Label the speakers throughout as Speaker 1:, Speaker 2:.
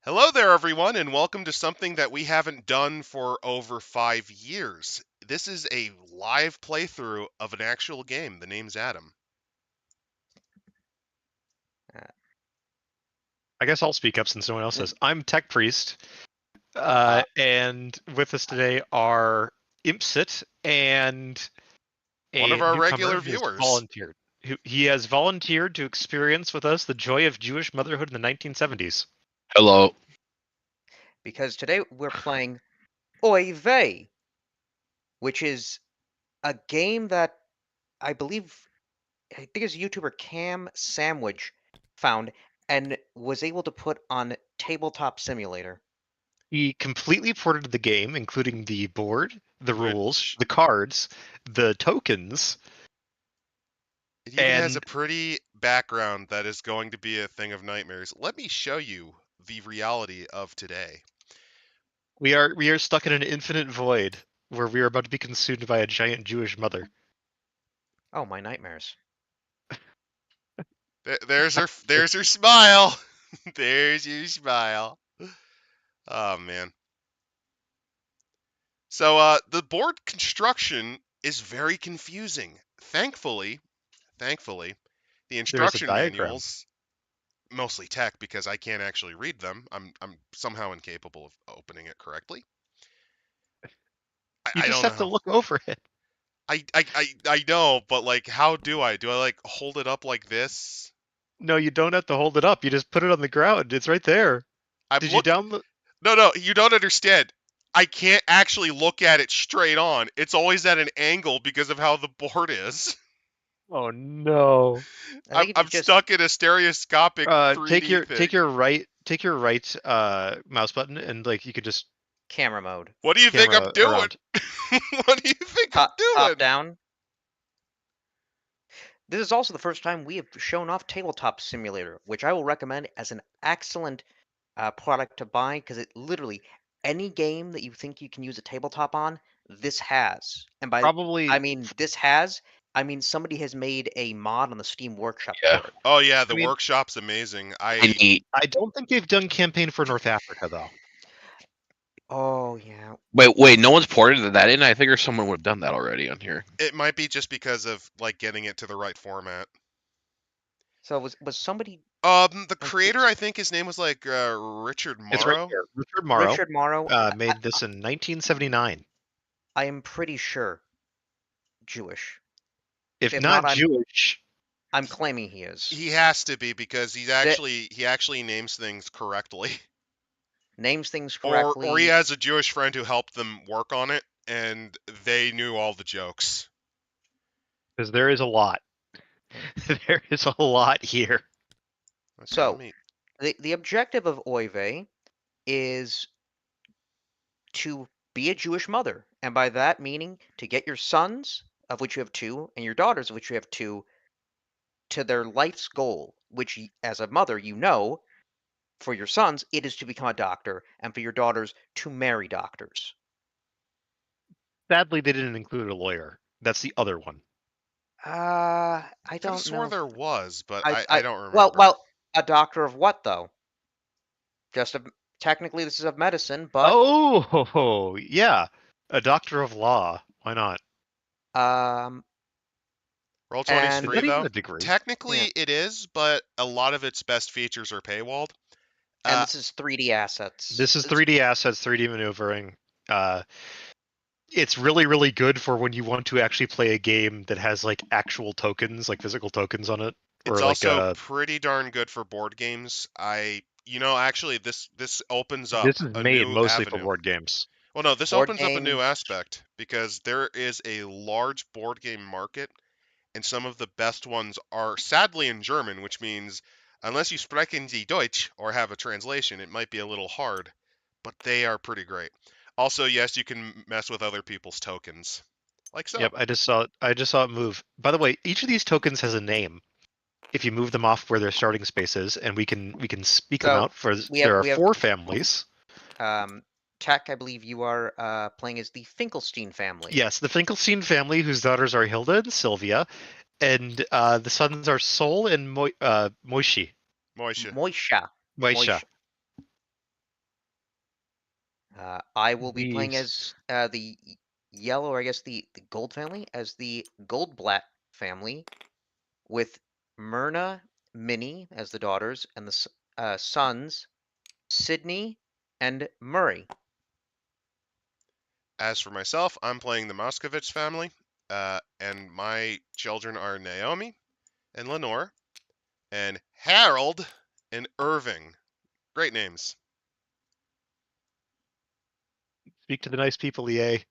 Speaker 1: Hello there, everyone, and welcome to something that we haven't done for over 5 years. This is a live playthrough of an actual game. The name's Adam.
Speaker 2: I guess I'll speak up since no one else says. I'm Tech Priest, and with us today are Impsit and
Speaker 1: One of
Speaker 2: a
Speaker 1: our
Speaker 2: newcomer
Speaker 1: regular
Speaker 2: who has
Speaker 1: viewers.
Speaker 2: volunteered. He has volunteered to experience with us the joy of Jewish motherhood in the 1970s.
Speaker 3: Hello.
Speaker 4: Because today we're playing Oy Vey, which is a game that I think it's YouTuber Cam Sandwich found and was able to put on Tabletop Simulator.
Speaker 2: He completely ported the game, including the board, the rules,
Speaker 1: Which-
Speaker 2: the cards, the tokens.
Speaker 1: It even has a
Speaker 2: And-
Speaker 1: pretty background that is going to be a thing of nightmares. Let me show you the reality of today.
Speaker 2: We are stuck in an infinite void where we are about to be consumed by a giant Jewish mother.
Speaker 4: Oh, my nightmares.
Speaker 1: There's her smile. There's your smile. Oh man. So the board construction is very confusing. Thankfully, the instruction
Speaker 2: diagram.
Speaker 1: manuals, mostly tech because I can't actually read them. I'm somehow incapable of opening it correctly.
Speaker 2: You
Speaker 1: I
Speaker 2: just
Speaker 1: don't
Speaker 2: have
Speaker 1: know.
Speaker 2: to look over it.
Speaker 1: I know, but like, how do I? Do I like hold it up like this?
Speaker 2: No, you don't have to hold it up. You just put it on the ground. It's right there.
Speaker 1: I'm
Speaker 2: Did
Speaker 1: looking.
Speaker 2: you download?
Speaker 1: No, you don't understand. I can't actually look at it straight on. It's always at an angle because of how the board is.
Speaker 2: Oh no!
Speaker 1: I'm stuck in a stereoscopic 3D thing.
Speaker 2: take your right mouse button and like you could just
Speaker 4: Camera mode.
Speaker 1: What do you think I'm doing?
Speaker 2: around.
Speaker 1: What do you think I'm doing?
Speaker 4: Top down. This is also the first time we have shown off Tabletop Simulator, which I will recommend as an excellent product to buy because it literally any game that you think you can use a tabletop on, this has. And by
Speaker 2: Probably
Speaker 4: I mean somebody has made a mod on the Steam Workshop
Speaker 3: Yeah.
Speaker 4: for it.
Speaker 1: Oh yeah, the
Speaker 2: I mean-
Speaker 1: workshop's amazing.
Speaker 3: Neat.
Speaker 2: I don't think they've done campaign for North Africa though.
Speaker 4: Oh yeah.
Speaker 3: Wait, no one's ported that in? I figure someone would have done that already on here.
Speaker 1: It might be just because of like getting it to the right format.
Speaker 4: So was somebody
Speaker 1: The creator, I think his name was like Richard Morrow.
Speaker 2: It's right here. Richard Morrow
Speaker 4: Richard Morrow
Speaker 2: made this in 1979.
Speaker 4: I am pretty sure Jewish.
Speaker 2: If
Speaker 4: If
Speaker 2: not
Speaker 4: not,
Speaker 2: Jewish,
Speaker 4: I'm claiming he is.
Speaker 1: He has to be because he actually names things correctly.
Speaker 4: Names things correctly.
Speaker 1: Or he has a Jewish friend who helped them work on it, and they knew all the jokes.
Speaker 2: because there is a lot. There is a lot here.
Speaker 1: That's
Speaker 4: So,
Speaker 1: not me.
Speaker 4: the objective of Oy Vey is to be a Jewish mother, and by that meaning to get your sons, of which you have 2, and your daughters, of which you have 2, to their life's goal, which as a mother you know, for your sons it is to become a doctor, and for your daughters to marry doctors.
Speaker 2: Sadly, they didn't include a lawyer. That's the other one.
Speaker 4: I
Speaker 1: Could
Speaker 4: don't
Speaker 1: have swore
Speaker 4: know.
Speaker 1: there was, but I don't remember.
Speaker 4: Well, a doctor of what though? Technically this is of medicine, but
Speaker 2: Oh, yeah, a doctor of law. Why not?
Speaker 1: Roll20's
Speaker 4: and-
Speaker 1: free
Speaker 2: Is that even
Speaker 1: though.
Speaker 2: a degree?
Speaker 1: Technically it is, but a lot of its best features are paywalled.
Speaker 4: and this is 3D assets.
Speaker 2: This is 3D assets, 3D maneuvering. It's really, really good for when you want to actually play a game that has like actual tokens, like physical tokens on it.
Speaker 1: It's
Speaker 2: or
Speaker 1: also pretty darn good for board games. Actually, this opens up.
Speaker 2: This is
Speaker 1: a
Speaker 2: made
Speaker 1: new
Speaker 2: mostly
Speaker 1: avenue.
Speaker 2: for board games.
Speaker 1: Well, no, this
Speaker 4: Board
Speaker 1: opens up a new
Speaker 4: games.
Speaker 1: aspect because there is a large board game market, and some of the best ones are sadly in German, which means unless you sprechen die Deutsch or have a translation, it might be a little hard, but they are pretty great. Also, yes, you can mess with other people's tokens, like so.
Speaker 2: Yep, I just saw it move. By the way, each of these tokens has a name. If you move them off where their starting space is, and we can speak them
Speaker 4: So,
Speaker 2: out.
Speaker 4: we
Speaker 2: There are
Speaker 4: have-
Speaker 2: 4 families.
Speaker 4: Tech, I believe you are playing as the Finkelstein family.
Speaker 2: Yes, the Finkelstein family, whose daughters are Hilda and Sylvia, and the sons are Sol and Moishi.
Speaker 1: Moisha.
Speaker 4: Moisha.
Speaker 2: Moisha.
Speaker 4: I will be playing
Speaker 2: Sweet.
Speaker 4: as the yellow, or I guess the gold family, as the Goldblatt family, with Myrna, Minnie as the daughters, and the sons, Sydney and Murray.
Speaker 1: As for myself, I'm playing the Moskovich family, and my children are Naomi and Lenore, and Harold and Irving. Great names.
Speaker 2: Speak to the nice people, EA.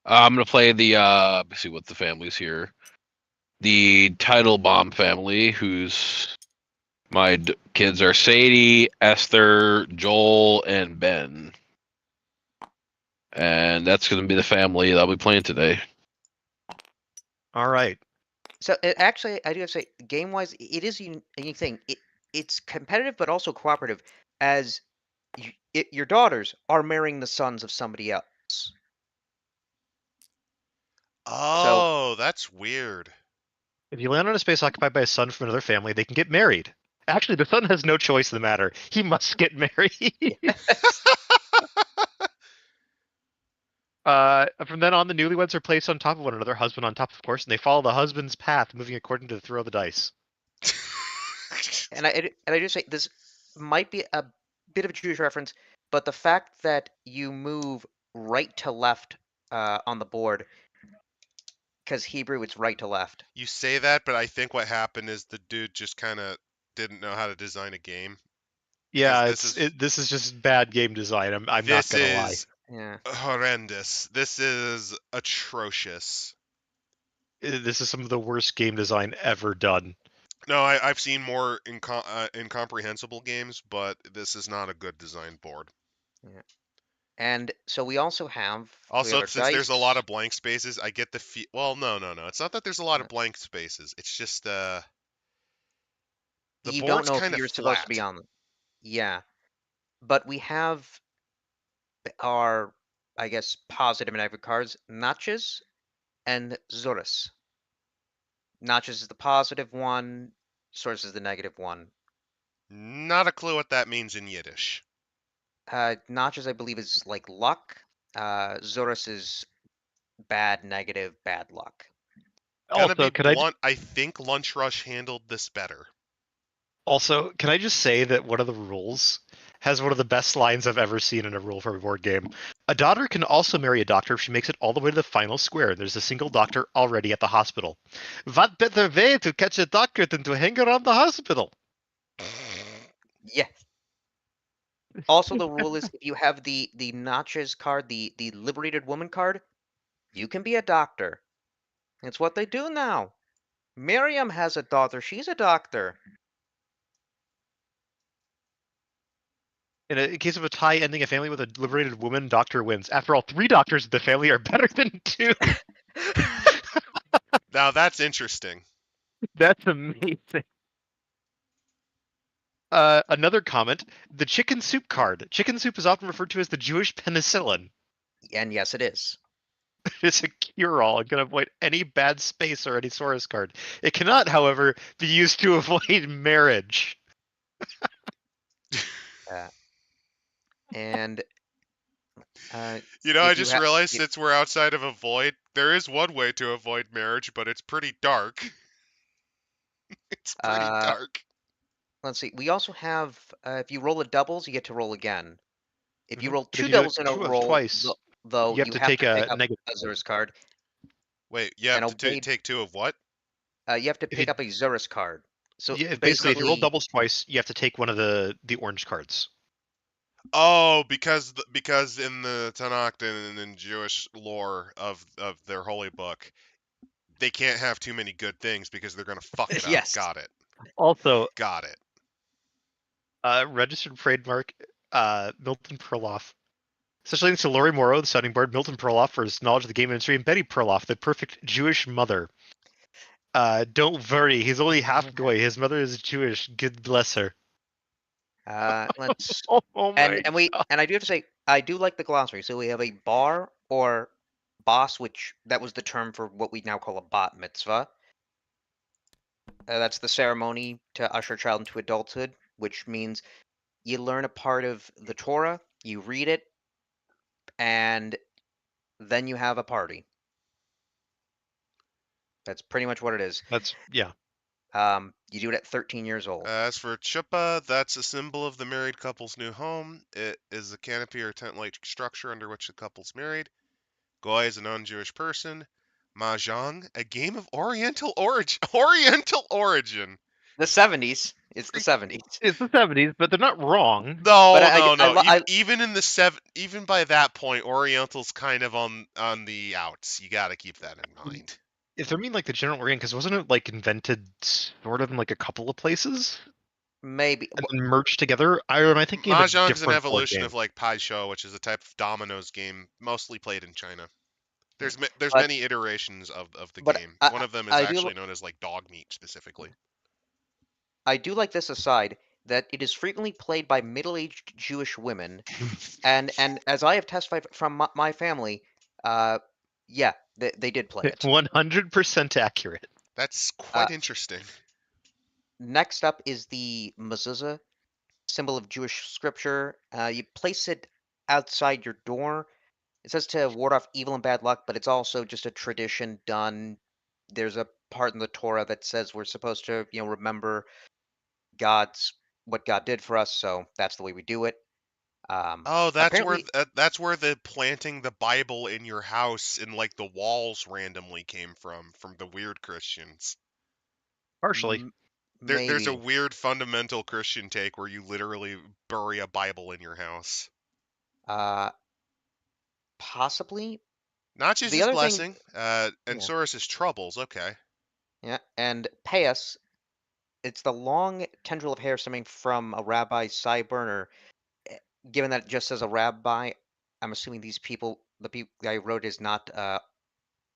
Speaker 3: I'm gonna play the let's see what the family's here. The Title Bomb family, whose kids are Sadie, Esther, Joel, and Ben. And that's gonna be the family that I'll be playing today.
Speaker 2: All right.
Speaker 4: So actually, I do have to say, game-wise, it is a unique thing. It's competitive, but also cooperative, as your daughters are marrying the sons of somebody else. So
Speaker 1: Oh, that's weird.
Speaker 2: If you land on a space occupied by a son from another family, they can get married. Actually, the son has no choice in the matter. He must get married. From then on, the newlyweds are placed on top of one another, husband on top, of course, and they follow the husband's path, moving according to the throw of the dice.
Speaker 4: and I do say this might be a bit of a Jewish reference, but the fact that you move right to left on the board, because Hebrew it's right to left.
Speaker 1: You say that, but I think what happened is the dude just kind of didn't know how to design a game. Because
Speaker 2: Yeah, this is just bad game design. I'm not
Speaker 1: this
Speaker 2: gonna lie.
Speaker 1: is
Speaker 4: Yeah.
Speaker 1: horrendous. This is atrocious.
Speaker 2: This is some of the worst game design ever done.
Speaker 1: No, I've seen more incomprehensible games, but this is not a good design board.
Speaker 4: Yeah. And so we also have
Speaker 1: Also,
Speaker 4: our
Speaker 1: since there's a
Speaker 4: dice.
Speaker 1: lot of blank spaces, I get the well, no. It's not that there's a lot of blank spaces. It's just the
Speaker 4: You don't
Speaker 1: board's
Speaker 4: know if
Speaker 1: kind of
Speaker 4: you're supposed to be
Speaker 1: flat.
Speaker 4: on them. Yeah. But we have our, I guess, positive and negative cards, Natchez and Zorus. Natchez is the positive one, Zorus is the negative one.
Speaker 1: Not a clue what that means in Yiddish.
Speaker 4: Natchez, I believe, is like luck. Zorus is bad, negative, bad luck.
Speaker 1: Gonna be
Speaker 2: Also,
Speaker 1: blunt, I think Lunch Rush handled this better.
Speaker 2: can I just say that one of the rules has one of the best lines I've ever seen in a rule for a board game. A daughter can also marry a doctor if she makes it all the way to the final square. There's a single doctor already at the hospital. What better way to catch a doctor than to hang around the hospital?
Speaker 4: Yes. Also, the rule is if you have the Natchez card, the liberated woman card, you can be a doctor. It's what they do now. Miriam has a daughter. She's a doctor.
Speaker 2: In case of a tie ending a family with a liberated woman, doctor wins. After all, 3 doctors in the family are better than 2.
Speaker 1: Now that's interesting.
Speaker 2: That's amazing. Another comment, the chicken soup card. Chicken soup is often referred to as the Jewish penicillin.
Speaker 4: And yes, it is.
Speaker 2: It's a cure-all and can avoid any bad space or any Saurus card. It cannot, however, be used to avoid marriage.
Speaker 4: And
Speaker 1: I
Speaker 4: if you
Speaker 1: just
Speaker 4: have,
Speaker 1: realized since we're outside of a void, there is one way to avoid marriage, but it's pretty dark. It's pretty dark.
Speaker 4: let's see. We also have if you roll a doubles, you get to roll again. If you roll
Speaker 2: But if
Speaker 4: 2
Speaker 2: you do it
Speaker 4: doubles in a roll,
Speaker 2: twice,
Speaker 4: though,
Speaker 2: you have to take
Speaker 4: pick
Speaker 2: a
Speaker 4: up
Speaker 2: negative.
Speaker 4: a Zurus card.
Speaker 1: Wait, you have
Speaker 4: And
Speaker 1: to take 2 of what?
Speaker 4: You have to
Speaker 2: If
Speaker 4: pick
Speaker 2: you-
Speaker 4: up a Zurus card. So
Speaker 2: Yeah,
Speaker 4: basically,
Speaker 2: basically, if you roll doubles twice, you have to take one of the orange cards.
Speaker 1: Oh, because in the Tanakh and in Jewish lore of their holy book, they can't have too many good things because they're gonna fuck it up.
Speaker 4: Yes.
Speaker 1: Got it.
Speaker 2: Also,
Speaker 1: Got it.
Speaker 2: registered trademark, Milton Perloff. Special thanks to Laurie Morrow, the sounding board, Milton Perloff for his knowledge of the game industry, and Betty Perloff, the perfect Jewish mother. Don't worry, he's only half goy. His mother is Jewish. God bless her.
Speaker 4: let's
Speaker 2: Oh my
Speaker 4: and I do have to say I do like the glossary. So we have a bar or boss, which that was the term for what we now call a bat mitzvah. That's the ceremony to usher a child into adulthood, which means you learn a part of the Torah, you read it, and then you have a party. That's pretty much what it is.
Speaker 2: Yeah.
Speaker 4: You do it at 13 years old.
Speaker 1: As for chuppah, that's a symbol of the married couple's new home. It is a canopy or tent-like structure under which the couple's married. Goy is a non-Jewish person. Mahjong, a game of Oriental origin. Oriental origin.
Speaker 4: The 70s. It's the 70s.
Speaker 2: It's the 70s, but they're not wrong.
Speaker 1: No,
Speaker 4: But I-
Speaker 1: no,
Speaker 4: I-
Speaker 1: no.
Speaker 4: I-
Speaker 1: Even in the even by that point, Oriental's kind of on the outs. You got to keep that in mind.
Speaker 2: If they mean like the general Orient, because wasn't it like invented sort of in like a couple of places
Speaker 4: Maybe.
Speaker 2: and then merged together? Am I thinking of a
Speaker 1: Mahjong is an
Speaker 2: different board
Speaker 1: evolution
Speaker 2: game?
Speaker 1: of like Pai Sho, which is a type of dominoes game mostly played in China. There's
Speaker 4: But-
Speaker 1: many iterations of the
Speaker 4: but
Speaker 1: game.
Speaker 4: I-
Speaker 1: One of them is
Speaker 4: I do
Speaker 1: actually
Speaker 4: li-
Speaker 1: known as like dog meat specifically.
Speaker 4: I do like this aside that it is frequently played by middle-aged Jewish women, and as I have testified from my family, yeah, they did play it.
Speaker 2: 100% accurate.
Speaker 1: That's quite interesting.
Speaker 4: Next up is the mezuzah, symbol of Jewish scripture. You place it outside your door. It says to ward off evil and bad luck, but it's also just a tradition done. There's a part in the Torah that says we're supposed to, remember what God did for us, so that's the way we do it.
Speaker 1: Oh,
Speaker 4: Apparently,
Speaker 1: that's where the planting the Bible in your house in like the walls randomly came from the weird Christians.
Speaker 2: Partially.
Speaker 1: There's a
Speaker 4: maybe.
Speaker 1: weird fundamental Christian take where you literally bury a Bible in your house.
Speaker 4: Possibly.
Speaker 1: Not
Speaker 4: The
Speaker 1: Jesus'
Speaker 4: other thing,
Speaker 1: blessing, and Soros' troubles. Okay.
Speaker 4: yeah, and payas. It's the long tendril of hair stemming from a rabbi's sideburn, eh, given that it just says a rabbi, I'm assuming the guy who wrote is not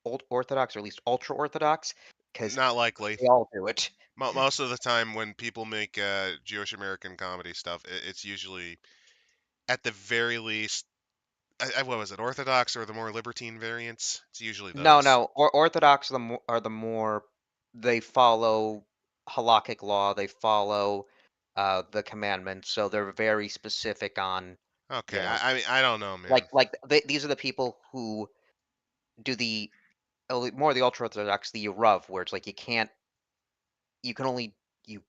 Speaker 4: old Orthodox or at least ultra Orthodox, because
Speaker 1: Not likely.
Speaker 4: they all do it.
Speaker 1: Most of the time when people make Jewish American comedy stuff, it's usually at the very least, what was it, Orthodox or the more libertine variants? It's usually
Speaker 4: No,
Speaker 1: those.
Speaker 4: no, Orthodox are the more they follow halakhic law, they follow the commandments, so they're very specific on,
Speaker 1: Okay,
Speaker 4: you know,
Speaker 1: I mean, I don't know, man.
Speaker 4: these are the people who do more the ultra Orthodox, the Rav, where it's like you can only you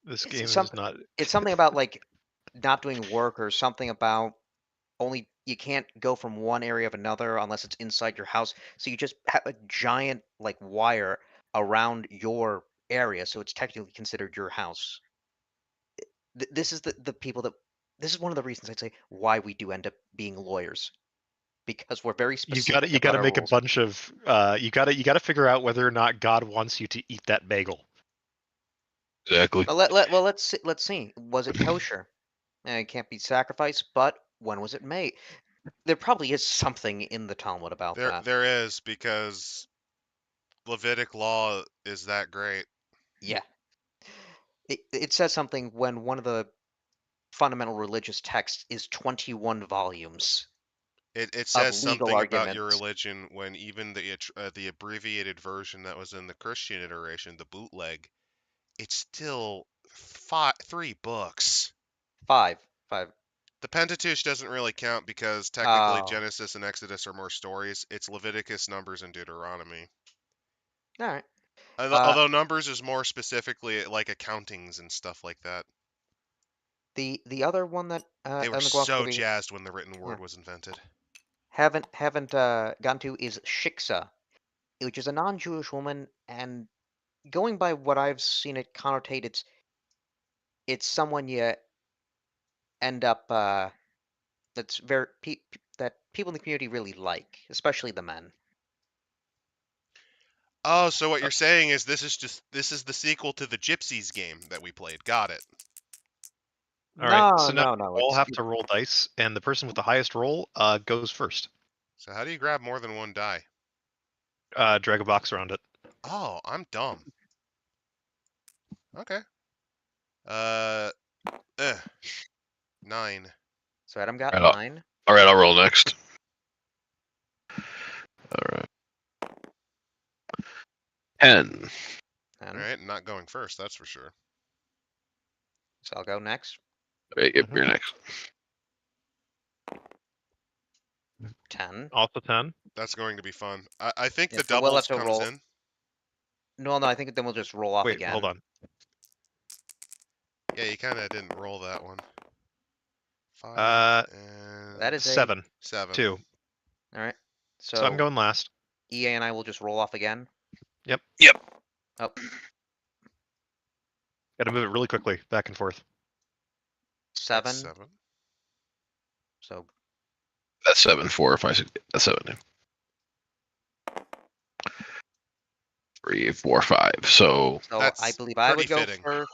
Speaker 2: This
Speaker 4: it's
Speaker 2: game is
Speaker 4: something
Speaker 2: not.
Speaker 4: it's something about like not doing work or something about only you can't go from one area of another unless it's inside your house. So you just have a giant like wire around your area, so it's technically considered your house. This is the people that this is one of the reasons I'd say why we do end up being lawyers, because we're very
Speaker 2: You got
Speaker 4: specific
Speaker 2: you got
Speaker 4: about
Speaker 2: to
Speaker 4: our
Speaker 2: make a
Speaker 4: rules.
Speaker 2: bunch of. You got to figure out whether or not God wants you to eat that bagel.
Speaker 3: Exactly.
Speaker 4: Let's see. Was it kosher? It can't be sacrificed, but when was it made? There probably is something in the Talmud about that.
Speaker 1: There is, because Levitic law is that great.
Speaker 4: Yeah. It says something when one of the fundamental religious texts is 21 volumes
Speaker 1: It
Speaker 4: of
Speaker 1: says
Speaker 4: legal
Speaker 1: something about your
Speaker 4: arguments.
Speaker 1: religion when even the abbreviated version that was in the Christian iteration, the bootleg, it's still 3 books.
Speaker 4: Five.
Speaker 1: The Pentateuch doesn't really count because technically
Speaker 4: Oh,
Speaker 1: Genesis and Exodus are more stories. It's Leviticus, Numbers, and Deuteronomy.
Speaker 4: all right.
Speaker 1: Although Numbers is more specifically like accountings and stuff like that.
Speaker 4: The other one that
Speaker 1: They were
Speaker 4: on the gloss that
Speaker 1: so
Speaker 4: we
Speaker 1: jazzed when the written
Speaker 4: yeah,
Speaker 1: word was invented.
Speaker 4: haven't gotten to is Shiksa, which is a non-Jewish woman, and going by what I've seen it connotate, it's someone you end up that's that people in the community really like, especially the men.
Speaker 1: Oh, so what you're saying is this is the sequel to the Gypsies game that we played. Got it.
Speaker 2: All right.
Speaker 4: No,
Speaker 2: So now
Speaker 4: no,
Speaker 2: we
Speaker 4: no.
Speaker 2: all have to roll dice, and the person with the highest roll goes first.
Speaker 1: So how do you grab more than one die?
Speaker 2: Drag a box around it.
Speaker 1: Oh, I'm dumb. Okay. Uh, 9.
Speaker 4: So Adam got
Speaker 3: Right,
Speaker 4: 9.
Speaker 3: All right, I'll roll next. All right. 10.
Speaker 1: All
Speaker 4: 10.
Speaker 1: right, not going first, that's for sure.
Speaker 4: So I'll go next.
Speaker 3: All right, yep, you're next.
Speaker 4: 10.
Speaker 2: Also 10.
Speaker 1: That's going to be fun. I think
Speaker 4: Yeah,
Speaker 1: the
Speaker 4: so we'll
Speaker 1: doubles
Speaker 4: have to
Speaker 1: comes
Speaker 4: roll.
Speaker 1: in.
Speaker 4: No, I think then we'll just roll off
Speaker 2: Wait,
Speaker 4: again.
Speaker 2: hold on.
Speaker 1: Yeah, you kind of didn't roll that one. 5 and
Speaker 4: That is
Speaker 2: 7.
Speaker 1: 7.
Speaker 2: 2.
Speaker 4: All right.
Speaker 2: So I'm going last.
Speaker 4: EA and I will just roll off again.
Speaker 2: Yep.
Speaker 4: Oh,
Speaker 2: Gotta move it really quickly, back and forth.
Speaker 4: 7.
Speaker 1: That's 7.
Speaker 4: So
Speaker 3: That's 7, 4, 5, 6. That's 7. 3, 4, 5. So
Speaker 4: I
Speaker 1: That's
Speaker 4: believe I would
Speaker 1: pretty
Speaker 4: go
Speaker 1: fitting.
Speaker 4: first.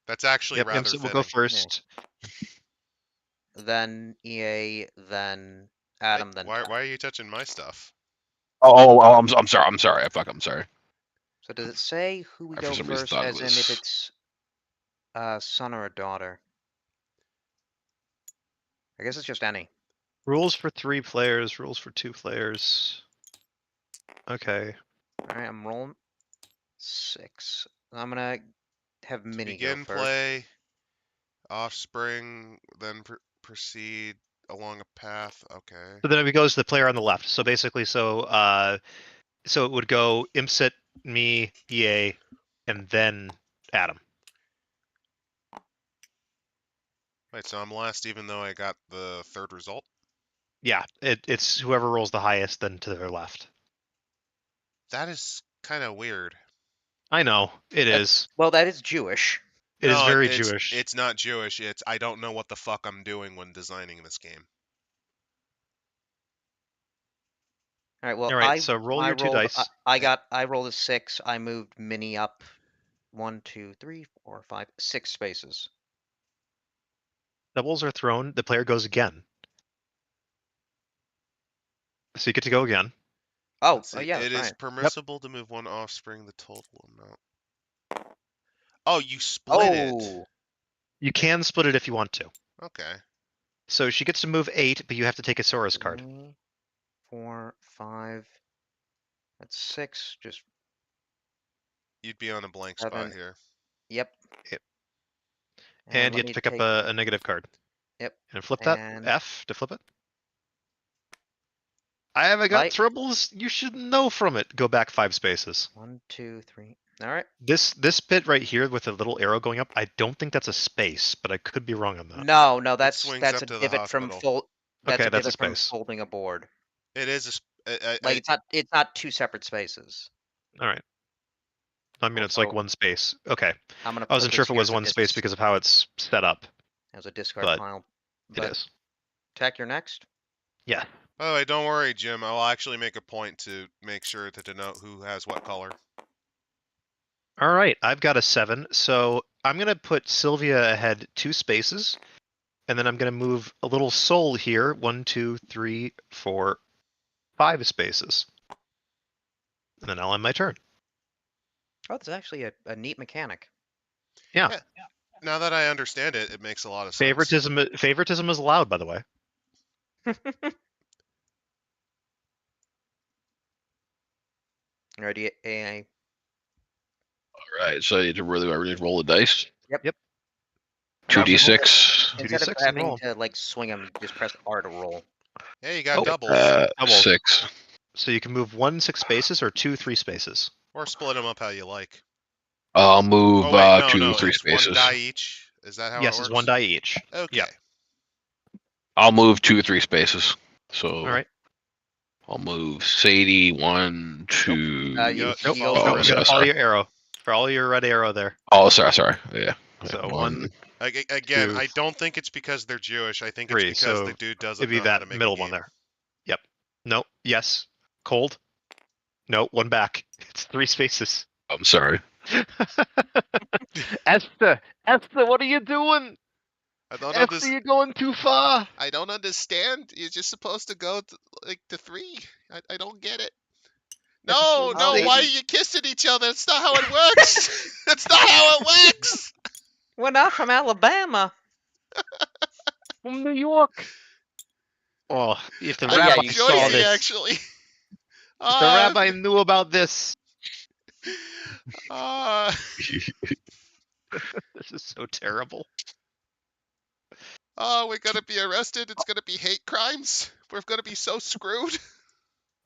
Speaker 1: That's actually
Speaker 2: Yep,
Speaker 1: rather
Speaker 2: Imsit will
Speaker 1: fitting.
Speaker 2: go first.
Speaker 4: Then EA, then Adam, then
Speaker 1: why
Speaker 4: Kat.
Speaker 1: are you touching my stuff?
Speaker 3: I'm sorry. I'm sorry. I'm sorry.
Speaker 4: So does it say who we
Speaker 3: I for
Speaker 4: go
Speaker 3: some reason
Speaker 4: first,
Speaker 3: thought it
Speaker 4: as in if
Speaker 3: was-
Speaker 4: it's a son or a daughter? I guess it's just any.
Speaker 2: Rules for 3 players, rules for 2 players. Okay.
Speaker 4: All right, I'm rolling 6. I'm gonna have Minnie go
Speaker 1: Begin
Speaker 4: first.
Speaker 1: play, offspring, then proceed along a path. Okay.
Speaker 2: So then it goes to the player on the left. So basically, so it would go Imsit, me, EA, and then Adam.
Speaker 1: Wait, so I'm last even though I got the third result?
Speaker 2: Yeah, it's whoever rolls the highest, then to their left.
Speaker 1: That is kind of weird.
Speaker 2: I know, it
Speaker 4: That's-
Speaker 2: is.
Speaker 4: Well, that is Jewish.
Speaker 2: It is
Speaker 1: No,
Speaker 2: very
Speaker 1: it's,
Speaker 2: Jewish.
Speaker 1: It's not Jewish. It's I don't know what the fuck I'm doing when designing this game.
Speaker 4: All right. Well,
Speaker 2: All right, so roll
Speaker 4: I
Speaker 2: your 2
Speaker 4: rolled.
Speaker 2: dice.
Speaker 4: I rolled a 6. I moved Minnie up 1, 2, 3, 4, 5, 6 spaces.
Speaker 2: Doubles are thrown. The player goes again. So you get to go again.
Speaker 4: Oh,
Speaker 1: Let's see.
Speaker 4: yeah,
Speaker 1: It
Speaker 4: that's
Speaker 1: is
Speaker 4: right.
Speaker 1: permissible to move one offspring the total amount. Oh, you split it.
Speaker 4: Oh,
Speaker 2: You can split it if you want to.
Speaker 1: Okay.
Speaker 2: So she gets to move 8, but you have to take a Saurus card.
Speaker 4: 3, 4, 5. That's 6. Just
Speaker 1: You'd be on a blank spot
Speaker 4: 7.
Speaker 1: here.
Speaker 4: Yep.
Speaker 2: Yep.
Speaker 4: And
Speaker 2: And you
Speaker 4: let
Speaker 2: have to
Speaker 4: me
Speaker 2: pick up
Speaker 4: take.
Speaker 2: a negative card.
Speaker 4: Yep.
Speaker 2: And flip that
Speaker 4: And
Speaker 2: F to flip it. I haven't got
Speaker 4: Right.
Speaker 2: troubles. You should know from it. Go back 5 spaces.
Speaker 4: 1, 2, 3. All right.
Speaker 2: This bit right here with the little arrow going up, I don't think that's a space, but I could be wrong on that.
Speaker 4: No, that's
Speaker 1: swings
Speaker 4: that's
Speaker 1: up
Speaker 4: a
Speaker 1: to the
Speaker 4: divot from
Speaker 1: hospital.
Speaker 4: fold. That's
Speaker 2: Okay,
Speaker 4: a
Speaker 2: that's a
Speaker 4: divot from
Speaker 2: space.
Speaker 4: folding a board.
Speaker 1: It is a.
Speaker 4: Like it's not 2 separate spaces.
Speaker 2: All right. I mean, it's like
Speaker 4: Also,
Speaker 2: 1 space. Okay.
Speaker 4: I'm gonna.
Speaker 2: I wasn't
Speaker 4: put
Speaker 2: sure
Speaker 4: this
Speaker 2: if it
Speaker 4: here
Speaker 2: was
Speaker 4: as a
Speaker 2: 1 space because of how it's set up.
Speaker 4: as a discard
Speaker 2: but
Speaker 4: pile.
Speaker 2: It is.
Speaker 4: Tech, you're next.
Speaker 2: Yeah.
Speaker 1: By the way, don't worry, Jim. I'll actually make a point to make sure to denote who has what color.
Speaker 2: All right. I've got a 7. So I'm going to put Sylvia ahead 2 spaces. And then I'm going to move a little soul here. 1, 2, 3, 4, 5 spaces. And then I'll end my turn.
Speaker 4: Oh, that's actually a neat mechanic.
Speaker 2: Yeah.
Speaker 1: Now that I understand it, it makes a lot of sense.
Speaker 2: Favoritism is allowed, by the way.
Speaker 4: Ready? A.
Speaker 3: all right. So you really need to roll the dice.
Speaker 4: Yep.
Speaker 2: Yep.
Speaker 3: 2d6.
Speaker 4: Instead of
Speaker 2: 2d6 and
Speaker 4: having
Speaker 2: roll.
Speaker 4: to like swing them, you just press R to roll.
Speaker 1: Hey, you got
Speaker 2: Oh,
Speaker 1: doubles.
Speaker 2: Doubles.
Speaker 3: 6.
Speaker 2: So you can move 1 6 spaces or 2 3 spaces.
Speaker 1: Or split them up how you like.
Speaker 3: I'll move
Speaker 1: Oh, wait, no,
Speaker 3: 2
Speaker 1: no.
Speaker 3: 3
Speaker 1: It's
Speaker 3: spaces.
Speaker 1: 1 die each. Is that how
Speaker 2: Yes,
Speaker 1: it works?
Speaker 2: it's 1 die each.
Speaker 1: Okay.
Speaker 2: Yeah.
Speaker 3: I'll move 2 3 spaces. So
Speaker 2: All right.
Speaker 3: I'll move Sadie 1, 2.
Speaker 4: You
Speaker 2: Nope.
Speaker 4: go
Speaker 1: follow
Speaker 2: Nope.
Speaker 1: the
Speaker 2: You
Speaker 4: first.
Speaker 2: gotta follow
Speaker 3: sorry.
Speaker 2: your arrow. Follow your red arrow there.
Speaker 3: Oh, sorry. Yeah.
Speaker 2: So
Speaker 3: 1.
Speaker 1: Again,
Speaker 2: 2,
Speaker 1: I don't think it's because they're Jewish. I think
Speaker 2: 3.
Speaker 1: it's because
Speaker 2: So
Speaker 1: the dude doesn't
Speaker 2: it'd be
Speaker 1: know how to
Speaker 2: that
Speaker 1: make
Speaker 2: middle
Speaker 1: a game.
Speaker 2: one there. Yep. Nope. Yes. Cold. No. 1 back. It's 3 spaces.
Speaker 3: I'm sorry.
Speaker 2: Esther, what are you doing?
Speaker 1: I don't
Speaker 2: Esther, you're going too far.
Speaker 1: I don't understand. You're just supposed to go to 3. I don't get it. No,
Speaker 2: Episode
Speaker 1: no. Why are
Speaker 2: 80.
Speaker 1: you kissing each other? That's not how it works. That's not how it works.
Speaker 4: We're not from Alabama.
Speaker 2: From New York. Oh, if the
Speaker 1: I'm
Speaker 2: rabbi
Speaker 4: you
Speaker 2: saw
Speaker 1: Jersey,
Speaker 2: this,
Speaker 1: actually.
Speaker 2: if the rabbi knew about this, this is so terrible.
Speaker 1: we're gonna be arrested. It's gonna be hate crimes. We're gonna be so screwed.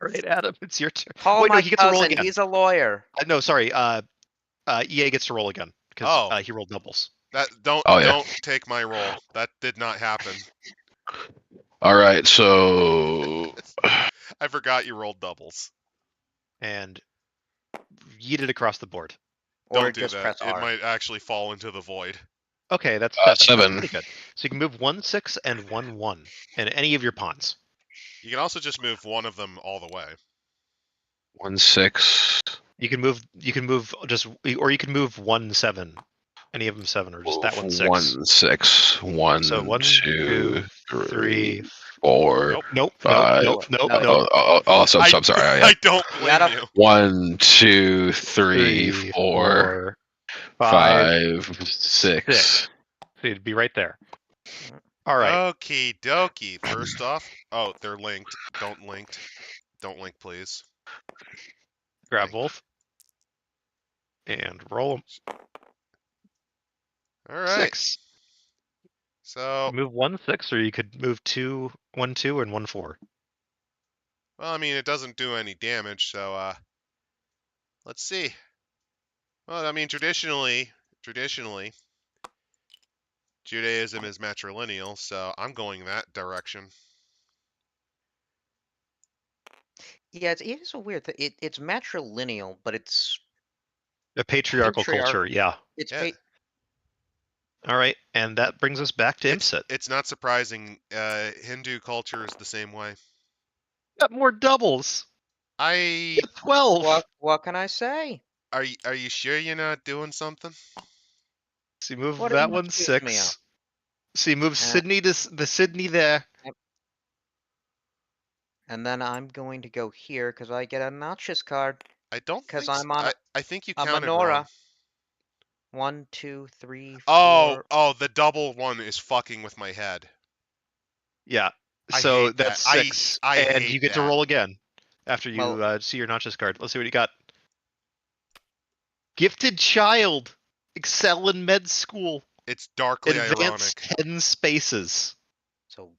Speaker 2: All right, Adam, it's your turn.
Speaker 4: Call
Speaker 2: Wait, no,
Speaker 4: my
Speaker 2: he gets to roll
Speaker 4: cousin.
Speaker 2: again.
Speaker 4: He's a lawyer.
Speaker 2: No, sorry. EA gets to roll again because
Speaker 1: Oh.
Speaker 2: he rolled doubles.
Speaker 1: Don't
Speaker 3: Oh, yeah.
Speaker 1: don't take my roll. That did not happen.
Speaker 3: All right, so
Speaker 1: I forgot you rolled doubles.
Speaker 2: And yeet it across the board.
Speaker 4: Or
Speaker 1: Don't do
Speaker 4: just
Speaker 1: that.
Speaker 4: press
Speaker 1: It
Speaker 4: R.
Speaker 1: might actually fall into the void.
Speaker 2: Okay, that's 7. That's
Speaker 3: 7.
Speaker 2: pretty good. So you can move 1, 6, and 1, 1, and any of your pawns.
Speaker 1: You can also just move one of them all the way.
Speaker 3: 1, 6.
Speaker 2: You can move just, or you can move 1, 7. Any of them 7, or just that one 6.
Speaker 3: 1, 6. 1,
Speaker 2: So 1,
Speaker 3: 2,
Speaker 2: 2,
Speaker 3: 3,
Speaker 2: 3.
Speaker 3: 4,
Speaker 1: Nope.
Speaker 2: Nope.
Speaker 3: 5.
Speaker 2: Nope. Nope.
Speaker 4: No.
Speaker 2: Nope.
Speaker 3: So I'm sorry. Yeah.
Speaker 1: I don't
Speaker 4: You
Speaker 1: blame
Speaker 4: gotta-
Speaker 1: you.
Speaker 3: 1, 2, 3,
Speaker 2: 3,
Speaker 3: 4,
Speaker 2: 5,
Speaker 3: 5, 6.
Speaker 2: So you'd be right there. All right.
Speaker 1: Okie dokie. First off, oh, they're linked. Don't link, please.
Speaker 2: Grab both. And roll them.
Speaker 1: All right.
Speaker 2: 6.
Speaker 1: So,
Speaker 2: You move 1, 6, or you could move 2, 1, 2, and 1, 4.
Speaker 1: well, I mean, it doesn't do any damage, so let's see. Well, I mean, traditionally, Judaism is matrilineal, so I'm going that direction.
Speaker 4: Yeah, it is a weird thing. It's matrilineal, but it's
Speaker 2: A patriarchal culture, yeah.
Speaker 4: it's
Speaker 1: Yeah.
Speaker 2: All right, and that brings us back to Imsit.
Speaker 1: It's not surprising. Hindu culture is the same way.
Speaker 2: Got more doubles.
Speaker 1: I
Speaker 2: 12.
Speaker 4: what can I say?
Speaker 1: are you sure you're not doing something?
Speaker 2: So you move
Speaker 4: What
Speaker 2: that
Speaker 4: did
Speaker 2: one
Speaker 4: you accuse me
Speaker 2: 6. So you move
Speaker 4: Uh,
Speaker 2: Sydney to the Sydney there.
Speaker 4: And then I'm going to go here because I get a notches card.
Speaker 1: I don't
Speaker 4: 'Cause
Speaker 1: think.
Speaker 4: I'm on
Speaker 1: I think you
Speaker 4: a
Speaker 1: counted
Speaker 4: menorah.
Speaker 1: wrong.
Speaker 4: 1, 2, 3, 4.
Speaker 1: Oh, the double one is fucking with my head.
Speaker 2: Yeah.
Speaker 1: I
Speaker 2: So
Speaker 1: hate that.
Speaker 2: that's 6.
Speaker 1: I
Speaker 2: and
Speaker 1: hate
Speaker 2: you get to
Speaker 1: that.
Speaker 2: roll again after you
Speaker 4: Well-
Speaker 2: see your notches card. Let's see what you got. Gifted child. Excel in med school.
Speaker 1: It's darkly
Speaker 2: Advance
Speaker 1: ironic.
Speaker 2: 10 spaces.
Speaker 4: So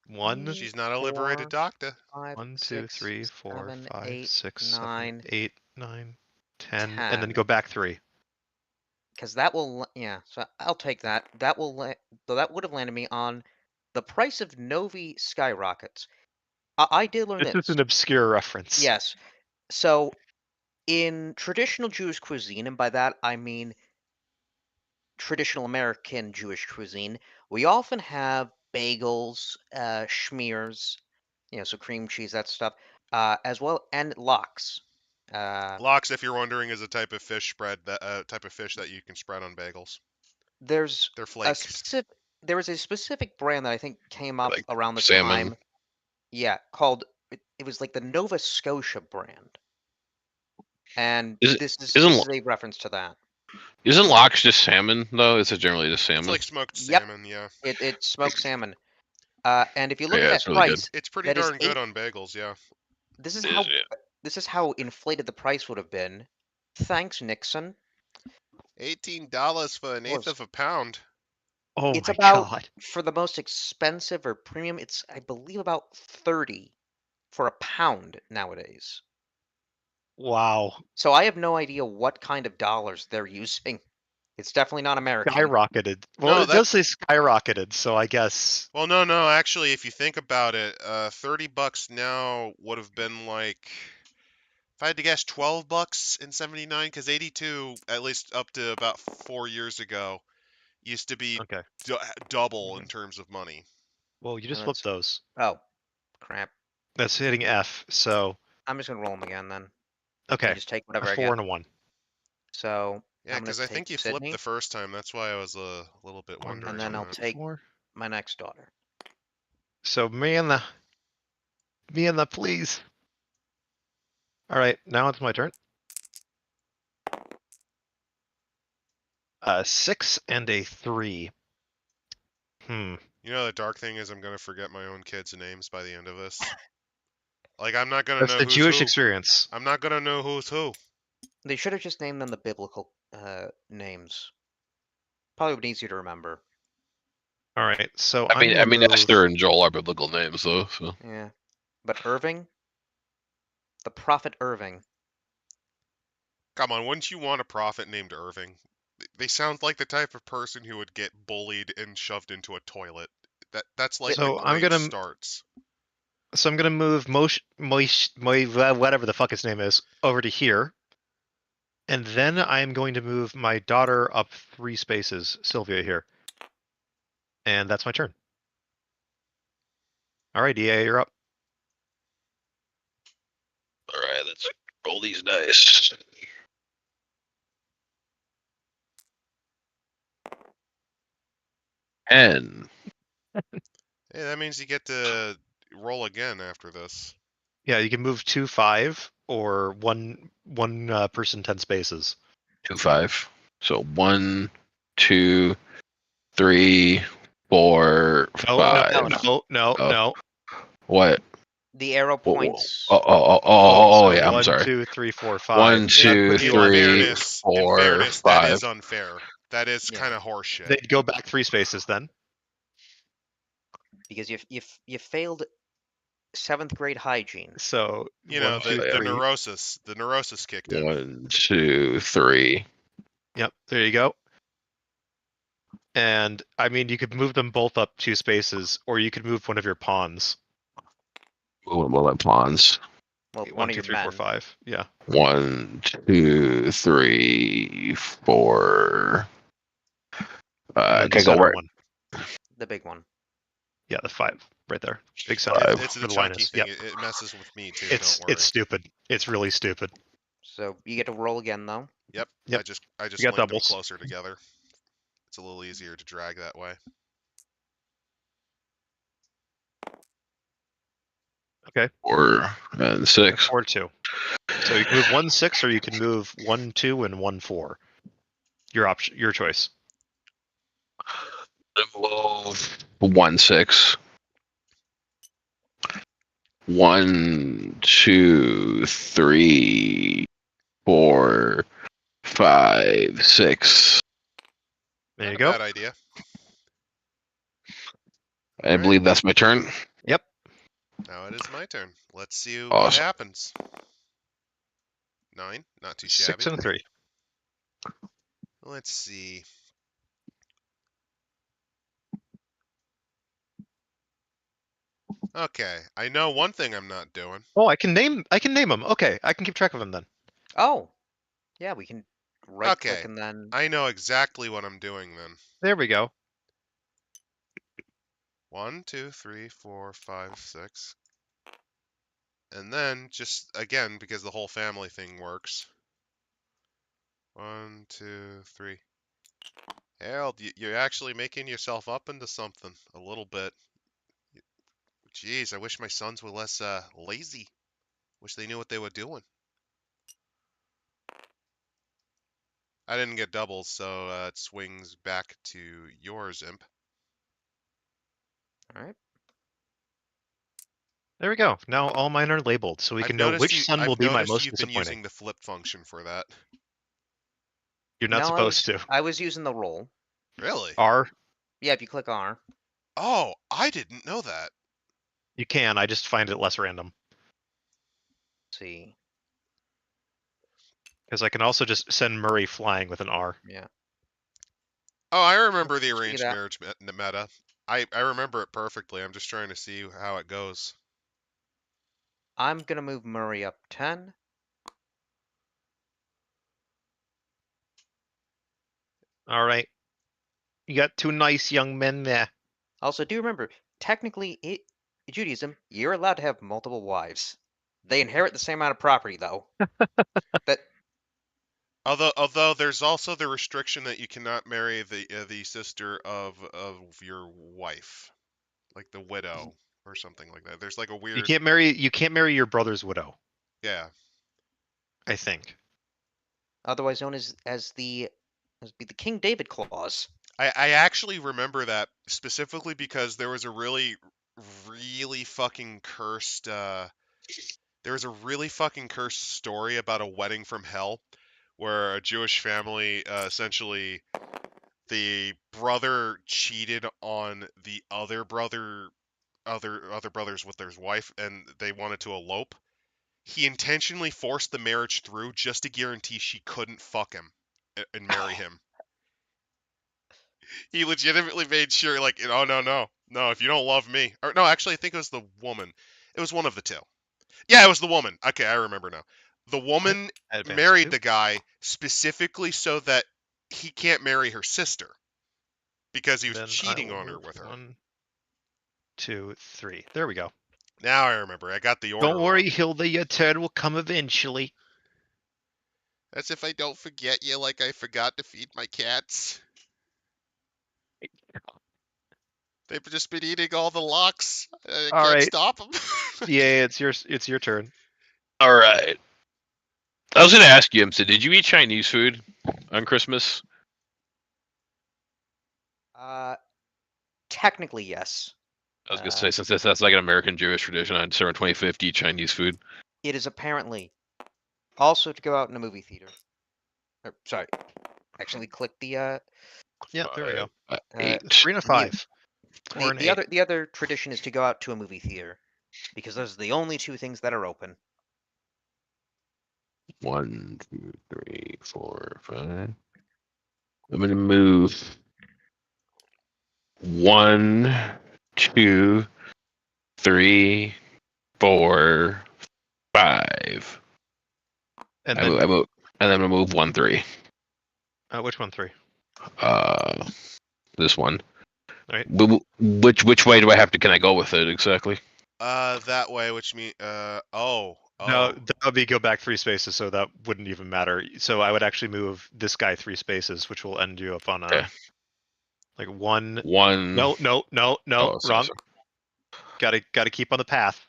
Speaker 2: 1,
Speaker 1: She's not a liberated
Speaker 4: 4,
Speaker 1: doctor.
Speaker 4: 5,
Speaker 2: 1, 2,
Speaker 4: 6,
Speaker 2: 3, 4,
Speaker 4: 7,
Speaker 2: 5,
Speaker 4: 8,
Speaker 2: 6,
Speaker 4: 9,
Speaker 2: 7, 8, 9, 10, and then
Speaker 4: 10.
Speaker 2: go back 3.
Speaker 4: Because that will, yeah. So I'll take that. That will, though that would have landed me on the price of Novi skyrockets. I did learn
Speaker 2: This
Speaker 4: this.
Speaker 2: is an obscure reference.
Speaker 4: Yes. So in traditional Jewish cuisine, and by that I mean traditional American Jewish cuisine, we often have bagels, schmears, so cream cheese, that stuff, as well, and lox.
Speaker 1: Lox, if you're wondering, is a type of fish spread type of fish that you can spread on bagels.
Speaker 4: There's
Speaker 1: They're
Speaker 4: a
Speaker 1: flaked.
Speaker 4: specific. There was a specific brand that I think came up
Speaker 3: Like
Speaker 4: around the
Speaker 3: salmon.
Speaker 4: time. Yeah, called it was like the Nova Scotia brand, and this is a reference to that.
Speaker 3: Isn't lox just salmon though? Is it generally just salmon?
Speaker 1: It's like smoked
Speaker 4: Yep.
Speaker 1: salmon, yeah.
Speaker 4: It's smoked salmon. And if you look
Speaker 3: Yeah,
Speaker 4: at
Speaker 3: it's
Speaker 4: that
Speaker 3: really good.
Speaker 4: price,
Speaker 1: It's pretty
Speaker 4: that is
Speaker 1: darn good on bagels, yeah.
Speaker 4: this is
Speaker 3: Is
Speaker 4: how
Speaker 3: it?
Speaker 4: this is how inflated the price would have been. Thanks, Nixon.
Speaker 1: $18 for an eighth
Speaker 4: Was-
Speaker 1: of a pound.
Speaker 2: Oh
Speaker 4: It's
Speaker 2: my
Speaker 4: about-
Speaker 2: god.
Speaker 4: For the most expensive or premium, it's I believe about 30 for a pound nowadays.
Speaker 2: Wow.
Speaker 4: So I have no idea what kind of dollars they're using. It's definitely not American.
Speaker 2: Skyrocketed. Well,
Speaker 1: No,
Speaker 2: it does say skyrocketed, so I guess.
Speaker 1: Well, no. Actually, if you think about it, $30 now would have been like, if I had to guess, $12 in '79, because 82, at least up to about 4 years ago, used to be
Speaker 2: Okay.
Speaker 1: double in terms of money.
Speaker 2: Well, you just
Speaker 4: And
Speaker 2: flipped those.
Speaker 4: Oh, crap.
Speaker 2: That's hitting F, so.
Speaker 4: I'm just gonna roll them again then.
Speaker 2: Okay.
Speaker 4: And just take whatever
Speaker 2: A
Speaker 4: I
Speaker 2: 4
Speaker 4: get.
Speaker 2: and a 1.
Speaker 4: So
Speaker 1: Yeah,
Speaker 4: I'm
Speaker 1: because
Speaker 4: gonna
Speaker 1: I think
Speaker 4: take
Speaker 1: you
Speaker 4: Sydney,
Speaker 1: flipped the first time. That's why I was a little bit wondering.
Speaker 4: and then
Speaker 1: on
Speaker 4: I'll
Speaker 1: that.
Speaker 4: take
Speaker 2: 4.
Speaker 4: my next daughter.
Speaker 2: So me and the please. All right, now it's my turn. 6 and a 3.
Speaker 1: You know, the dark thing is I'm gonna forget my own kids' names by the end of this. Like, I'm not gonna
Speaker 2: That's
Speaker 1: know
Speaker 2: the
Speaker 1: who's
Speaker 2: Jewish
Speaker 1: who.
Speaker 2: experience.
Speaker 1: I'm not gonna know who's who.
Speaker 4: They should have just named them the biblical names. Probably would be easier to remember.
Speaker 2: All right, so
Speaker 3: I mean,
Speaker 2: I'm gonna move.
Speaker 3: Esther and Joel are biblical names, though. So
Speaker 4: Yeah. But Irving? The Prophet Irving.
Speaker 1: Come on, wouldn't you want a prophet named Irving? They sound like the type of person who would get bullied and shoved into a toilet. That's like the
Speaker 2: So I'm
Speaker 1: great
Speaker 2: gonna
Speaker 1: starts.
Speaker 2: move whatever the fuck his name is over to here, and then I'm going to move my daughter up 3 spaces, Sylvia here, and that's my turn. All right, EA, you're up.
Speaker 3: all right, let's roll these dice. And
Speaker 1: Hey, that means you get to roll again after this.
Speaker 2: Yeah, you can move 2, 5, or one person 10 spaces.
Speaker 3: 2, 5. So 1, 2, 3, 4,
Speaker 2: No,
Speaker 3: 5.
Speaker 2: no.
Speaker 3: Oh. What?
Speaker 4: The arrow
Speaker 3: Whoa, whoa.
Speaker 4: points.
Speaker 3: Oh,
Speaker 2: So
Speaker 3: yeah. I'm
Speaker 2: 1,
Speaker 3: sorry.
Speaker 2: 2, 3, 4, 5.
Speaker 3: 1,
Speaker 2: So that
Speaker 3: 2,
Speaker 2: puts you
Speaker 1: In
Speaker 2: on
Speaker 3: 3,
Speaker 2: two.
Speaker 1: fairness,
Speaker 3: 4,
Speaker 1: that
Speaker 3: 5.
Speaker 1: is unfair. That is
Speaker 4: Yeah.
Speaker 1: kind of horseshit.
Speaker 2: They'd go back 3 spaces then.
Speaker 4: Because you failed 7th grade hygiene.
Speaker 2: So
Speaker 1: You know,
Speaker 2: 1, 2,
Speaker 1: the
Speaker 2: 3.
Speaker 1: neurosis kicked in.
Speaker 3: 1, 2, 3.
Speaker 2: Yep, there you go. And I mean, you could move them both up 2 spaces, or you could move one of your pawns.
Speaker 3: We'll let pawns.
Speaker 4: Well,
Speaker 2: 1,
Speaker 4: one of
Speaker 2: 2,
Speaker 4: your
Speaker 2: 3, 4,
Speaker 4: men.
Speaker 2: 5. Yeah.
Speaker 3: 1, 2, 3, 4.
Speaker 2: And then the
Speaker 3: Can I go
Speaker 2: center
Speaker 3: where?
Speaker 2: one.
Speaker 4: The big one.
Speaker 2: Yeah, the 5 right there. Big center.
Speaker 3: Five.
Speaker 1: It's
Speaker 2: Where
Speaker 1: the
Speaker 2: the line
Speaker 1: chunky
Speaker 2: is.
Speaker 1: thing.
Speaker 2: Yep.
Speaker 1: It messes with me too.
Speaker 2: It's
Speaker 1: don't worry.
Speaker 2: stupid. It's really stupid.
Speaker 4: So you get to roll again, though.
Speaker 1: Yep.
Speaker 2: Yep.
Speaker 1: I just
Speaker 2: You got
Speaker 1: linked them
Speaker 2: doubles.
Speaker 1: closer together. It's a little easier to drag that way.
Speaker 2: Okay.
Speaker 3: 4 and 6.
Speaker 2: 4, 2. So you can move 1, 6, or you can move 1, 2, and 1, 4. Your option, your choice.
Speaker 3: Move 1, 6. 1, 2, 3, 4, 5, 6.
Speaker 2: There
Speaker 1: Not
Speaker 2: you
Speaker 1: a
Speaker 2: go.
Speaker 1: bad idea.
Speaker 3: I
Speaker 1: Alright.
Speaker 3: believe that's my turn.
Speaker 2: Yep.
Speaker 1: Now it is my turn. Let's see what
Speaker 3: Awesome.
Speaker 1: happens. 9, not too
Speaker 2: 6
Speaker 1: shabby.
Speaker 2: and 3.
Speaker 1: Let's see. Okay, I know one thing I'm not doing.
Speaker 2: Oh, I can name them. Okay, I can keep track of them then.
Speaker 4: Oh, yeah, we can right click
Speaker 1: Okay,
Speaker 4: and then.
Speaker 1: I know exactly what I'm doing then.
Speaker 2: There we go.
Speaker 1: 1, 2, 3, 4, 5, 6. And then, just again, because the whole family thing works. 1, 2, 3. Harold, you're actually making yourself up into something a little bit. Jeez, I wish my sons were less lazy. Wish they knew what they were doing. I didn't get doubles, so it swings back to yours, Imp.
Speaker 4: All right.
Speaker 2: There we go. Now all mine are labeled, so we can know which son will be my most
Speaker 1: you've been
Speaker 2: disappointing.
Speaker 1: using the flip function for that.
Speaker 2: You're not
Speaker 4: No,
Speaker 2: supposed to.
Speaker 4: I was using the roll.
Speaker 1: Really?
Speaker 2: R.
Speaker 4: Yeah, if you click R.
Speaker 1: Oh, I didn't know that.
Speaker 2: You can. I just find it less random
Speaker 4: Let's see.
Speaker 2: because I can also just send Murray flying with an R.
Speaker 4: Yeah.
Speaker 1: Oh, I remember the
Speaker 4: Let's check it
Speaker 1: arranged
Speaker 4: out.
Speaker 1: marriage meta. I remember it perfectly. I'm just trying to see how it goes.
Speaker 4: I'm gonna move Murray up 10.
Speaker 2: All right. You got 2 nice young men there.
Speaker 4: Also, do remember, technically, in Judaism, you're allowed to have multiple wives. They inherit the same amount of property, though. That
Speaker 1: Although there's also the restriction that you cannot marry the sister of your wife, like the widow or something like that. There's like a weird.
Speaker 2: You can't marry your brother's widow.
Speaker 1: Yeah.
Speaker 2: I think.
Speaker 4: otherwise known as the King David clause.
Speaker 1: I actually remember that specifically because there was a really fucking cursed there was a really fucking cursed story about a wedding from hell where a Jewish family essentially the brother cheated on the other brother, other brothers with their wife, and they wanted to elope. He intentionally forced the marriage through just to guarantee she couldn't fuck him and marry him. He legitimately made sure, like, oh no, if you don't love me, or no, actually, I think it was the woman. It was one of the two. Yeah, it was the woman. Okay, I remember now. The woman
Speaker 2: Advance
Speaker 1: married
Speaker 2: 2.
Speaker 1: the guy specifically so that he can't marry her sister because he was
Speaker 2: Then I
Speaker 1: cheating
Speaker 2: will
Speaker 1: on her
Speaker 2: move
Speaker 1: with her.
Speaker 2: 1, 2, 3. There we go.
Speaker 1: Now I remember. I got the order
Speaker 2: Don't worry,
Speaker 1: wrong.
Speaker 2: Hilda. Your turn will come eventually.
Speaker 1: That's if I don't forget you, like I forgot to feed my cats. They've just been eating all the locks. I
Speaker 2: All
Speaker 1: can't
Speaker 2: right.
Speaker 1: stop them.
Speaker 2: Yeah, it's your turn.
Speaker 3: All right. I was gonna ask you, Imsa, did you eat Chinese food on Christmas?
Speaker 4: Technically, yes.
Speaker 3: I was gonna say, since that's like an American Jewish tradition on December 25th, to eat Chinese food.
Speaker 4: It is apparently also to go out in a movie theater. Or, sorry, actually click the
Speaker 2: Yeah, there we go.
Speaker 3: 8.
Speaker 2: 3 and a
Speaker 4: mute.
Speaker 2: 5. 4 and 8.
Speaker 4: The other tradition is to go out to a movie theater because those are the only two things that are open.
Speaker 3: 1, 2, 3, 4, 5. I'm gonna move 1, 2, 3, 4, 5.
Speaker 2: And
Speaker 3: I
Speaker 2: then
Speaker 3: move, and then I'm gonna move 1, 3.
Speaker 2: which one 3?
Speaker 3: This one.
Speaker 2: Right.
Speaker 3: Which way do I have to? Can I go with it exactly?
Speaker 1: That way, which means,
Speaker 2: No,
Speaker 1: oh.
Speaker 2: that would be go back 3 spaces, so that wouldn't even matter. So I would actually move this guy 3 spaces, which will end you up on
Speaker 3: Okay.
Speaker 2: like 1.
Speaker 3: 1.
Speaker 2: No,
Speaker 3: Oh, sorry,
Speaker 2: wrong.
Speaker 3: sorry.
Speaker 2: Gotta keep on the path.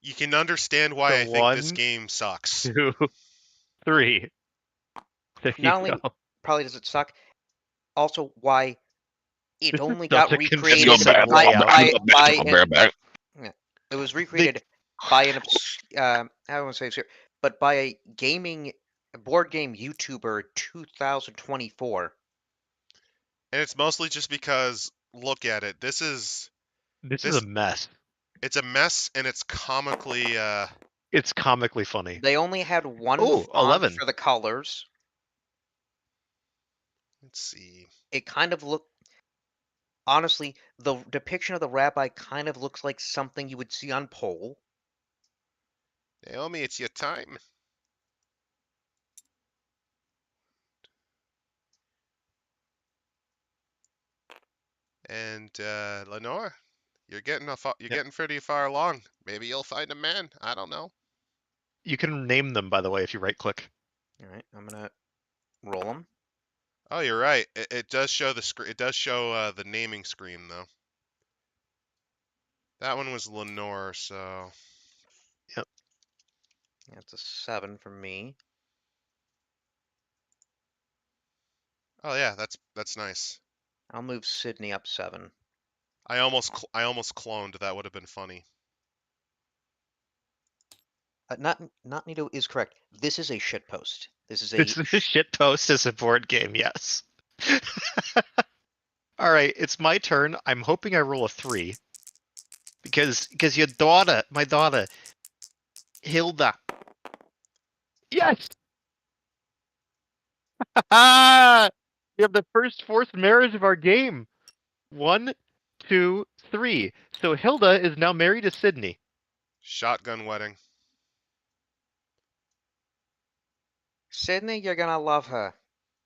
Speaker 1: You can understand why
Speaker 2: So
Speaker 1: I think this
Speaker 2: 1,
Speaker 1: game sucks.
Speaker 2: 2, 3. There you
Speaker 4: Not only
Speaker 2: go.
Speaker 4: probably does it suck, also why it
Speaker 2: This is
Speaker 4: only
Speaker 2: such
Speaker 4: got
Speaker 2: a
Speaker 3: Let's go
Speaker 4: recreated
Speaker 2: confusing
Speaker 3: back.
Speaker 2: layout.
Speaker 3: I'll bear back.
Speaker 4: it was recreated by an how do I want to say this here, but by a board game YouTuber 2024.
Speaker 1: And it's mostly just because, look at it. This
Speaker 2: This is
Speaker 1: this
Speaker 2: a mess.
Speaker 1: it's a mess and it's comically
Speaker 2: It's comically funny.
Speaker 4: They only had one
Speaker 2: Oh,
Speaker 4: font
Speaker 2: 11.
Speaker 4: for the colors.
Speaker 1: let's see.
Speaker 4: It kind of looked honestly, the depiction of the rabbi kind of looks like something you would see on Pole.
Speaker 1: Naomi, it's your time. And Lenore, you're getting
Speaker 2: Yep.
Speaker 1: getting pretty far along. Maybe you'll find a man. I don't know.
Speaker 2: You can name them, by the way, if you right click.
Speaker 4: All right, I'm gonna roll them.
Speaker 1: Oh, you're right. It does show the screen. It does show the naming screen though. That one was Lenore, so
Speaker 2: Yep.
Speaker 4: That's a 7 from me.
Speaker 1: oh yeah, that's nice.
Speaker 4: I'll move Sydney up 7.
Speaker 1: I almost cloned. That would have been funny.
Speaker 4: Not Nito is correct. This is a shitpost. This is a
Speaker 2: It's a shitpost as a board game, yes. All right, it's my turn. I'm hoping I roll a 3. Because your daughter, my daughter, Hilda. Yes! Ah! We have the first forced marriage of our game. 1, 2, 3. So Hilda is now married to Sydney.
Speaker 1: Shotgun wedding.
Speaker 4: Sydney, you're gonna love her.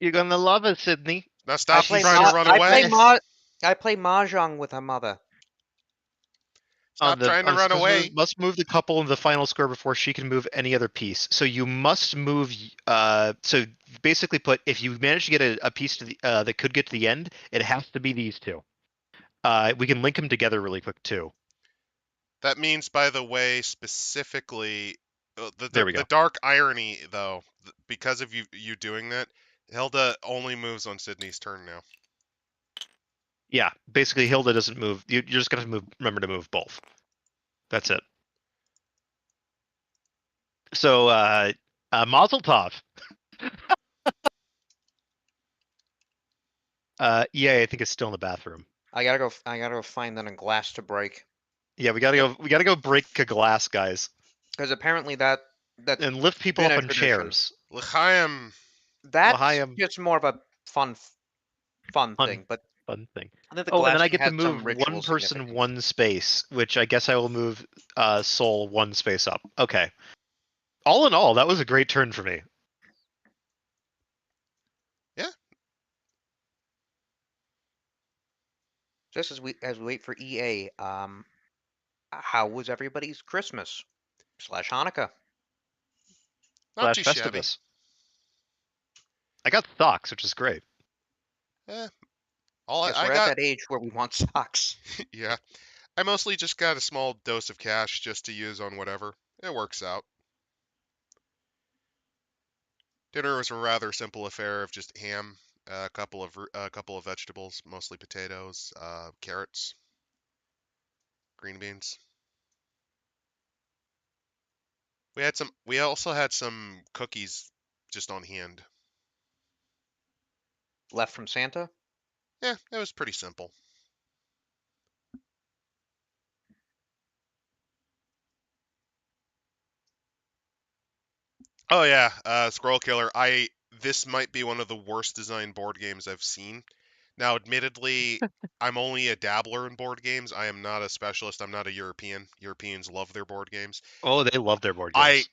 Speaker 2: You're gonna love her, Sydney.
Speaker 1: Now stop
Speaker 2: She's
Speaker 1: trying to run away.
Speaker 4: I play mahjong with her mother.
Speaker 1: Stop trying to run away.
Speaker 2: Must move the couple in the final square before she can move any other piece. So you must move. So basically, if you manage to get a piece to the that could get to the end, it has to be these two. We can link them together really quick too.
Speaker 1: That means, by the way, specifically,
Speaker 2: There we go.
Speaker 1: the dark irony, though, because of you doing that, Hilda only moves on Sydney's turn now.
Speaker 2: Yeah, basically Hilda doesn't move. You're just gonna move. Remember to move both. That's it. So Mazel Tov. EA, I think is still in the bathroom.
Speaker 4: I gotta go. I gotta go find then a glass to break
Speaker 2: Yeah, we gotta go. We gotta go break a glass, guys,
Speaker 4: because apparently that's
Speaker 2: and lift people
Speaker 4: been
Speaker 2: up
Speaker 4: a
Speaker 2: on
Speaker 4: tradition.
Speaker 2: chairs.
Speaker 1: L'chaim.
Speaker 4: That's
Speaker 2: L'chaim.
Speaker 4: just more of a fun
Speaker 2: Fun,
Speaker 4: thing, but
Speaker 2: fun thing.
Speaker 4: I think the
Speaker 2: Oh, and then I
Speaker 4: glassing
Speaker 2: get to
Speaker 4: has some
Speaker 2: move
Speaker 4: ritual
Speaker 2: one person
Speaker 4: significance.
Speaker 2: one space, which I guess I will move Soul one space up. Okay. All in all, that was a great turn for me.
Speaker 1: Yeah.
Speaker 4: Just as we wait for EA, how was everybody's Christmas / Hanukkah?
Speaker 1: Not
Speaker 2: Slash
Speaker 1: too shabby.
Speaker 2: Festivus. I got socks, which is great.
Speaker 1: Eh. All
Speaker 4: Guess
Speaker 1: I
Speaker 4: we're at
Speaker 1: got.
Speaker 4: that age where we want socks.
Speaker 1: Yeah. I mostly just got a small dose of cash just to use on whatever. It works out. Dinner was a rather simple affair of just ham, a couple of vegetables, mostly potatoes, carrots, green beans. We also had some cookies just on hand.
Speaker 4: Left from Santa?
Speaker 1: Yeah, it was pretty simple. Oh yeah, Scroll Killer. This might be one of the worst designed board games I've seen. Now, admittedly, I'm only a dabbler in board games. I am not a specialist. I'm not a European. Europeans love their board games.
Speaker 2: Oh, they love their board
Speaker 1: I
Speaker 2: games.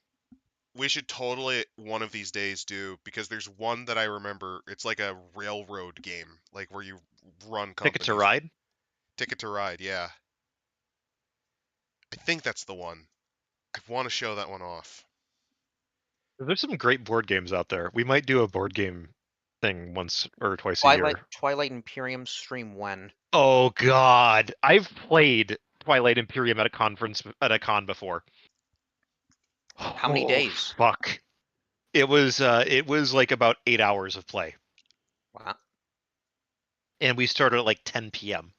Speaker 1: We should totally one of these days do because there's one that I remember. It's like a railroad game, like where you run
Speaker 2: Ticket to
Speaker 1: companies.
Speaker 2: Ride?
Speaker 1: Ticket to Ride, yeah. I think that's the one. I want to show that one off.
Speaker 2: There's some great board games out there. We might do a board game thing once or twice a year.
Speaker 4: Twilight Imperium stream when?
Speaker 2: Oh god, I've played Twilight Imperium at a con before.
Speaker 4: How many days?
Speaker 2: Fuck. It was like about 8 hours of play.
Speaker 4: Wow.
Speaker 2: And we started at like 10 p.m.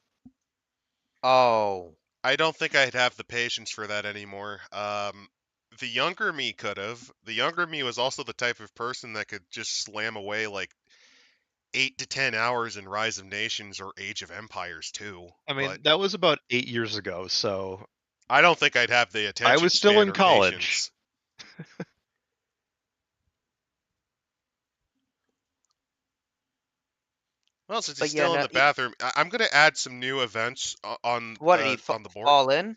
Speaker 4: Oh.
Speaker 1: I don't think I'd have the patience for that anymore. The younger me could have. The younger me was also the type of person that could just slam away like 8 to 10 hours in Rise of Nations or Age of Empires too.
Speaker 2: I mean,
Speaker 1: But
Speaker 2: that was about 8 years ago, so
Speaker 1: I don't think I'd have the
Speaker 2: I
Speaker 1: attention
Speaker 2: was still
Speaker 1: span
Speaker 2: in
Speaker 1: or
Speaker 2: college.
Speaker 1: patience. Well, since he's
Speaker 4: But yeah,
Speaker 1: still in
Speaker 4: no,
Speaker 1: the bathroom, I'm gonna add some new events
Speaker 4: what did he
Speaker 1: on the board.
Speaker 4: fall in?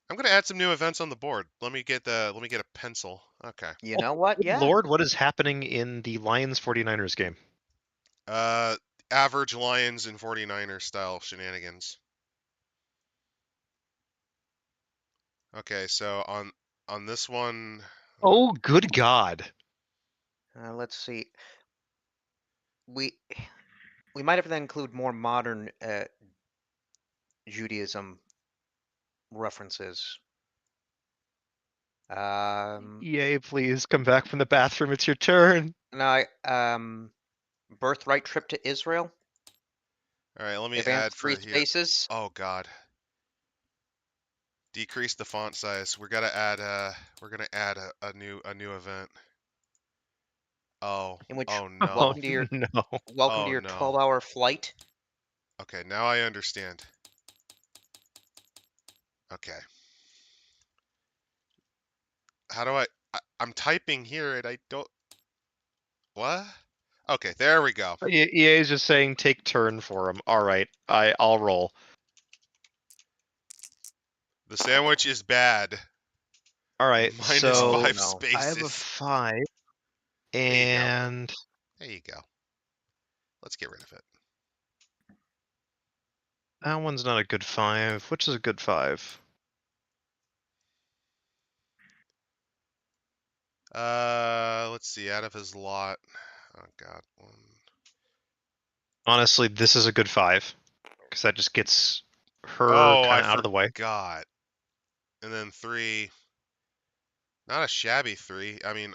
Speaker 1: I'm gonna add some new events on the board. Let me get a pencil. Okay.
Speaker 4: You know what?
Speaker 2: Good
Speaker 4: Yeah.
Speaker 2: Lord, what is happening in the Lions 49ers game?
Speaker 1: Uh, Average Lions and 49ers style shenanigans. Okay, so on this one,
Speaker 2: Oh, good God.
Speaker 4: Let's see. We might have to include more modern Judaism references.
Speaker 2: EA, please come back from the bathroom. It's your turn.
Speaker 4: No, birthright trip to Israel.
Speaker 1: all right, let me add
Speaker 4: Advanced
Speaker 1: for
Speaker 4: three
Speaker 1: here.
Speaker 4: spaces.
Speaker 1: Oh God. Decrease the font size. We're gonna add a new event. Oh.
Speaker 4: In which
Speaker 1: Oh no.
Speaker 4: welcome to your
Speaker 2: no.
Speaker 4: welcome to
Speaker 1: Oh
Speaker 4: your
Speaker 1: no.
Speaker 4: 12-hour flight.
Speaker 1: Okay, now I understand. Okay. How do I'm typing here and I don't. What? Okay, there we go.
Speaker 2: EA is just saying take turn for him. All right, I'll roll.
Speaker 1: The sandwich is bad.
Speaker 2: All right,
Speaker 1: Minus
Speaker 2: so
Speaker 1: 5
Speaker 4: no.
Speaker 1: spaces.
Speaker 2: I have a 5,
Speaker 1: you go.
Speaker 2: and
Speaker 1: There you go. Let's get rid of it.
Speaker 2: that one's not a good 5. Which is a good 5?
Speaker 1: Let's see. Out of his lot. Oh God.
Speaker 2: Honestly, this is a good 5 because that just gets her
Speaker 1: Oh,
Speaker 2: kind
Speaker 1: I
Speaker 2: of out of the way.
Speaker 1: forgot. And then 3. Not a shabby 3. I mean,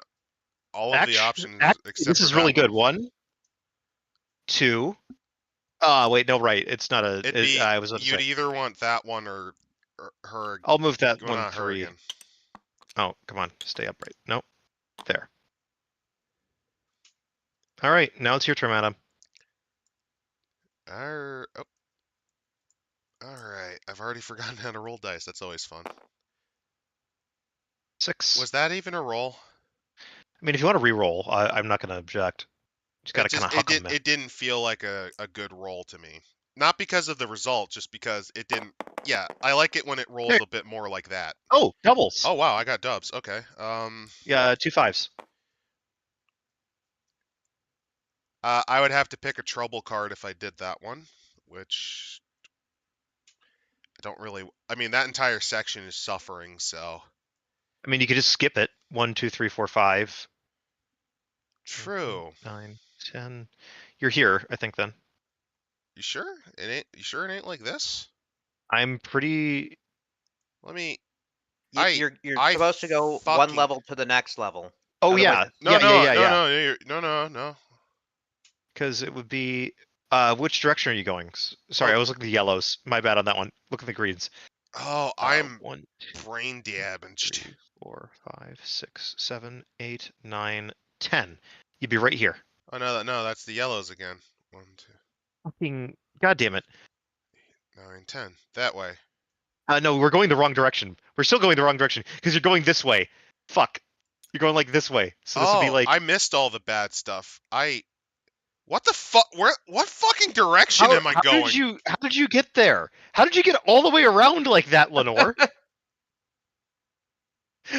Speaker 1: all of the options except
Speaker 2: this
Speaker 1: for
Speaker 2: is
Speaker 1: that
Speaker 2: really good.
Speaker 1: one.
Speaker 2: 1, 2. Wait, no, right. It's not a. I was about to
Speaker 1: You'd
Speaker 2: say.
Speaker 1: either want that one or her.
Speaker 2: I'll move that
Speaker 1: Well,
Speaker 2: one
Speaker 1: not her
Speaker 2: 3.
Speaker 1: again.
Speaker 2: Oh, come on, stay upright. Nope, there. All right, now it's your turn, Adam.
Speaker 1: Oh. Alright, I've already forgotten how to roll dice. That's always fun.
Speaker 2: 6.
Speaker 1: Was that even a roll?
Speaker 2: I mean, if you want to re-roll, I'm not going to object. Just got to kind of huck them.
Speaker 1: It didn't feel like a good roll to me. Not because of the result, just because it didn't. Yeah, I like it when it rolls
Speaker 2: There.
Speaker 1: a bit more like that.
Speaker 2: Oh, doubles.
Speaker 1: Oh wow, I got dubs. Okay.
Speaker 2: Yeah, 2 5s.
Speaker 1: I would have to pick a trouble card if I did that one, which I don't really. I mean, that entire section is suffering, so.
Speaker 2: I mean, you could just skip it. 1, 2, 3, 4, 5.
Speaker 1: True.
Speaker 2: 9, 10. You're here, I think. Then
Speaker 1: You sure? You sure it ain't like this?
Speaker 2: I'm pretty.
Speaker 1: Let me.
Speaker 4: You're
Speaker 1: I
Speaker 4: supposed to go one
Speaker 1: fucking-
Speaker 4: level to the next level.
Speaker 2: Oh
Speaker 4: Otherwise-
Speaker 2: yeah,
Speaker 1: No,
Speaker 2: yeah,
Speaker 1: no,
Speaker 2: yeah,
Speaker 1: no,
Speaker 2: yeah.
Speaker 1: no.
Speaker 2: Because it would be. Which direction are you going? Sorry,
Speaker 1: Oh.
Speaker 2: I was looking at the yellows. My bad on that one. Look at the greens.
Speaker 1: Oh, I'm
Speaker 2: 1,
Speaker 1: brain
Speaker 2: 2,
Speaker 1: damaged.
Speaker 2: 3, 4, 5, 6, 7, 8, 9, 10. You'd be right here.
Speaker 1: Oh no, that's the yellows again. 1, 2,
Speaker 2: Fucking goddamn it!
Speaker 1: 9, 10. That way.
Speaker 2: No, we're going the wrong direction. We're still going the wrong direction because you're going this way. Fuck. You're going like this way. So this would be like.
Speaker 1: I missed all the bad stuff. What the fuck? What fucking direction am I going?
Speaker 2: How did you get there? How did you get all the way around like that, Lenore?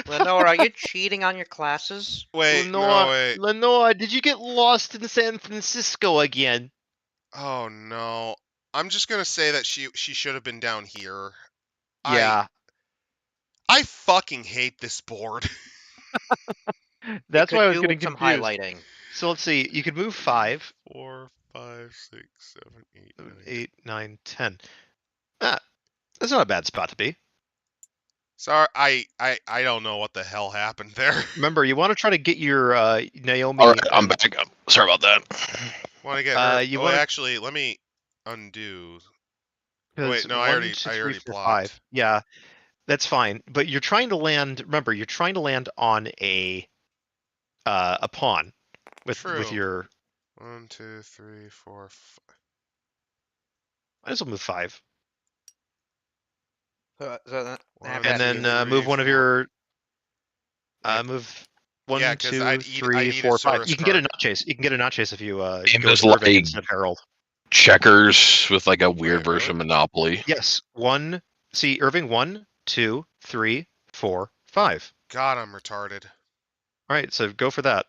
Speaker 4: Lenore, are you cheating on your classes?
Speaker 1: Wait, no,
Speaker 2: Lenore,
Speaker 1: wait.
Speaker 2: Lenore, did you get lost in San Francisco again?
Speaker 1: Oh no. I'm just gonna say that she should have been down here.
Speaker 2: Yeah,
Speaker 1: I fucking hate this board.
Speaker 2: that's
Speaker 4: You
Speaker 2: why I
Speaker 4: could
Speaker 2: was
Speaker 4: do
Speaker 2: getting
Speaker 4: with some
Speaker 2: confused.
Speaker 4: highlighting.
Speaker 2: So let's see. You could move 5,
Speaker 1: 4, 5, 6, 7, 8, 9.
Speaker 2: 8, 9, 10. Ah, that's not a bad spot to be.
Speaker 1: Sorry, I don't know what the hell happened there.
Speaker 2: Remember, you want to try to get your Naomi.
Speaker 3: All right, I'm back. Sorry about that.
Speaker 1: Want to get her?
Speaker 2: You wanna-
Speaker 1: actually, let me undo. Oh, wait, no,
Speaker 2: 1,
Speaker 1: I
Speaker 2: 2, 3,
Speaker 1: already
Speaker 2: 4,
Speaker 1: blocked.
Speaker 2: 5. Yeah, that's fine. But you're trying to land. Remember, you're trying to land on a pawn with
Speaker 1: True.
Speaker 2: your.
Speaker 1: 1, 2, 3, 4, 5.
Speaker 2: Might as well move 5,
Speaker 1: One,
Speaker 2: and then
Speaker 1: two,
Speaker 2: move
Speaker 1: three,
Speaker 2: one of
Speaker 1: four.
Speaker 2: your.
Speaker 1: Yeah.
Speaker 2: Move
Speaker 1: Yeah,
Speaker 2: 1,
Speaker 1: 'cause
Speaker 2: 2,
Speaker 1: I'd
Speaker 2: 3,
Speaker 1: need a
Speaker 2: 4, 5.
Speaker 1: Saurus
Speaker 2: You can get a
Speaker 1: card.
Speaker 2: nut chase. You can get a nut chase if you
Speaker 3: Game
Speaker 2: go
Speaker 3: is
Speaker 2: with Irving
Speaker 3: like-
Speaker 2: instead of Harold.
Speaker 3: Checkers with like a weird
Speaker 1: Wait,
Speaker 3: version of Monopoly.
Speaker 2: Yes. See, Irving. 1, 2, 3, 4, 5.
Speaker 1: God, I'm retarded.
Speaker 2: All right, so go for that.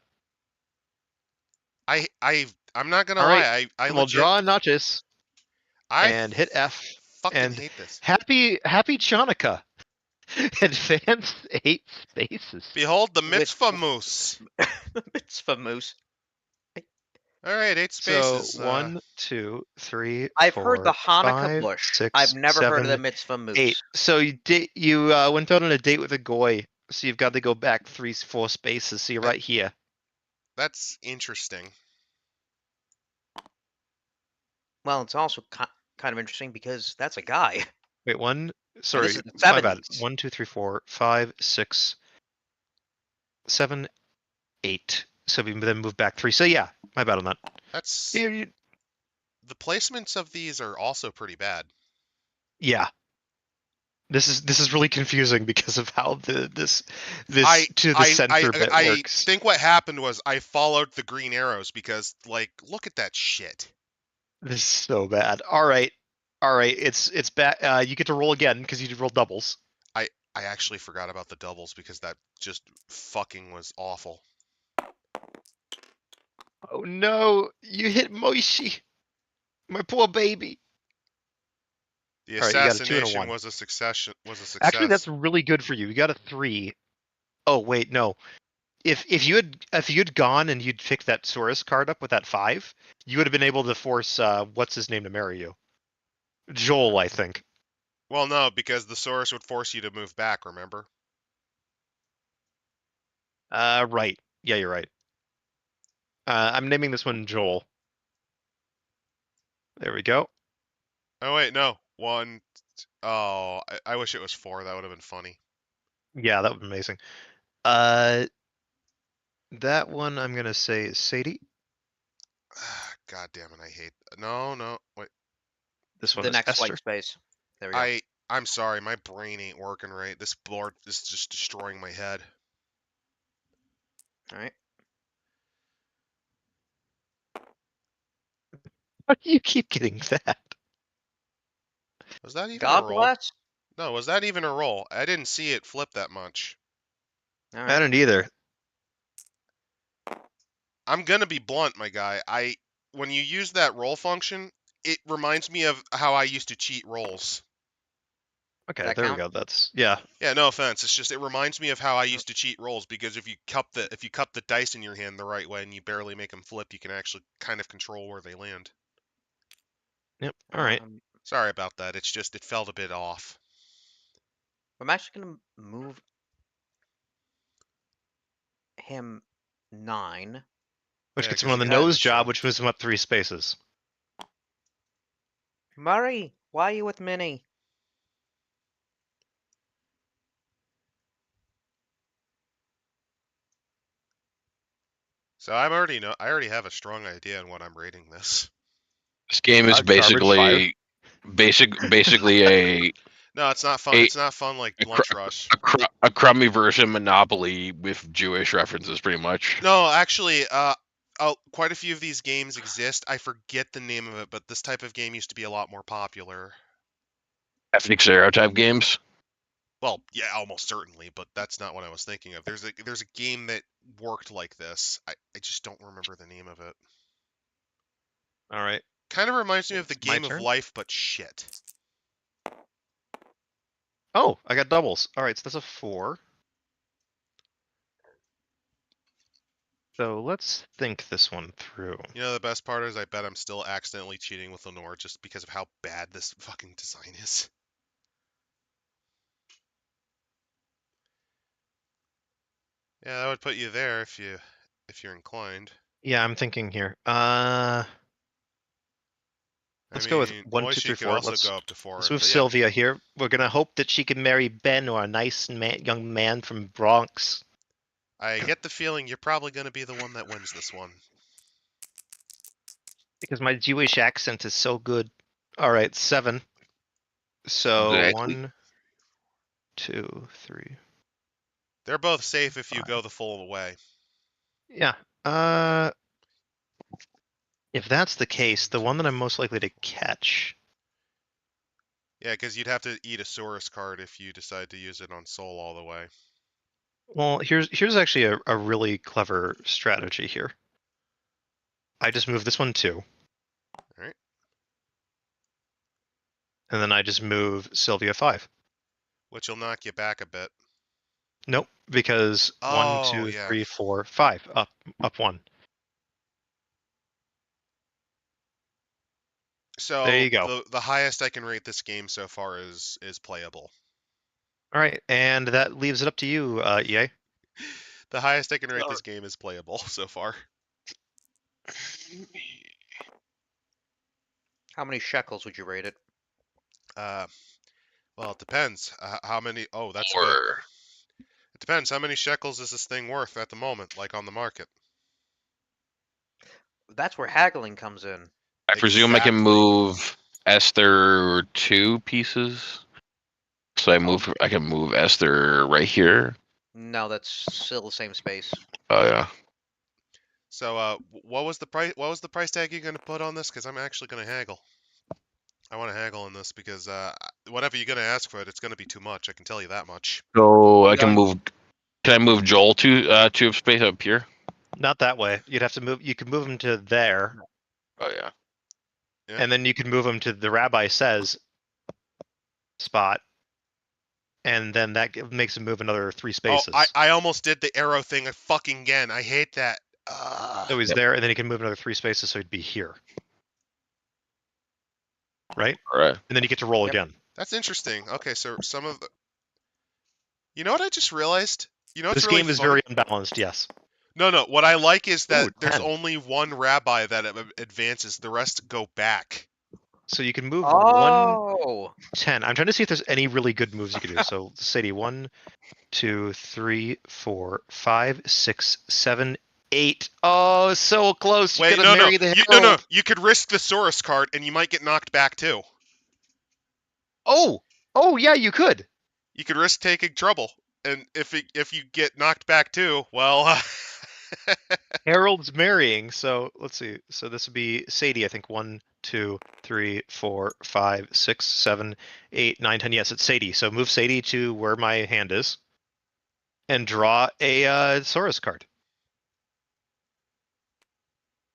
Speaker 1: I'm not gonna
Speaker 2: All
Speaker 1: lie.
Speaker 2: right,
Speaker 1: I
Speaker 2: We'll
Speaker 1: legit,
Speaker 2: draw a nut chase
Speaker 1: I
Speaker 2: and hit F.
Speaker 1: fucking
Speaker 2: and
Speaker 1: hate this.
Speaker 2: Happy Chanukah. Advance 8 spaces.
Speaker 1: Behold the
Speaker 4: With-
Speaker 1: mitzvah moose.
Speaker 4: Mitzvah moose.
Speaker 1: All right, 8
Speaker 2: So
Speaker 1: spaces.
Speaker 2: 1, 2, 3,
Speaker 4: I've
Speaker 2: 4,
Speaker 4: heard the Hanukah
Speaker 2: 5,
Speaker 4: bush.
Speaker 2: 6,
Speaker 4: I've never heard of the
Speaker 2: 7,
Speaker 4: mitzvah moose.
Speaker 2: 8. So you went out on a date with a goy. So you've got to go back 3, 4 spaces. So you're right here.
Speaker 1: That's interesting.
Speaker 4: Well, it's also kind of interesting because that's a guy.
Speaker 2: Wait, sorry,
Speaker 4: is the
Speaker 2: my bad.
Speaker 4: 70s.
Speaker 2: 1, 2, 3, 4, 5, 6, 7, 8. So we then move back 3. So yeah, my bad on that.
Speaker 1: That's
Speaker 2: You-
Speaker 1: the placements of these are also pretty bad.
Speaker 2: Yeah. This is really confusing because of how this
Speaker 1: I
Speaker 2: to the center bit
Speaker 1: I
Speaker 2: works.
Speaker 1: think what happened was I followed the green arrows because, like, look at that shit.
Speaker 2: This is so bad. All right, it's bad. You get to roll again because you roll doubles.
Speaker 1: I actually forgot about the doubles because that just fucking was awful.
Speaker 2: Oh no, you hit Moishi, my poor baby.
Speaker 1: The
Speaker 2: All right, you got a 2 and a
Speaker 1: assassination
Speaker 2: 1.
Speaker 1: was a success.
Speaker 2: Actually, that's really good for you. You got a 3. Oh wait, no. If you had gone and you'd picked that Saurus card up with that 5, you would have been able to force what's his name to marry you. Joel, I think.
Speaker 1: Well, no, because the Saurus would force you to move back. Remember?
Speaker 2: Right. Yeah, you're right. I'm naming this one Joel. There we go.
Speaker 1: Oh wait, no. 1. Oh, I wish it was 4. That would have been funny.
Speaker 2: Yeah, that would be amazing. That one I'm gonna say is Sadie.
Speaker 1: God damn it! I hate. No, wait.
Speaker 2: This one
Speaker 4: The
Speaker 2: is
Speaker 4: next
Speaker 2: Esther.
Speaker 4: white space. There we go.
Speaker 1: I'm sorry, my brain ain't working right. This board is just destroying my head.
Speaker 4: All right.
Speaker 2: How do you keep getting that?
Speaker 1: Was that even
Speaker 4: God
Speaker 1: a roll?
Speaker 4: bless.
Speaker 1: No, was that even a roll? I didn't see it flip that much.
Speaker 4: All
Speaker 2: I
Speaker 4: right.
Speaker 2: don't either.
Speaker 1: I'm gonna be blunt, my guy. When you use that roll function, it reminds me of how I used to cheat rolls.
Speaker 2: Okay,
Speaker 4: That
Speaker 2: there we
Speaker 4: count?
Speaker 2: go. That's yeah.
Speaker 1: Yeah, no offense. It's just it reminds me of how I used to cheat rolls because if you cup the dice in your hand the right way and you barely make them flip, you can actually kind of control where they land.
Speaker 2: Yep. All right.
Speaker 1: Sorry about that. It's just it felt a bit off.
Speaker 4: I'm actually gonna move him 9.
Speaker 2: Which
Speaker 1: Yeah,
Speaker 2: gets him
Speaker 1: 'cause
Speaker 2: on the
Speaker 1: you had
Speaker 2: nose
Speaker 1: the
Speaker 2: job,
Speaker 1: show.
Speaker 2: which moves him up 3 spaces.
Speaker 4: Murray, why are you with Minnie?
Speaker 1: So I already have a strong idea on what I'm rating this.
Speaker 3: This game is
Speaker 2: Garbage fire.
Speaker 3: basically
Speaker 1: No, it's not fun.
Speaker 3: a
Speaker 1: It's not fun like Lunch Rush.
Speaker 3: a crummy version of Monopoly with Jewish references, pretty much.
Speaker 1: No, actually, quite a few of these games exist. I forget the name of it, but this type of game used to be a lot more popular.
Speaker 3: Ethnic stereotype games.
Speaker 1: Well, yeah, almost certainly, but that's not what I was thinking of. There's a game that worked like this. I just don't remember the name of it.
Speaker 2: All right.
Speaker 1: Kind of reminds me of the
Speaker 2: It's my
Speaker 1: game of
Speaker 2: turn?
Speaker 1: life, but shit.
Speaker 2: Oh, I got doubles. All right, so that's a 4. So let's think this one through.
Speaker 1: You know, the best part is I bet I'm still accidentally cheating with Lenore just because of how bad this fucking design is. Yeah, that would put you there if you're inclined.
Speaker 2: Yeah, I'm thinking here. Let's go with
Speaker 1: I mean,
Speaker 2: 1, 2,
Speaker 1: Oishi
Speaker 2: 3,
Speaker 1: could
Speaker 2: 4.
Speaker 1: also go up to 4.
Speaker 2: Let's move
Speaker 1: But yeah,
Speaker 2: Sylvia here. We're gonna hope that she can marry Ben, or a nice young man from Bronx.
Speaker 1: I get the feeling you're probably going to be the one that wins this one.
Speaker 2: Because my Jewish accent is so good. All right, 7. So
Speaker 3: Exactly.
Speaker 2: 1, 2, 3.
Speaker 1: They're both safe if you
Speaker 2: 5.
Speaker 1: go the full way.
Speaker 2: Yeah. If that's the case, the one that I'm most likely to catch.
Speaker 1: Yeah, because you'd have to eat a Saurus card if you decide to use it on Soul all the way.
Speaker 2: Well, here's actually a really clever strategy here. I just move this one 2.
Speaker 1: Alright.
Speaker 2: And then I just move Sylvia 5.
Speaker 1: Which will knock you back a bit.
Speaker 2: Nope, because 1,
Speaker 1: Oh,
Speaker 2: 2,
Speaker 1: yeah.
Speaker 2: 3, 4, 5. Up 1.
Speaker 1: So
Speaker 2: There you go.
Speaker 1: the highest I can rate this game so far is playable.
Speaker 2: All right, and that leaves it up to you, EA.
Speaker 1: The highest I can rate this game is playable so far.
Speaker 4: How many shekels would you rate it?
Speaker 1: Well, it depends. How many? Oh, that's good.
Speaker 3: Or
Speaker 1: It depends. How many shekels is this thing worth at the moment, like on the market?
Speaker 4: That's where haggling comes in.
Speaker 3: I presume I can
Speaker 1: Exactly.
Speaker 3: move Esther 2 pieces. So I can move Esther right here.
Speaker 4: No, that's still the same space.
Speaker 3: Oh yeah.
Speaker 1: So, what was the price? What was the price tag you're gonna put on this? Because I'm actually gonna haggle. I want to haggle on this because whatever you're gonna ask for it, it's gonna be too much. I can tell you that much.
Speaker 3: So I can
Speaker 4: No.
Speaker 3: move. Can I move Joel to space up here?
Speaker 2: Not that way. You'd have to move. You could move him to there,
Speaker 3: Oh yeah.
Speaker 1: Yeah.
Speaker 2: and then you could move him to the Rabbi Says spot, and then that makes him move another 3 spaces.
Speaker 1: Oh, I almost did the arrow thing fucking again. I hate that.
Speaker 2: So he's
Speaker 3: Yep.
Speaker 2: there, and then he can move another 3 spaces, so he'd be here. Right?
Speaker 3: All right.
Speaker 2: And then you get to roll
Speaker 4: Yep.
Speaker 2: again.
Speaker 1: That's interesting. Okay, so some of the. You know what I just realized? You know what's
Speaker 2: This
Speaker 1: really
Speaker 2: game is
Speaker 1: funny?
Speaker 2: very unbalanced, yes.
Speaker 1: No. What I like is that
Speaker 2: Ooh,
Speaker 1: there's
Speaker 2: 10.
Speaker 1: only one rabbi that advances. The rest go back.
Speaker 2: So you can move
Speaker 4: Oh!
Speaker 2: 10. I'm trying to see if there's any really good moves you can do. So Sadie, 1, 2, 3, 4, 5, 6, 7, 8. Oh, so close. You
Speaker 1: Wait,
Speaker 2: gotta
Speaker 1: no, no,
Speaker 2: marry the
Speaker 1: you, no, no.
Speaker 2: Herald.
Speaker 1: You could risk the Saurus card, and you might get knocked back too.
Speaker 2: Oh, yeah, you could.
Speaker 1: You could risk taking trouble, and if you get knocked back too, well,
Speaker 2: Harold's marrying, so let's see. So this would be Sadie, I think. 1, 2, 3, 4, 5, 6, 7, 8, 9, 10. Yes, it's Sadie. So move Sadie to where my hand is, and draw a Saurus card.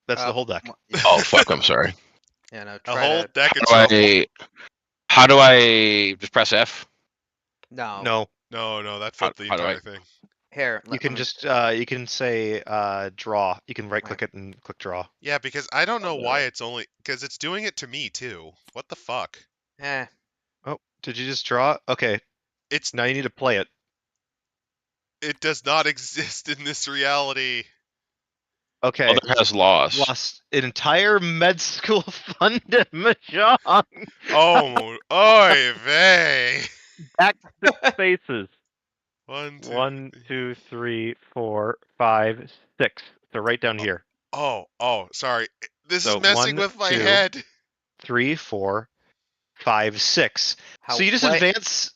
Speaker 2: That's the whole deck.
Speaker 4: Yeah,
Speaker 3: Oh fuck! I'm sorry.
Speaker 4: yeah, no,
Speaker 1: a
Speaker 4: try
Speaker 1: whole
Speaker 4: to.
Speaker 1: deck of
Speaker 3: How do
Speaker 1: trouble.
Speaker 3: how do I just press F?
Speaker 4: No.
Speaker 2: No,
Speaker 1: No, that
Speaker 3: How,
Speaker 1: flipped the
Speaker 3: how do I?
Speaker 1: entire thing.
Speaker 4: Here,
Speaker 2: you
Speaker 4: let
Speaker 2: can
Speaker 4: me.
Speaker 2: just you can say draw. You can right click it and click draw.
Speaker 1: Yeah, because I don't know why it's only because it's doing it to me too. What the fuck?
Speaker 4: Eh.
Speaker 2: Oh, did you just draw? Okay,
Speaker 1: It's
Speaker 2: now you need to play it.
Speaker 1: it does not exist in this reality.
Speaker 2: Okay,
Speaker 3: Mother has lost.
Speaker 2: lost an entire med school fund at Mahjong.
Speaker 1: Oh, oy vey.
Speaker 2: Back 6 spaces.
Speaker 1: 1, 2.
Speaker 2: 1, 2, 3, 4, 5, 6. So right down here.
Speaker 1: Oh, sorry. This
Speaker 2: So
Speaker 1: is messing
Speaker 2: 1,
Speaker 1: with my
Speaker 2: 2,
Speaker 1: head.
Speaker 2: 3, 4, 5, 6.
Speaker 4: How,
Speaker 2: So you just
Speaker 4: wait,
Speaker 2: advance.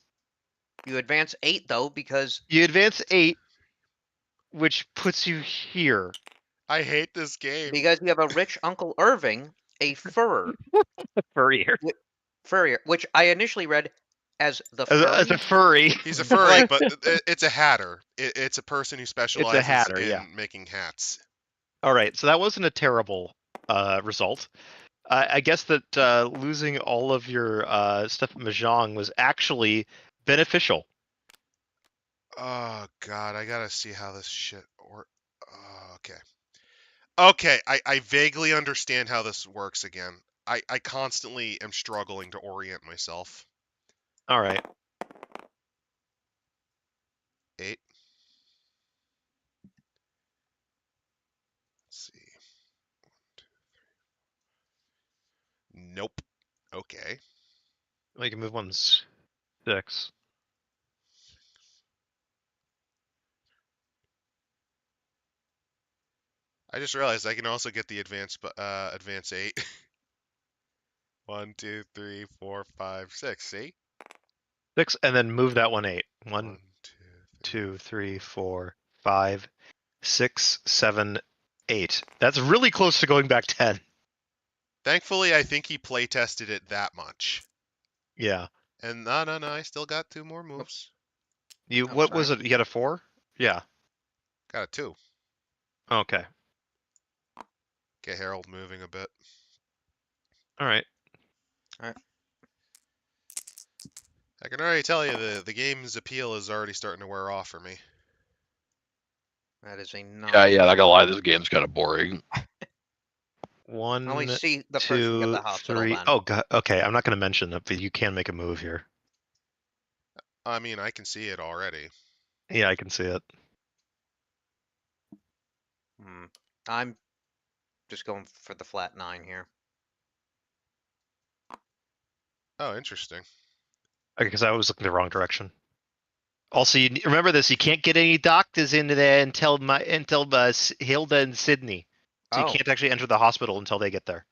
Speaker 4: You advance 8 though because
Speaker 2: You advance 8, which puts you here.
Speaker 1: I hate this game.
Speaker 4: you have a rich Uncle Irving, a furrier,
Speaker 2: Furrier.
Speaker 4: which I initially read as the
Speaker 2: As
Speaker 4: furry.
Speaker 2: a furry.
Speaker 1: He's a furry,
Speaker 4: Like-
Speaker 1: but it's a hatter. It's a person who specializes
Speaker 2: hatter,
Speaker 1: in
Speaker 2: yeah.
Speaker 1: making hats.
Speaker 2: All right, so that wasn't a terrible result. I guess that losing all of your stuff at Mahjong was actually beneficial.
Speaker 1: Oh god, I gotta see how this shit or. Okay. Okay, I vaguely understand how this works again. I constantly am struggling to orient myself.
Speaker 2: All right.
Speaker 1: 8. Let's see. 1, 2, 3. Nope. Okay.
Speaker 2: Well, you can move 1, 6.
Speaker 1: I just realized I can also get the advance 8. 1, 2, 3, 4, 5, 6. See?
Speaker 2: 6, and then move that 1, 8. 1,
Speaker 1: 1, 2,
Speaker 2: 2, 3, 4, 5, 6, 7, 8. That's really close to going back 10.
Speaker 1: Thankfully, I think he play tested it that much.
Speaker 2: Yeah.
Speaker 1: And no, I still got 2 more moves.
Speaker 2: You
Speaker 4: Oh,
Speaker 2: what was
Speaker 4: sorry.
Speaker 2: it? You got a 4? Yeah.
Speaker 1: Got a 2.
Speaker 2: Okay.
Speaker 1: Okay, Harold moving a bit.
Speaker 2: All right.
Speaker 1: I can already tell you the game's appeal is already starting to wear off for me.
Speaker 4: That is a no.
Speaker 3: Yeah. Not gonna lie, this game's kind of boring.
Speaker 2: 1,
Speaker 4: I only see the person get
Speaker 2: 2,
Speaker 4: the hospital
Speaker 2: 3.
Speaker 4: then.
Speaker 2: Oh god. Okay, I'm not going to mention that, but you can make a move here.
Speaker 1: I mean, I can see it already.
Speaker 2: Yeah, I can see it.
Speaker 4: I'm just going for the flat 9 here.
Speaker 1: Oh, interesting.
Speaker 2: Okay, because I was looking the wrong direction. Also, remember this: you can't get any doctors into there until Hilda and Sydney. So
Speaker 4: Oh.
Speaker 2: you can't actually enter the hospital until they get there.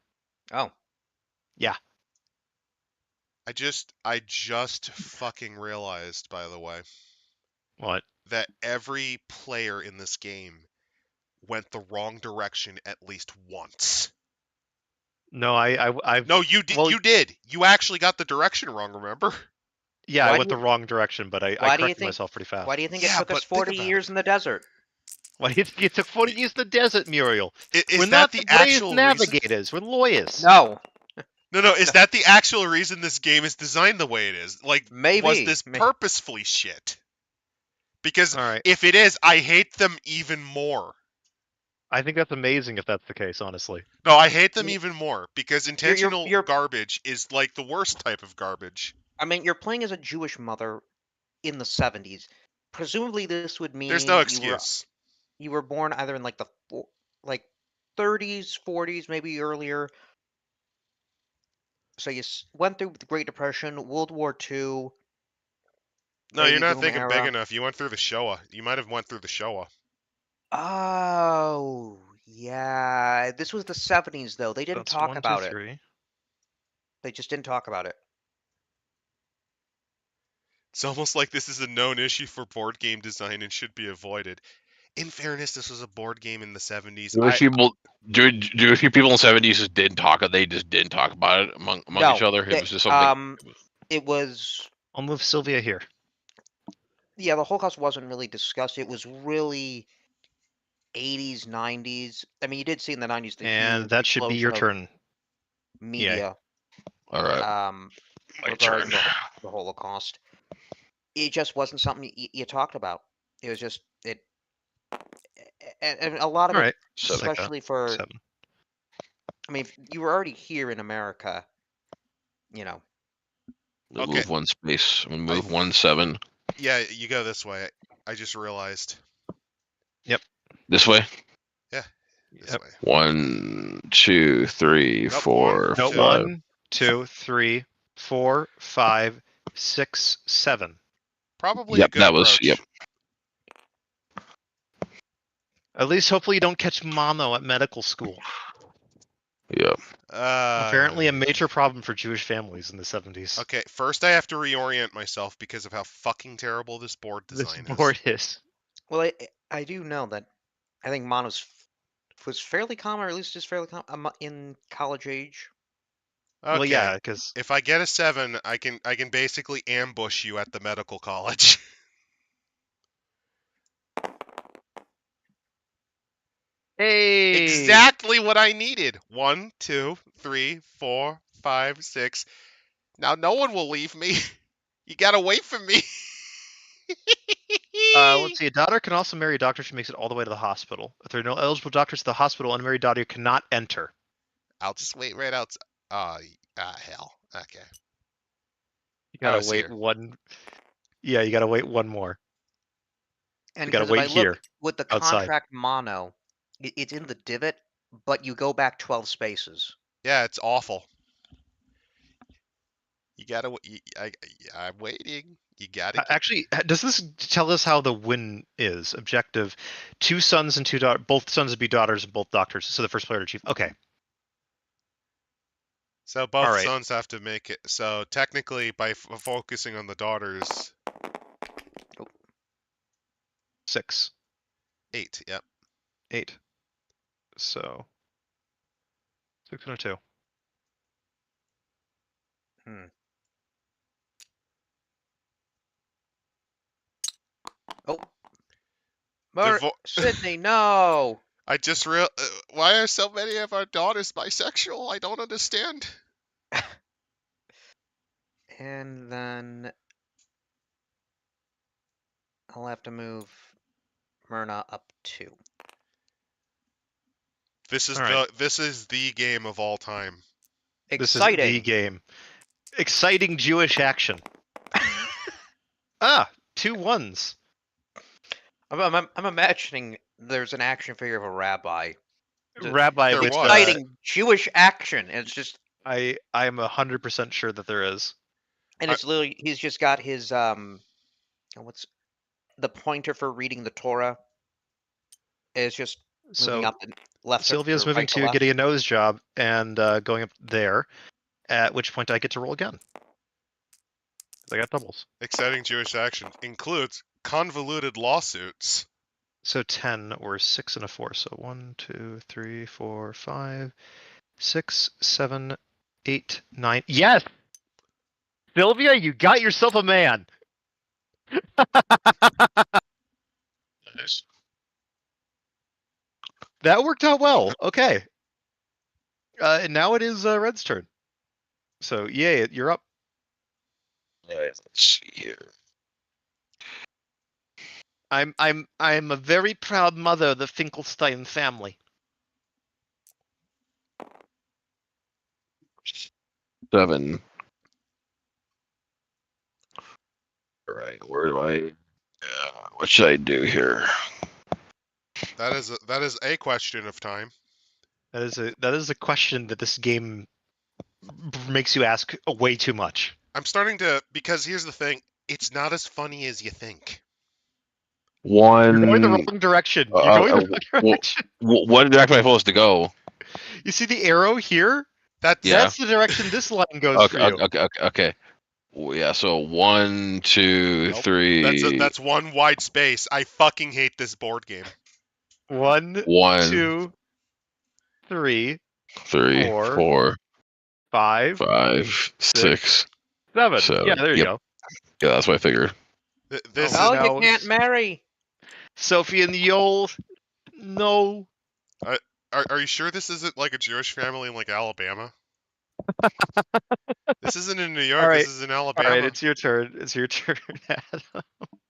Speaker 4: Oh.
Speaker 2: Yeah.
Speaker 1: I just fucking realized, by the way,
Speaker 2: What?
Speaker 1: that every player in this game went the wrong direction at least once.
Speaker 2: No, I've
Speaker 1: No, you did.
Speaker 2: Well-
Speaker 1: You did. You actually got the direction wrong. Remember?
Speaker 2: yeah,
Speaker 4: Why
Speaker 2: I
Speaker 4: do
Speaker 2: went the
Speaker 4: you-
Speaker 2: wrong direction, but I
Speaker 4: Why do you
Speaker 2: corrected
Speaker 4: think-
Speaker 2: myself pretty fast.
Speaker 4: Why do you think
Speaker 1: Yeah,
Speaker 4: it took
Speaker 1: but
Speaker 4: us
Speaker 1: think
Speaker 4: 40
Speaker 1: about
Speaker 4: years in the desert?
Speaker 2: Why do you think it took 40 years in the desert, Muriel?
Speaker 1: Is
Speaker 2: We're
Speaker 1: that
Speaker 2: not
Speaker 1: the
Speaker 2: greatest
Speaker 1: actual reason?
Speaker 2: navigators. We're lawyers.
Speaker 4: No.
Speaker 1: No. Is that the actual reason this game is designed the way it is? Like,
Speaker 4: Maybe.
Speaker 1: was this purposefully shit? Because
Speaker 2: All right.
Speaker 1: if it is, I hate them even more.
Speaker 2: I think that's amazing if that's the case, honestly.
Speaker 1: No, I hate them
Speaker 4: You-
Speaker 1: even more because intentional
Speaker 4: you're-
Speaker 1: garbage is like the worst type of garbage.
Speaker 4: I mean, you're playing as a Jewish mother in the 70s. Presumably, this would mean
Speaker 1: There's no excuse.
Speaker 4: you were born either in like the 30s, 40s, maybe earlier. So you went through the Great Depression, World War II.
Speaker 1: No, you're
Speaker 4: baby
Speaker 1: not
Speaker 4: boom
Speaker 1: thinking big
Speaker 4: era.
Speaker 1: enough. You went through the Shoah. You might have went through the Shoah.
Speaker 4: Oh, yeah. This was the 70s, though. They didn't
Speaker 2: That's
Speaker 4: talk
Speaker 2: 1, 2,
Speaker 4: about it.
Speaker 2: 3.
Speaker 4: They just didn't talk about it.
Speaker 1: It's almost like this is a known issue for board game design and should be avoided. In fairness, this was a board game in the 70s.
Speaker 3: Jewish people in the 70s just didn't talk. They just didn't talk about it among each
Speaker 4: No,
Speaker 3: other. It was just something.
Speaker 4: it was.
Speaker 2: I'll move Sylvia here.
Speaker 4: Yeah, the Holocaust wasn't really discussed. It was really 80s, 90s. I mean, you did see in the 90s the
Speaker 2: And
Speaker 4: huge
Speaker 2: that should be your
Speaker 4: explosion of
Speaker 2: turn.
Speaker 4: media
Speaker 3: All right, my
Speaker 4: regarding
Speaker 3: turn.
Speaker 4: the Holocaust. It just wasn't something you talked about. It was just it, and a lot of
Speaker 2: All
Speaker 4: it,
Speaker 2: right. Just like that.
Speaker 4: especially for.
Speaker 2: 7.
Speaker 4: I mean, if you were already here in America, you know.
Speaker 3: We'll
Speaker 1: Okay.
Speaker 3: move one space. We'll move 1, 7.
Speaker 1: Yeah, you go this way. I just realized.
Speaker 3: This way.
Speaker 1: This
Speaker 2: Yep.
Speaker 1: way.
Speaker 3: 1, 2, 3,
Speaker 1: Nope,
Speaker 3: 4,
Speaker 2: No,
Speaker 1: 2.
Speaker 2: 1, 2, 3, 4, 5, 6, 7.
Speaker 1: Probably a
Speaker 3: Yep,
Speaker 1: good
Speaker 3: that was.
Speaker 1: approach.
Speaker 3: Yep.
Speaker 2: At least hopefully you don't catch mono at medical school.
Speaker 3: Yep.
Speaker 2: Apparently a major problem for Jewish families in the 70s.
Speaker 1: Okay, first I have to reorient myself because of how fucking terrible this board
Speaker 2: This
Speaker 1: design
Speaker 2: board is.
Speaker 4: Well, I do know that I think monos was fairly common, or at least is fairly common in college age.
Speaker 1: Okay.
Speaker 2: Well, yeah, because
Speaker 1: If I get a 7, I can basically ambush you at the medical college.
Speaker 2: hey,
Speaker 1: Exactly what I needed. 1, 2, 3, 4, 5, 6. Now no one will leave me. You gotta wait for me.
Speaker 2: let's see. A daughter can also marry a doctor. She makes it all the way to the hospital. If there are no eligible doctors at the hospital, an unmarried daughter cannot enter.
Speaker 1: I'll just wait right outside. Hell. Okay.
Speaker 2: You gotta
Speaker 1: was
Speaker 2: wait
Speaker 1: here.
Speaker 2: one. Yeah, you gotta wait one more.
Speaker 4: And
Speaker 2: You gotta
Speaker 4: because if I
Speaker 2: wait here
Speaker 4: look with the
Speaker 2: outside.
Speaker 4: contract mono, it's in the divot, but you go back 12 spaces.
Speaker 1: Yeah, it's awful. You gotta. I'm waiting. You gotta.
Speaker 2: Actually, does this tell us how the win is? Objective: 2 sons and 2 daughters. Both sons would be daughters and both doctors. So the first player to achieve. Okay.
Speaker 1: So both
Speaker 2: All right.
Speaker 1: sons have to make it. So technically, by focusing on the daughters,
Speaker 2: 6,
Speaker 1: 8. Yep.
Speaker 2: 8. So 6 and a 2.
Speaker 4: Oh,
Speaker 1: Divo-
Speaker 4: Sydney, no.
Speaker 1: I just real. Why are so many of our daughters bisexual? I don't understand.
Speaker 4: And then I'll have to move Myrna up 2.
Speaker 1: This is
Speaker 2: All right.
Speaker 1: this is the game of all time.
Speaker 4: Exciting.
Speaker 2: This is the game. Exciting Jewish action. 2 1s.
Speaker 4: I'm imagining there's an action figure of a rabbi.
Speaker 2: Rabbi
Speaker 1: There
Speaker 2: with
Speaker 1: was.
Speaker 4: Exciting Jewish action. And it's just,
Speaker 2: I am 100% sure that there is.
Speaker 4: and it's literally he's just got his what's the pointer for reading the Torah? It's just moving
Speaker 2: So
Speaker 4: up and left.
Speaker 2: Sylvia's
Speaker 4: or
Speaker 2: moving
Speaker 4: right
Speaker 2: to
Speaker 4: left.
Speaker 2: getting a nose job and going up there. At which point I get to roll again. I got doubles.
Speaker 1: Exciting Jewish action includes convoluted lawsuits.
Speaker 2: So 10 or 6 and a 4. So 1, 2, 3, 4, 5, 6, 7, 8, 9. Yes! Sylvia, you got yourself a man.
Speaker 3: Nice.
Speaker 2: That worked out well. Okay. And now it is Red's turn. So yay, you're up.
Speaker 3: All right, let's see here.
Speaker 2: I'm a very proud mother of the Finkelstein family.
Speaker 3: 7. All right, where do I? What should I do here?
Speaker 1: That is a question of time.
Speaker 2: That is a question that this game makes you ask way too much.
Speaker 1: I'm starting to, because here's the thing, it's not as funny as you think.
Speaker 3: One.
Speaker 2: You're going the wrong direction. You're
Speaker 3: Uh,
Speaker 2: going the
Speaker 3: uh,
Speaker 2: wrong
Speaker 3: well,
Speaker 2: direction.
Speaker 3: what direction am I supposed to go?
Speaker 2: You see the arrow here?
Speaker 1: That's
Speaker 3: Yeah.
Speaker 2: That's the direction this line goes
Speaker 3: Okay,
Speaker 2: for you.
Speaker 3: okay. Well, yeah, so 1, 2,
Speaker 1: Nope.
Speaker 3: 3,
Speaker 1: That's one wide space. I fucking hate this board game.
Speaker 2: 1,
Speaker 3: 1,
Speaker 2: 2, 3,
Speaker 3: 3,
Speaker 2: 4,
Speaker 3: 4,
Speaker 2: 5,
Speaker 3: 5, 6,
Speaker 2: 7.
Speaker 3: 7.
Speaker 2: Yeah, there you
Speaker 3: Yep.
Speaker 2: go.
Speaker 3: Yeah, that's what I figured.
Speaker 1: This
Speaker 2: Oh,
Speaker 1: is
Speaker 4: Oh, you
Speaker 2: no.
Speaker 4: can't marry.
Speaker 2: Sophie and Yol. No.
Speaker 1: Are you sure this isn't like a Jewish family in like Alabama? This isn't in New York.
Speaker 2: All right.
Speaker 1: This is in
Speaker 2: All
Speaker 1: Alabama.
Speaker 2: right, it's your turn. It's your turn, Adam.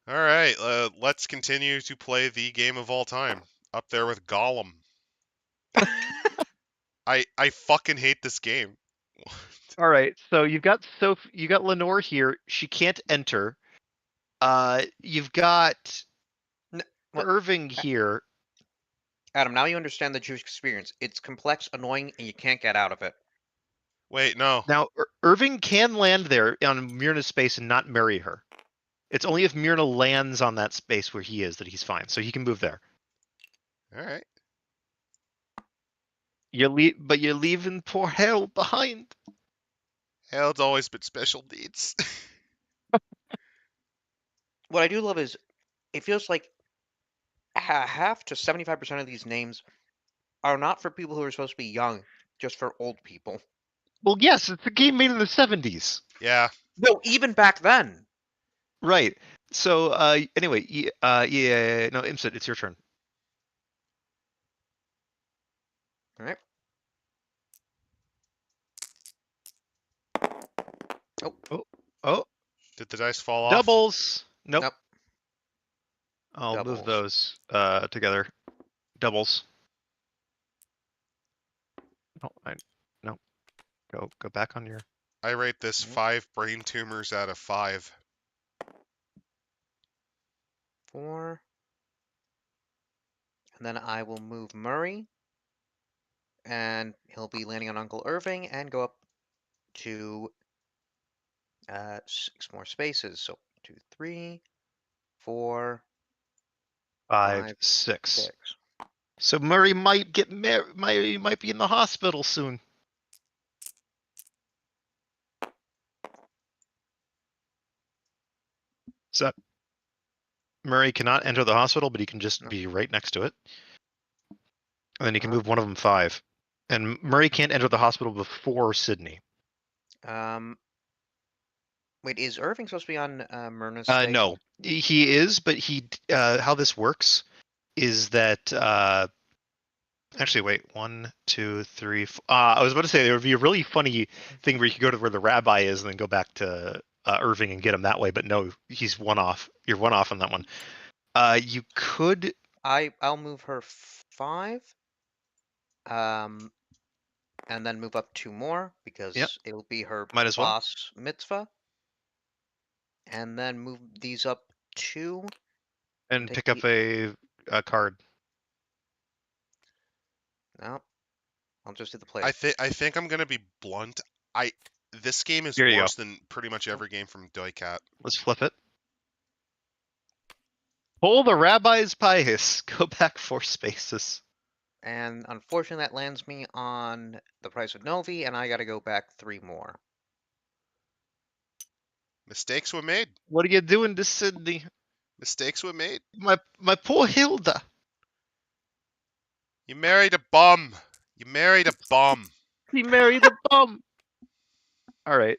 Speaker 1: All right, let's continue to play the game of all time. Up there with Gollum. I fucking hate this game.
Speaker 2: All right, so you got Lenore here. She can't enter. You've got
Speaker 4: Well,
Speaker 2: Irving here.
Speaker 4: Adam, now you understand the Jewish experience. It's complex, annoying, and you can't get out of it.
Speaker 1: Wait, no.
Speaker 2: Now, Irving can land there on Myrna's space and not marry her. It's only if Myrna lands on that space where he is that he's fine. So he can move there.
Speaker 1: All right.
Speaker 2: But you're leaving poor Harold behind.
Speaker 1: Harold's always been special needs.
Speaker 4: What I do love is it feels like half to 75% of these names are not for people who are supposed to be young, just for old people.
Speaker 2: Well, yes, it's a game made in the 70s.
Speaker 1: Yeah.
Speaker 4: No, even back then.
Speaker 2: Right. So anyway, yeah, no, Imsit, it's your turn.
Speaker 4: All right.
Speaker 2: Oh,
Speaker 1: Did the dice fall off?
Speaker 2: doubles. Nope.
Speaker 4: Nope.
Speaker 2: I'll
Speaker 4: Doubles.
Speaker 2: move those together. Doubles. No. Go back on your.
Speaker 1: I rate this
Speaker 4: Mhm.
Speaker 1: 5 brain tumors out of 5.
Speaker 4: 4. And then I will move Murray. And he'll be landing on Uncle Irving and go up to 6 more spaces. So 2, 3, 4,
Speaker 2: 5,
Speaker 4: 5,
Speaker 2: 6.
Speaker 4: 6.
Speaker 2: So Murray might get married. Might be in the hospital soon. So Murray cannot enter the hospital, but he can just be right next to it. And then he can move one of them 5. And Murray can't enter the hospital before Sydney.
Speaker 4: Wait, is Irving supposed to be on Myrna's station?
Speaker 2: No, he is, but how this works is that actually wait 1, 2, 3. I was about to say there would be a really funny thing where you could go to where the rabbi is and then go back to Irving and get him that way, but no, he's one off. You're one off on that one. You could.
Speaker 4: I'll move her 5. And then move up 2 more because it'll be her
Speaker 2: Might as well.
Speaker 4: boss mitzvah. And then move these up 2.
Speaker 2: And
Speaker 4: Take
Speaker 2: pick up a card.
Speaker 4: No, I'll just do the play.
Speaker 1: I think I'm gonna be blunt. This game is
Speaker 2: Here you
Speaker 1: worse than pretty much every game from Doicat.
Speaker 2: Let's flip it. Pull the rabbi's pious. Go back 4 spaces.
Speaker 4: And unfortunately, that lands me on the price of Novi, and I got to go back 3 more.
Speaker 1: Mistakes were made.
Speaker 2: What are you doing to Sydney?
Speaker 1: Mistakes were made.
Speaker 2: My poor Hilda.
Speaker 1: You married a bum. You married a bum.
Speaker 2: He married a bum. All right.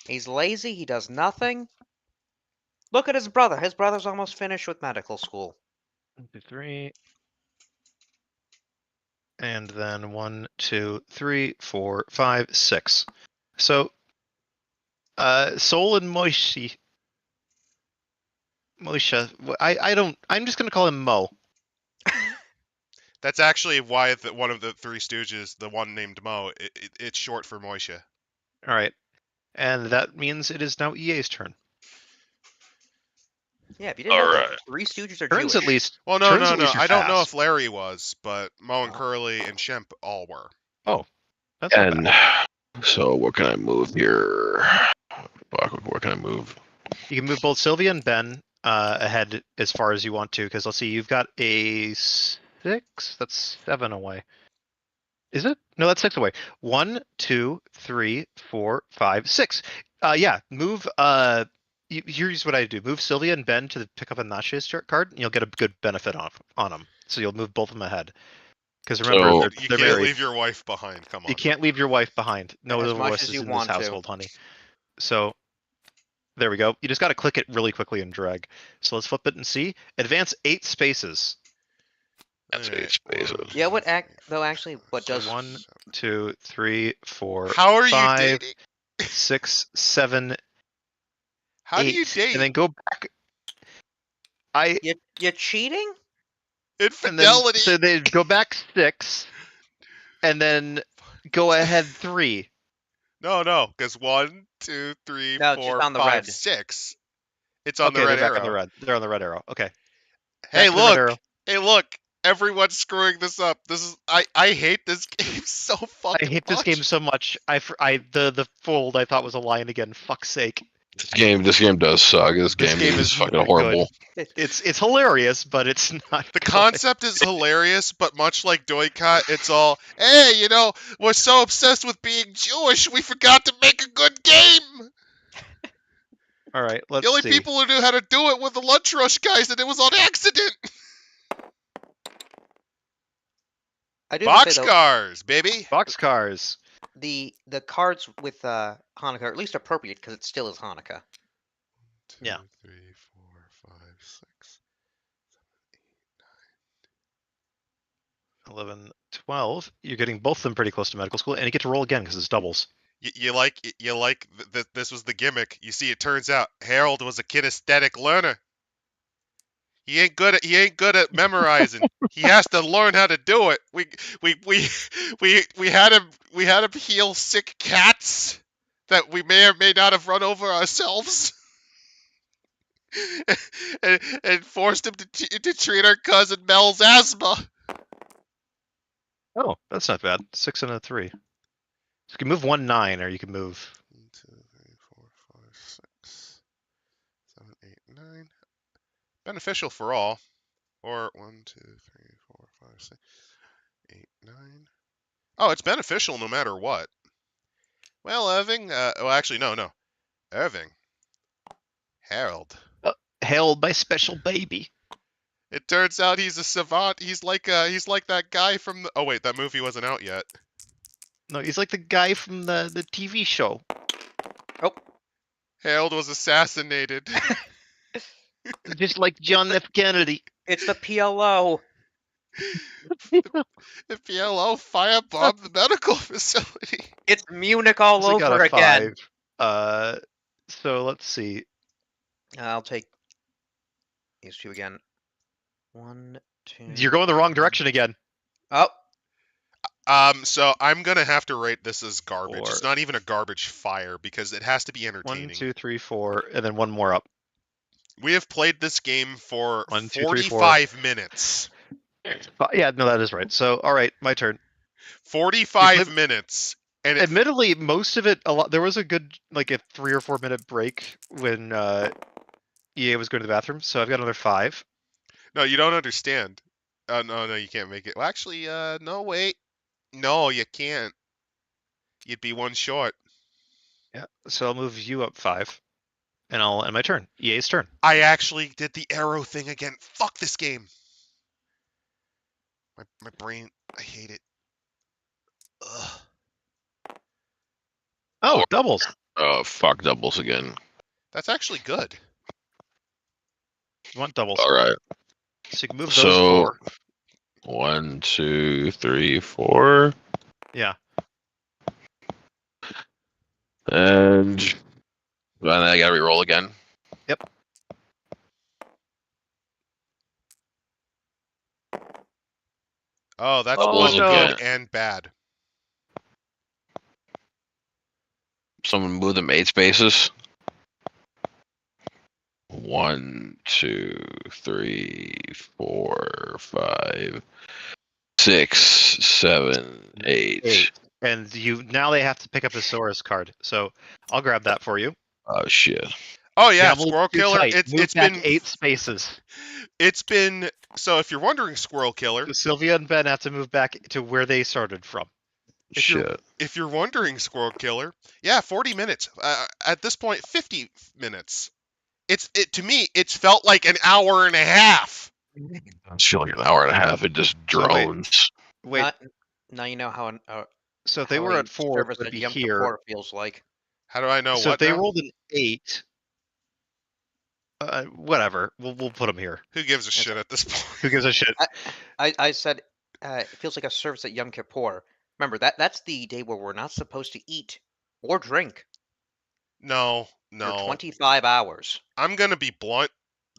Speaker 4: He's lazy. He does nothing. Look at his brother. His brother's almost finished with medical school.
Speaker 2: 1, 2, 3. And then 1, 2, 3, 4, 5, 6. So, Sol and Moshe. I'm just gonna call him Mo.
Speaker 1: That's actually why one of the Three Stooges, the one named Mo, it's short for Moishe.
Speaker 2: All right. And that means it is now EA's turn.
Speaker 4: Yeah, if you didn't know,
Speaker 3: Alright.
Speaker 4: the Three Stooges are
Speaker 2: Turns
Speaker 4: Jewish.
Speaker 2: at least.
Speaker 1: Well,
Speaker 2: Turns
Speaker 1: no.
Speaker 2: at least are
Speaker 1: I don't know
Speaker 2: fast.
Speaker 1: if Larry was, but Mo and
Speaker 4: Oh.
Speaker 1: Curly and Shemp all were.
Speaker 2: That's not
Speaker 3: And
Speaker 2: bad.
Speaker 3: so what can I move here? Fuck, where can I move?
Speaker 2: You can move both Sylvia and Ben. ahead as far as you want to, because let's see, you've got a 6. That's 7 away. Is it? No, that's 6 away. 1, 2, 3, 4, 5, 6. Yeah, move. Here's what I do: move Sylvia and Ben to pick up a Nache's card, and you'll get a good benefit on them. So you'll move both of them ahead. Because remember,
Speaker 3: So-
Speaker 2: they're
Speaker 1: You can't
Speaker 2: married.
Speaker 1: leave your wife behind. Come on.
Speaker 2: You can't leave your wife behind. No
Speaker 4: As much
Speaker 2: divorce
Speaker 4: as
Speaker 2: is
Speaker 4: you
Speaker 2: in this
Speaker 4: want to.
Speaker 2: household, honey. So there we go. You just got to click it really quickly and drag. So let's flip it and see. Advance 8 spaces.
Speaker 3: That's
Speaker 1: Alright,
Speaker 3: 8 spaces.
Speaker 1: one,
Speaker 4: Yeah, what
Speaker 1: two,
Speaker 4: act
Speaker 1: three,
Speaker 4: though?
Speaker 1: four,
Speaker 4: Actually, what
Speaker 1: five,
Speaker 4: does
Speaker 2: 1,
Speaker 1: six,
Speaker 2: 2, 3, 4,
Speaker 1: How are you
Speaker 2: 5,
Speaker 1: dating?
Speaker 2: 6, 7,
Speaker 1: How do you
Speaker 2: 8,
Speaker 1: date?
Speaker 2: and then go back.
Speaker 4: you cheating?
Speaker 2: And then
Speaker 1: Infidelity.
Speaker 2: so they go back 6, and then go ahead 3.
Speaker 1: No, because 1, 2, 3,
Speaker 4: No, it's just
Speaker 1: 4,
Speaker 4: on the
Speaker 1: 5,
Speaker 4: red.
Speaker 1: 6. It's on
Speaker 2: Okay,
Speaker 1: the red
Speaker 2: they're back
Speaker 1: arrow.
Speaker 2: on the red. They're on the red arrow. Okay.
Speaker 1: Hey,
Speaker 2: Back to the red
Speaker 1: look.
Speaker 2: arrow.
Speaker 1: Hey, look. Everyone's screwing this up. This is I hate this game so fucking
Speaker 2: I hate this
Speaker 1: much.
Speaker 2: game so much. The fold I thought was a lion again. Fuck's sake.
Speaker 3: This game does suck. This game is
Speaker 2: not
Speaker 3: fucking horrible.
Speaker 2: It's hilarious, but it's not.
Speaker 1: The
Speaker 2: good.
Speaker 1: concept is hilarious, but much like Doika, it's all, hey, we're so obsessed with being Jewish, we forgot to make a good game.
Speaker 2: All right, let's
Speaker 1: The only
Speaker 2: see.
Speaker 1: people who knew how to do it were the Lunch Rush guys, and it was on accident.
Speaker 4: I do have to say, though,
Speaker 1: Boxcars, baby.
Speaker 2: Boxcars.
Speaker 4: the cards with Hanukkah are at least appropriate because it still is Hanukkah.
Speaker 1: 2,
Speaker 2: Yeah.
Speaker 1: 3, 4, 5, 6.
Speaker 2: 11, 12. You're getting both of them pretty close to medical school, and you get to roll again because it's doubles.
Speaker 1: You like this was the gimmick. You see, it turns out Harold was a kinesthetic learner. He ain't good at memorizing. He has to learn how to do it. We had him heal sick cats that we may or may not have run over ourselves, and forced him to treat our cousin Mel's asthma.
Speaker 2: Oh, that's not bad. 6 and a 3. So you can move 1, 9, or you can move.
Speaker 1: 1, 2, 3, 4, 5, 6, 7, 8, 9. Beneficial for all. Or 1, 2, 3, 4, 5, 6, 8, 9. Oh, it's beneficial no matter what. Well, Irving. Actually, no. Irving. Harold.
Speaker 2: Hailed by special baby.
Speaker 1: It turns out he's a savant. He's like that guy from the. Oh wait, that movie wasn't out yet.
Speaker 2: No, he's like the guy from the TV show.
Speaker 1: Harold was assassinated.
Speaker 2: Just like John F. Kennedy.
Speaker 4: It's the PLO.
Speaker 1: The PLO firebombed the medical facility.
Speaker 4: It's Munich all
Speaker 2: So you got
Speaker 4: over
Speaker 2: a
Speaker 4: again.
Speaker 2: 5. So let's see.
Speaker 4: I'll take these two again. 1, 2.
Speaker 2: You're going the wrong direction again.
Speaker 4: Oh,
Speaker 1: So I'm gonna have to rate this as garbage.
Speaker 2: 4.
Speaker 1: It's not even a garbage fire because it has to be
Speaker 2: 1,
Speaker 1: entertaining.
Speaker 2: 2, 3, 4, and then one more up.
Speaker 1: We have played this game for
Speaker 2: 1, 2, 3, 4.
Speaker 1: 45 minutes.
Speaker 2: Yeah, no, that is right. So, all right, my turn.
Speaker 1: 45 minutes. And
Speaker 2: Admittedly, most of it, there was a good, like a 3 or 4 minute break when EA was going to the bathroom. So I've got another 5.
Speaker 1: No, you don't understand. No, you can't make it. Well, actually, no, wait. No, you can't. You'd be one short.
Speaker 2: Yeah. So I'll move you up 5, and I'll end my turn. EA's turn.
Speaker 1: I actually did the arrow thing again. Fuck this game. My brain, I hate it. Ugh.
Speaker 2: Oh, doubles.
Speaker 3: Oh, fuck doubles again.
Speaker 1: That's actually good.
Speaker 2: You want doubles?
Speaker 3: All right.
Speaker 2: So you can move those
Speaker 3: So
Speaker 2: 4.
Speaker 3: 1, 2, 3, 4,
Speaker 2: Yeah.
Speaker 3: and then I gotta re-roll again.
Speaker 2: Yep.
Speaker 1: Oh, that's
Speaker 3: Oh,
Speaker 1: both
Speaker 3: no.
Speaker 1: good and bad.
Speaker 3: Someone move them 8 spaces. 1, 2, 3, 4, 5, 6, 7, 8.
Speaker 2: And now they have to pick up a Saurus card. So I'll grab that for you.
Speaker 3: Oh shit.
Speaker 1: Oh yeah,
Speaker 2: Gavel's
Speaker 1: Squirrel
Speaker 2: too
Speaker 1: Killer.
Speaker 2: tight.
Speaker 1: It's
Speaker 2: Move
Speaker 1: it's
Speaker 2: back
Speaker 1: been
Speaker 2: 8 spaces.
Speaker 1: it's been so if you're wondering, Squirrel Killer,
Speaker 2: So Sylvia and Ben have to move back to where they started from.
Speaker 3: Shit.
Speaker 1: if you're wondering, Squirrel Killer, yeah, 40 minutes. At this point, 50 minutes. To me, it's felt like an hour and a half.
Speaker 3: It's like an hour and a half. It just
Speaker 2: So wait.
Speaker 3: drones.
Speaker 2: Wait,
Speaker 4: Now you know how
Speaker 2: so if they
Speaker 4: how
Speaker 2: were
Speaker 4: a
Speaker 2: at 4, it
Speaker 4: service
Speaker 2: would
Speaker 4: at
Speaker 2: be
Speaker 4: Yom
Speaker 2: here.
Speaker 4: Kippur feels like.
Speaker 1: How do I know
Speaker 2: So
Speaker 1: what
Speaker 2: if they
Speaker 1: now?
Speaker 2: rolled an 8, whatever, we'll put them here.
Speaker 1: Who gives a shit at this point?
Speaker 2: Who gives a shit?
Speaker 4: I said it feels like a service at Yom Kippur. Remember that's the day where we're not supposed to eat or drink
Speaker 1: No,
Speaker 4: for
Speaker 1: no.
Speaker 4: 25 hours.
Speaker 1: I'm gonna be blunt.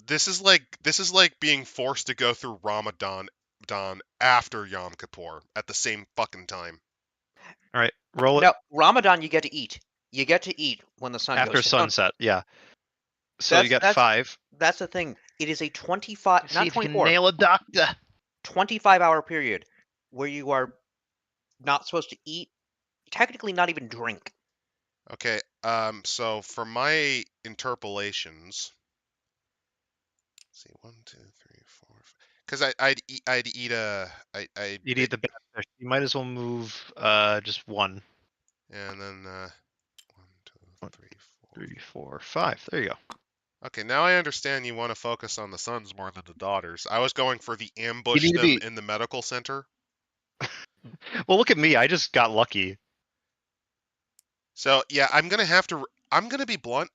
Speaker 1: This is like being forced to go through Ramadan after Yom Kippur at the same fucking time.
Speaker 2: All right, roll it
Speaker 4: No, Ramadan you get to eat. You get to eat when the sun
Speaker 2: after
Speaker 4: goes down.
Speaker 2: sunset. Yeah. So you got 5.
Speaker 4: That's the thing. It is a 25,
Speaker 2: See
Speaker 4: not
Speaker 2: if you can
Speaker 4: 24,
Speaker 2: nail a doctor.
Speaker 4: 25-hour period where you are not supposed to eat, technically not even drink.
Speaker 1: Okay. So for my interpolations, let's see, 1, 2, 3, 4, because I'd eat
Speaker 2: You'd eat the bad fish. You might as well move just 1,
Speaker 1: and then 1, 2, 3, 4.
Speaker 2: 3, 4, 5. There you go.
Speaker 1: Okay, now I understand you want to focus on the sons more than the daughters. I was going for the ambush
Speaker 2: need to
Speaker 1: them
Speaker 2: be-
Speaker 1: in the medical center.
Speaker 2: Well, look at me. I just got lucky.
Speaker 1: So yeah, I'm gonna be blunt.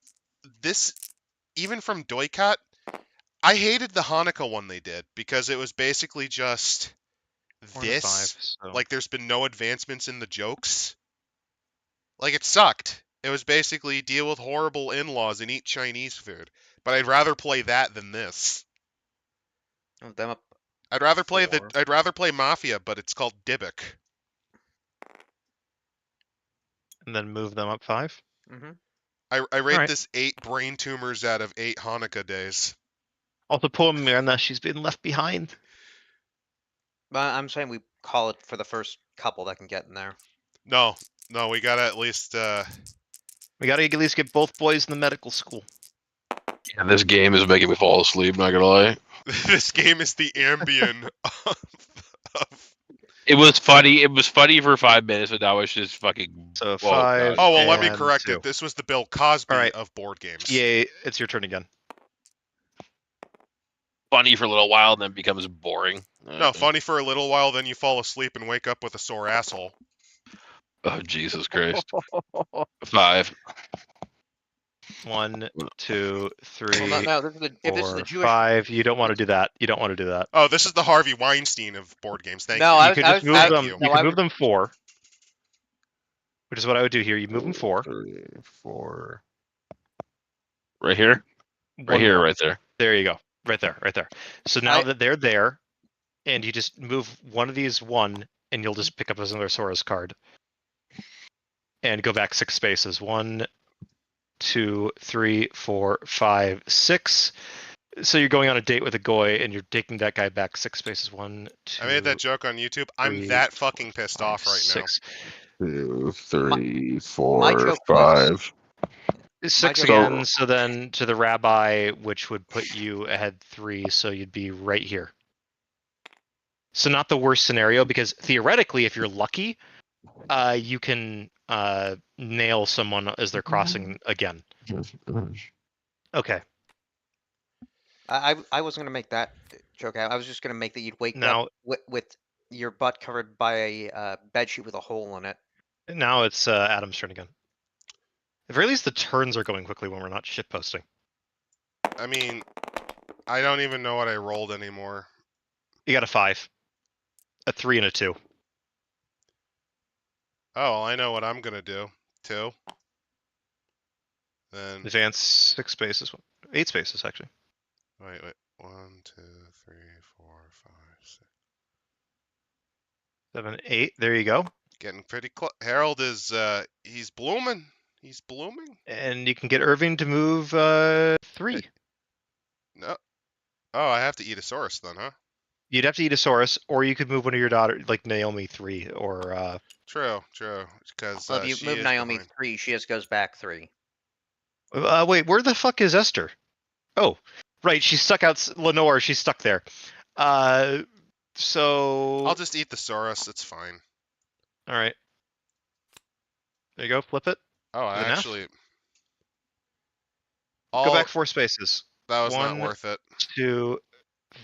Speaker 1: This, even from Doykat, I hated the Hanukah one they did because it was basically just
Speaker 2: 4 to
Speaker 1: this.
Speaker 2: 5, so.
Speaker 1: Like there's been no advancements in the jokes. Like it sucked. It was basically deal with horrible in-laws and eat Chinese food. But I'd rather play that than this.
Speaker 4: Them up.
Speaker 1: I'd rather play
Speaker 4: 4.
Speaker 1: I'd rather play Mafia, but it's called Dybbuk.
Speaker 2: And then move them up 5.
Speaker 4: Mm-hmm.
Speaker 1: I rate
Speaker 2: Alright.
Speaker 1: this 8 brain tumors out of 8 Hanukah days.
Speaker 2: Also, poor Mirna, she's been left behind.
Speaker 4: But I'm saying we call it for the first couple that can get in there.
Speaker 1: No, we gotta at least
Speaker 2: We gotta at least get both boys in the medical school.
Speaker 3: Yeah, this game is making me fall asleep. Not gonna lie.
Speaker 1: this game is the Ambien of
Speaker 3: It was funny. It was funny for 5 minutes, but now it's just fucking.
Speaker 2: So
Speaker 3: Whoa,
Speaker 2: 5.
Speaker 3: God.
Speaker 1: Oh well, let me
Speaker 2: and
Speaker 1: correct
Speaker 2: 2.
Speaker 1: it. This was the Bill Cosby
Speaker 2: Alright.
Speaker 1: of board games.
Speaker 2: Yay, it's your turn again.
Speaker 3: Funny for a little while, and then becomes boring.
Speaker 1: No, funny for a little while, then you fall asleep and wake up with a sore asshole.
Speaker 3: Oh Jesus Christ! 5.
Speaker 2: 1, 2, 3,
Speaker 4: Well, no, this is the, if this is
Speaker 2: 4,
Speaker 4: the Jewish.
Speaker 2: 5. You don't want to do that. You don't want to do that.
Speaker 1: Oh, this is the Harvey Weinstein of board games. Thank
Speaker 4: No,
Speaker 1: you.
Speaker 4: I
Speaker 2: You
Speaker 4: was-
Speaker 2: could
Speaker 4: I
Speaker 2: just
Speaker 4: was-
Speaker 2: move
Speaker 4: I-
Speaker 2: them.
Speaker 1: you.
Speaker 2: You
Speaker 4: No,
Speaker 2: can
Speaker 4: I
Speaker 2: move them 4, which is what I would do here. You move them 4.
Speaker 3: 3, 4. Right here.
Speaker 2: One
Speaker 3: Right here.
Speaker 2: more.
Speaker 3: Right there.
Speaker 2: There you go. Right there. Right there. So now
Speaker 4: I-
Speaker 2: that they're there, and you just move one of these 1, and you'll just pick up another Sora's card, and go back 6 spaces. 1, 2, 3, 4, 5, 6. So you're going on a date with a goy, and you're taking that guy back 6 spaces. 1, 2.
Speaker 1: I made that joke on YouTube. I'm
Speaker 2: 3,
Speaker 1: that fucking pissed
Speaker 2: 5,
Speaker 1: off right
Speaker 2: 6.
Speaker 3: 2, 3,
Speaker 4: my
Speaker 3: 4,
Speaker 4: joke was-
Speaker 3: 5.
Speaker 2: 6
Speaker 4: joke-
Speaker 2: again. So then to the rabbi, which would put you ahead 3, so you'd be right here. So not the worst scenario, because theoretically, if you're lucky, you can nail someone as they're crossing again. Okay.
Speaker 4: I wasn't gonna make that joke. I was just gonna make that you'd wake
Speaker 2: Now,
Speaker 4: up with your butt covered by a bed sheet with a hole in it.
Speaker 2: now it's Adam's turn again. At the very least, the turns are going quickly when we're not shitposting.
Speaker 1: I mean, I don't even know what I rolled anymore.
Speaker 2: You got a 5, a 3, and a 2.
Speaker 1: Oh, well, I know what I'm gonna do. 2. Then
Speaker 2: Advance 6 spaces, 8 spaces actually.
Speaker 1: wait. 1, 2, 3, 4, 5, 6.
Speaker 2: 7, 8. There you go.
Speaker 1: Getting pretty close. Harold is he's blooming. He's blooming.
Speaker 2: And you can get Irving to move 3.
Speaker 1: No. Oh, I have to eat a Saurus then, huh?
Speaker 2: You'd have to eat a Saurus, or you could move one of your daughters, like Naomi 3, or
Speaker 1: True. Because
Speaker 4: Well, if you
Speaker 1: she
Speaker 4: move
Speaker 1: is
Speaker 4: Naomi
Speaker 1: behind.
Speaker 4: 3, she just goes back 3.
Speaker 2: Wait, where the fuck is Esther? Oh, right, she's stuck out. Lenore, she's stuck there. So
Speaker 1: I'll just eat the Saurus. It's fine.
Speaker 2: all right, there you go. Flip it.
Speaker 1: Oh,
Speaker 2: With an F.
Speaker 1: actually,
Speaker 2: Go back 4 spaces.
Speaker 1: that was not
Speaker 2: 1,
Speaker 1: worth it.
Speaker 2: 2,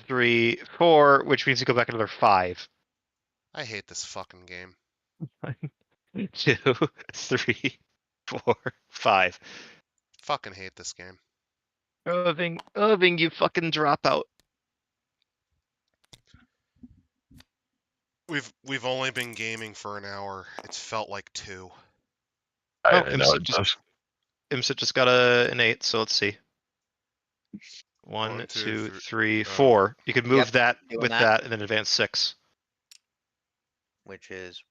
Speaker 2: 3, 4, which means you go back another 5.
Speaker 1: I hate this fucking game.
Speaker 2: 2, 3, 4, 5.
Speaker 1: Fucking hate this game.
Speaker 2: Irving, you fucking drop out.
Speaker 1: We've only been gaming for an hour. It's felt like 2.
Speaker 2: Oh,
Speaker 3: I know it does.
Speaker 2: Imsit just got an 8, so let's see. 1,
Speaker 1: 1,
Speaker 2: 2,
Speaker 1: 2,
Speaker 2: 3,
Speaker 1: oh.
Speaker 2: 4. You could move
Speaker 4: Yep,
Speaker 2: that
Speaker 4: doing
Speaker 2: with
Speaker 4: that.
Speaker 2: that and then advance 6.
Speaker 4: Which is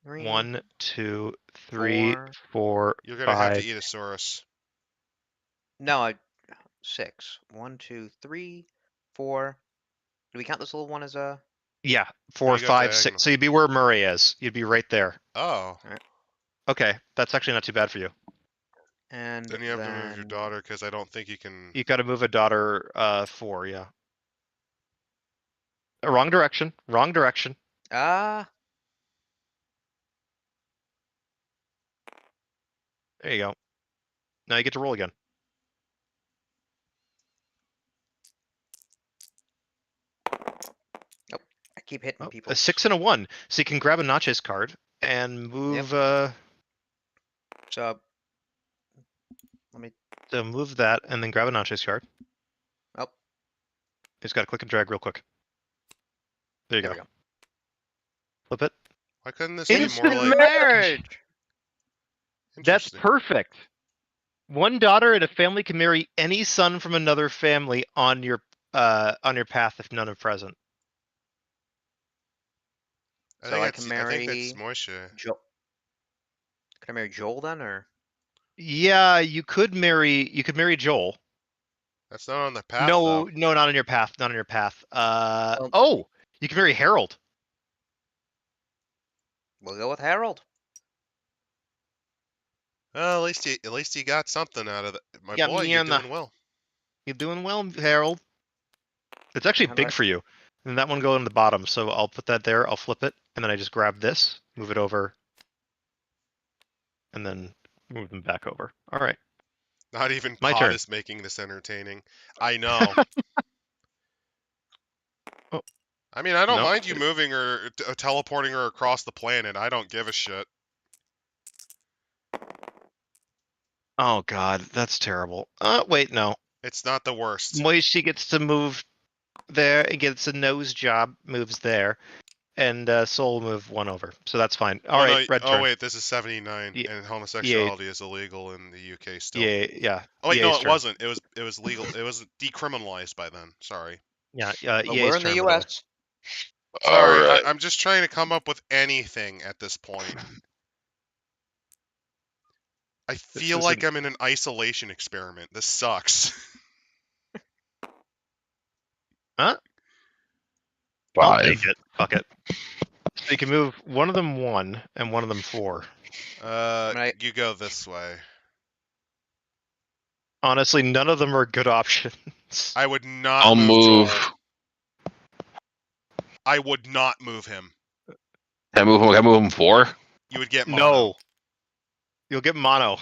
Speaker 4: 3,
Speaker 2: 1, 2, 3,
Speaker 4: 4.
Speaker 2: 4,
Speaker 1: You're gonna have to
Speaker 2: 5.
Speaker 1: eat a Saurus.
Speaker 4: No, 6. 1, 2, 3, 4. Do we count this little one as a?
Speaker 2: Yeah,
Speaker 1: No,
Speaker 2: 4,
Speaker 1: you go
Speaker 2: 5,
Speaker 1: diagonal.
Speaker 2: 6. So you'd be where Murray is. You'd be right there.
Speaker 1: Oh,
Speaker 2: Okay, that's actually not too bad for you.
Speaker 4: And
Speaker 1: then you have to move your daughter because I don't think you can.
Speaker 2: You got to move a daughter 4, yeah. Wrong direction. Wrong direction.
Speaker 4: Ah,
Speaker 2: There you go. Now you get to roll again.
Speaker 4: I keep hitting
Speaker 2: Oh,
Speaker 4: people.
Speaker 2: a 6 and a 1. So you can grab a Notches card and move.
Speaker 4: So
Speaker 2: So move that and then grab a Notches card.
Speaker 4: Oh,
Speaker 2: Just got to click and drag real quick. There you
Speaker 4: there
Speaker 2: go.
Speaker 4: we go.
Speaker 2: Flip it.
Speaker 1: Why couldn't this be more
Speaker 2: Instant
Speaker 1: like?
Speaker 4: Marriage.
Speaker 2: That's
Speaker 1: Interesting.
Speaker 2: perfect. One daughter in a family can marry any son from another family on your path if none are present.
Speaker 4: So I
Speaker 1: I
Speaker 4: can
Speaker 1: think that's
Speaker 4: marry
Speaker 1: Moishe.
Speaker 4: Joel. Can I marry Joel then, or?
Speaker 2: Yeah, you could marry Joel.
Speaker 1: That's not on the path,
Speaker 2: No,
Speaker 1: though.
Speaker 2: no, not on your path. Not on your path.
Speaker 4: Well-
Speaker 2: Oh, you can marry Harold.
Speaker 4: We'll go with Harold.
Speaker 1: Well, at least you got something out of it. My
Speaker 2: Yeah,
Speaker 1: boy, you're
Speaker 2: Miana.
Speaker 1: doing well.
Speaker 2: You're doing well, Harold. It's actually
Speaker 4: How do
Speaker 2: big
Speaker 4: I-
Speaker 2: for you. And that one go in the bottom, so I'll put that there. I'll flip it, and then I just grab this, move it over, and then move them back over. All right.
Speaker 1: Not even
Speaker 2: My
Speaker 1: Pod
Speaker 2: turn.
Speaker 1: is making this entertaining. I know.
Speaker 2: Oh.
Speaker 1: I mean, I don't
Speaker 2: No.
Speaker 1: mind you moving or teleporting her across the planet. I don't give a shit.
Speaker 2: Oh God, that's terrible. Wait, no.
Speaker 1: It's not the worst.
Speaker 2: Moishi gets to move there and gets a nose job, moves there, and Soul will move 1 over. So that's fine. All right, red turn.
Speaker 1: Oh wait, this is 79,
Speaker 2: Yeah,
Speaker 1: and homosexuality is illegal in the UK still.
Speaker 2: Yeah.
Speaker 1: Oh wait,
Speaker 2: EA's
Speaker 1: no, it
Speaker 2: turn.
Speaker 1: wasn't. It was legal. It was decriminalized by then. Sorry.
Speaker 2: Yeah,
Speaker 4: But
Speaker 2: EA's
Speaker 4: we're in the
Speaker 2: turn, by the way.
Speaker 4: U.S.
Speaker 1: Sorry,
Speaker 3: All right.
Speaker 1: I'm just trying to come up with anything at this point. I feel
Speaker 2: is
Speaker 1: like
Speaker 2: an-
Speaker 1: I'm in an isolation experiment. This sucks.
Speaker 2: Huh? I'll
Speaker 3: 5.
Speaker 2: take it. Fuck it. So you can move one of them 1 and one of them 4.
Speaker 4: Right.
Speaker 1: You go this way.
Speaker 2: Honestly, none of them are good options.
Speaker 1: I would not
Speaker 3: I'll
Speaker 1: move
Speaker 3: move.
Speaker 1: Joel. I would not move him.
Speaker 3: Can I move him 4?
Speaker 1: You would get mono.
Speaker 2: No. You'll get mono.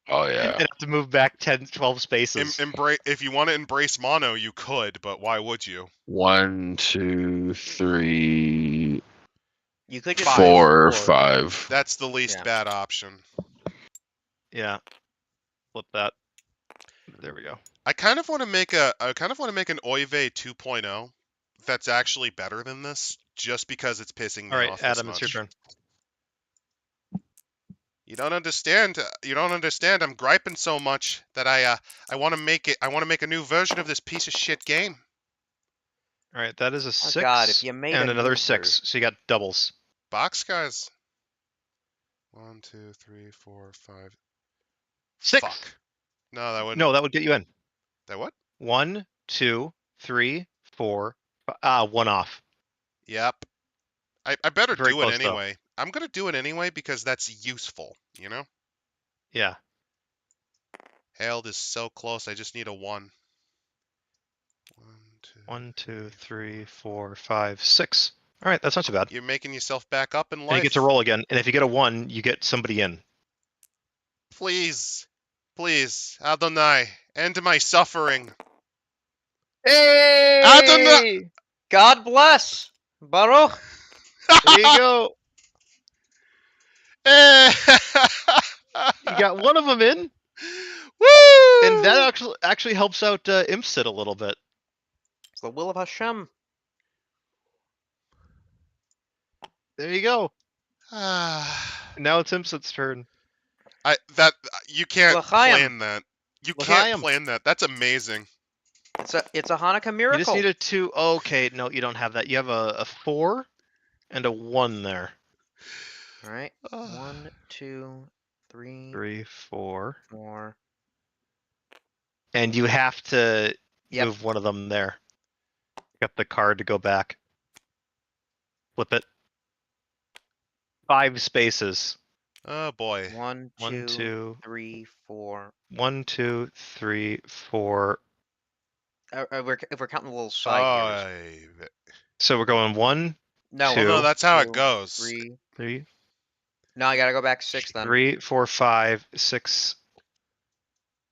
Speaker 3: Oh
Speaker 2: And
Speaker 3: yeah.
Speaker 2: have to move back 10, 12 spaces.
Speaker 1: If you want to embrace mono, you could, but why would you?
Speaker 3: 1, 2, 3,
Speaker 4: You could just
Speaker 3: 4,
Speaker 4: move
Speaker 3: 5.
Speaker 1: That's the least
Speaker 4: Yeah.
Speaker 1: bad option.
Speaker 2: Yeah. Flip that. There we go.
Speaker 1: I kind of want to make an Oy Vey 2.0 that's actually better than this, just because it's pissing me
Speaker 2: All right,
Speaker 1: off
Speaker 2: Adam,
Speaker 1: this
Speaker 2: it's your
Speaker 1: much.
Speaker 2: turn.
Speaker 1: You don't understand. You don't understand. I'm griping so much that I want to make it. I want to make a new version of this piece of shit game.
Speaker 2: All right, that is a 6
Speaker 4: God, if you made
Speaker 2: and
Speaker 4: a
Speaker 2: another
Speaker 4: new
Speaker 2: 6. So you got doubles.
Speaker 1: Box guys. 1, 2, 3, 4, 5.
Speaker 2: 6.
Speaker 1: Fuck. No, that wouldn't.
Speaker 2: No, that would get you in.
Speaker 1: That what?
Speaker 2: 1, 2, 3, 4. 1 off.
Speaker 1: Yep. I better
Speaker 2: Very
Speaker 1: do it
Speaker 2: close, though.
Speaker 1: anyway. I'm gonna do it anyway because that's useful. You know.
Speaker 2: Yeah.
Speaker 1: Hailed is so close. I just need a 1.
Speaker 2: 1, 2, 3, 4, 5, 6. All right, that's not too bad.
Speaker 1: You're making yourself back up in
Speaker 2: And you
Speaker 1: life.
Speaker 2: get to roll again. And if you get a 1, you get somebody in.
Speaker 1: Please. Please. Adonai. End my suffering. Adonai!
Speaker 2: Hey!
Speaker 4: God bless! Baruch!
Speaker 2: There you go.
Speaker 1: Eh.
Speaker 2: You got one of them in,
Speaker 1: Woo!
Speaker 2: and that actually helps out Impsit a little bit.
Speaker 4: It's the will of Hashem.
Speaker 2: There you go.
Speaker 1: Ah.
Speaker 2: Now it's Impsit's turn.
Speaker 1: You can't
Speaker 4: L'chaim.
Speaker 1: plan that. You
Speaker 2: L'chaim.
Speaker 1: can't plan that. That's amazing.
Speaker 4: It's a Hanukkah
Speaker 2: You
Speaker 4: miracle.
Speaker 2: just need a 2. Okay, no, you don't have that. You have a 4 and a 1 there.
Speaker 4: All right.
Speaker 1: Ah.
Speaker 4: 1, 2, 3,
Speaker 2: 3, 4.
Speaker 4: 4.
Speaker 2: And you have to
Speaker 4: Yep.
Speaker 2: move one of them there. Got the card to go back. Flip it. 5 spaces.
Speaker 1: Oh boy.
Speaker 4: 1,
Speaker 2: 1,
Speaker 4: 2,
Speaker 2: 2,
Speaker 4: 3, 4.
Speaker 2: 1, 2, 3, 4.
Speaker 4: If we're counting the little side here.
Speaker 2: So we're going 1,
Speaker 4: No,
Speaker 2: 2.
Speaker 1: Well, no, that's how it
Speaker 4: 2,
Speaker 1: goes.
Speaker 4: 3.
Speaker 2: 3,
Speaker 4: No, I gotta go back 6 then.
Speaker 2: 3, 4, 5, 6.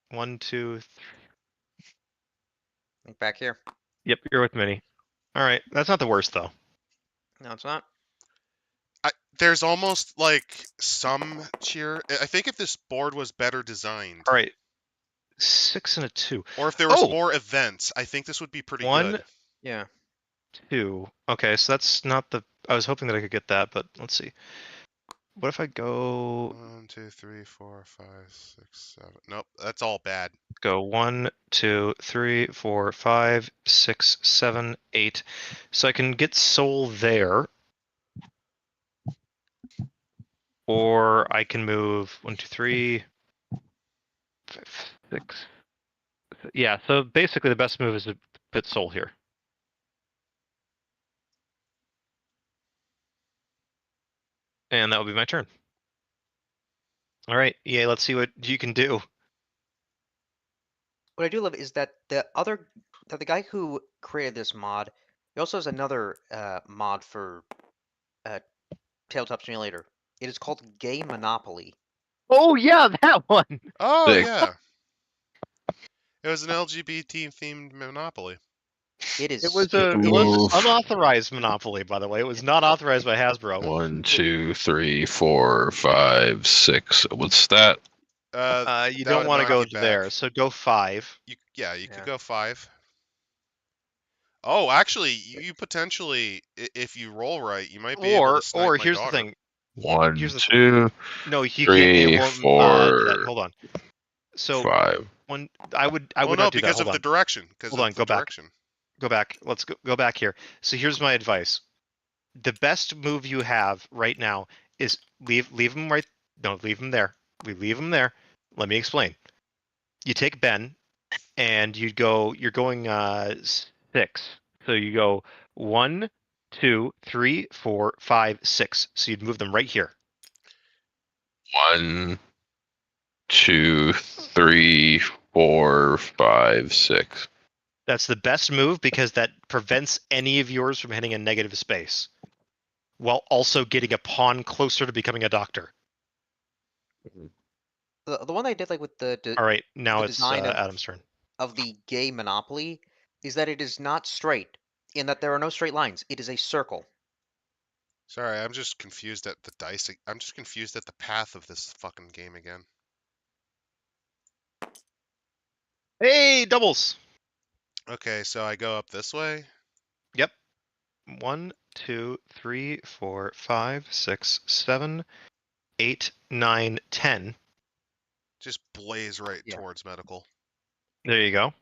Speaker 2: 1, 2, 3.
Speaker 4: Think back here.
Speaker 2: Yep, you're with Minnie. All right, that's not the worst though.
Speaker 4: No, it's not.
Speaker 1: There's almost like some cheer. I think if this board was better designed,
Speaker 2: All right, 6 and a 2.
Speaker 1: or if there was
Speaker 2: Oh!
Speaker 1: more events, I think this would be pretty
Speaker 2: 1,
Speaker 1: good.
Speaker 4: Yeah.
Speaker 2: 2. Okay, so that's not the. I was hoping that I could get that, but let's see. What if I go
Speaker 1: 1, 2, 3, 4, 5, 6, 7. Nope, that's all bad.
Speaker 2: go 1, 2, 3, 4, 5, 6, 7, 8. So I can get soul there. Or I can move 1, 2, 3, 5, 6. Yeah, so basically the best move is to put soul here. And that will be my turn. All right, EA, let's see what you can do.
Speaker 4: What I do love is that the guy who created this mod, he also has another mod for Tabletop Simulator. It is called Gay Monopoly.
Speaker 2: Oh yeah, that one.
Speaker 1: Oh
Speaker 3: Sick.
Speaker 1: yeah. It was an LGBT themed Monopoly.
Speaker 4: It is.
Speaker 2: It was
Speaker 3: Oof.
Speaker 2: unauthorized Monopoly, by the way. It was not authorized by Hasbro.
Speaker 3: 1, 2, 3, 4, 5, 6. What's that?
Speaker 2: You
Speaker 1: that
Speaker 2: don't
Speaker 1: would
Speaker 2: want to
Speaker 1: knock
Speaker 2: go
Speaker 1: you
Speaker 2: to there,
Speaker 1: back.
Speaker 2: so go 5.
Speaker 1: You
Speaker 4: Yeah.
Speaker 1: could go 5. Oh, actually, you potentially, if you roll right, you might be able to snipe
Speaker 2: Or
Speaker 1: my
Speaker 2: here's
Speaker 1: daughter.
Speaker 2: the thing.
Speaker 3: 1,
Speaker 2: Here's the
Speaker 3: 2,
Speaker 2: No, you can't.
Speaker 3: 3,
Speaker 2: It won't.
Speaker 3: 4,
Speaker 2: Hold on. So
Speaker 3: 5.
Speaker 2: one, I would
Speaker 1: Well, no,
Speaker 2: not do that.
Speaker 1: because
Speaker 2: Hold
Speaker 1: of
Speaker 2: on.
Speaker 1: the direction. Because
Speaker 2: Hold on,
Speaker 1: of the
Speaker 2: go back.
Speaker 1: direction.
Speaker 2: Go back. Let's go back here. So here's my advice. The best move you have right now is leave him right. No, leave him there. We leave him there. Let me explain. You take Ben, and you're going 6. So you go 1, 2, 3, 4, 5, 6. So you'd move them right here.
Speaker 3: 1, 2, 3, 4, 5, 6.
Speaker 2: That's the best move because that prevents any of yours from hitting a negative space, while also getting a pawn closer to becoming a doctor.
Speaker 4: The one I did like with the
Speaker 2: All right, now
Speaker 4: the
Speaker 2: it's
Speaker 4: design
Speaker 2: Adam's turn.
Speaker 4: of the Gay Monopoly is that it is not straight, in that there are no straight lines. It is a circle.
Speaker 1: Sorry, I'm just confused at the dice. I'm just confused at the path of this fucking game again.
Speaker 2: Hey, doubles.
Speaker 1: Okay, so I go up this way.
Speaker 2: Yep. 1, 2, 3, 4, 5, 6, 7, 8, 9, 10.
Speaker 1: Just blaze right
Speaker 4: Yeah.
Speaker 1: towards medical.
Speaker 2: There you go.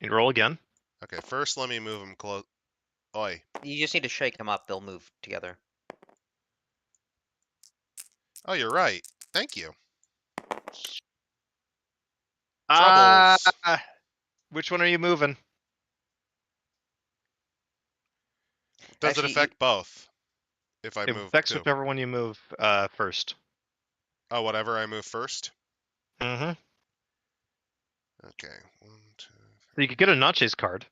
Speaker 2: You roll again.
Speaker 1: Okay, first let me move him close. Oi.
Speaker 4: You just need to shake them up. They'll move together.
Speaker 1: Oh, you're right. Thank you.
Speaker 2: Ah,
Speaker 1: Troubles.
Speaker 2: which one are you moving?
Speaker 1: Does
Speaker 4: Actually,
Speaker 1: it affect both? If I
Speaker 2: It
Speaker 1: move
Speaker 2: affects
Speaker 1: two.
Speaker 2: whichever one you move first.
Speaker 1: Oh, whatever I move first.
Speaker 2: Mm-hmm.
Speaker 1: Okay, 1, 2,
Speaker 2: So you could get a Naches card.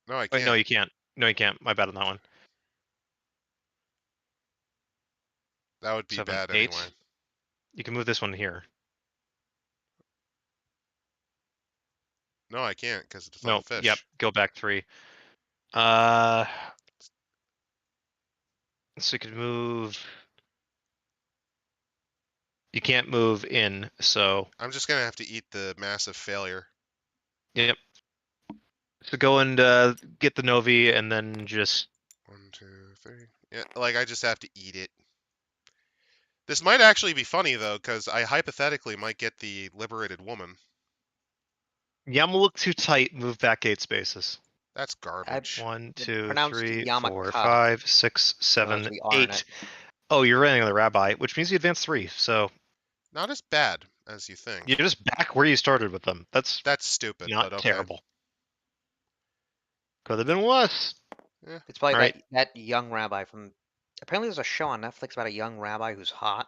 Speaker 1: no, I
Speaker 2: Wait, no,
Speaker 1: can't.
Speaker 2: you can't. No, you can't. My bad on that one.
Speaker 1: That would be
Speaker 2: 7,
Speaker 1: bad
Speaker 2: 8.
Speaker 1: anyway.
Speaker 2: You can move this one here.
Speaker 1: No, I can't because it's on
Speaker 2: No,
Speaker 1: the fish.
Speaker 2: yep. Go back 3. So you could move. You can't move in. So
Speaker 1: I'm just gonna have to eat the massive failure.
Speaker 2: yep. So go and get the Novi, and then just
Speaker 1: 1, 2, 3. Yeah, like I just have to eat it. This might actually be funny though, because I hypothetically might get the liberated woman.
Speaker 2: Yama look too tight. Move back 8 spaces.
Speaker 1: That's garbage.
Speaker 2: 1,
Speaker 4: It's
Speaker 2: 2,
Speaker 4: pronounced
Speaker 2: 3, 4,
Speaker 4: Yamaka.
Speaker 2: 5, 6,
Speaker 4: As
Speaker 2: 7,
Speaker 4: we are in
Speaker 2: 8.
Speaker 4: it.
Speaker 2: Oh, you're running on the rabbi, which means you advance 3. So
Speaker 1: Not as bad as you think.
Speaker 2: you're just back where you started with them. That's
Speaker 1: That's stupid,
Speaker 2: not
Speaker 1: but okay.
Speaker 2: terrible. Could have been worse.
Speaker 4: It's probably
Speaker 2: All right.
Speaker 4: that young rabbi from. Apparently, there's a show on Netflix about a young rabbi who's hot.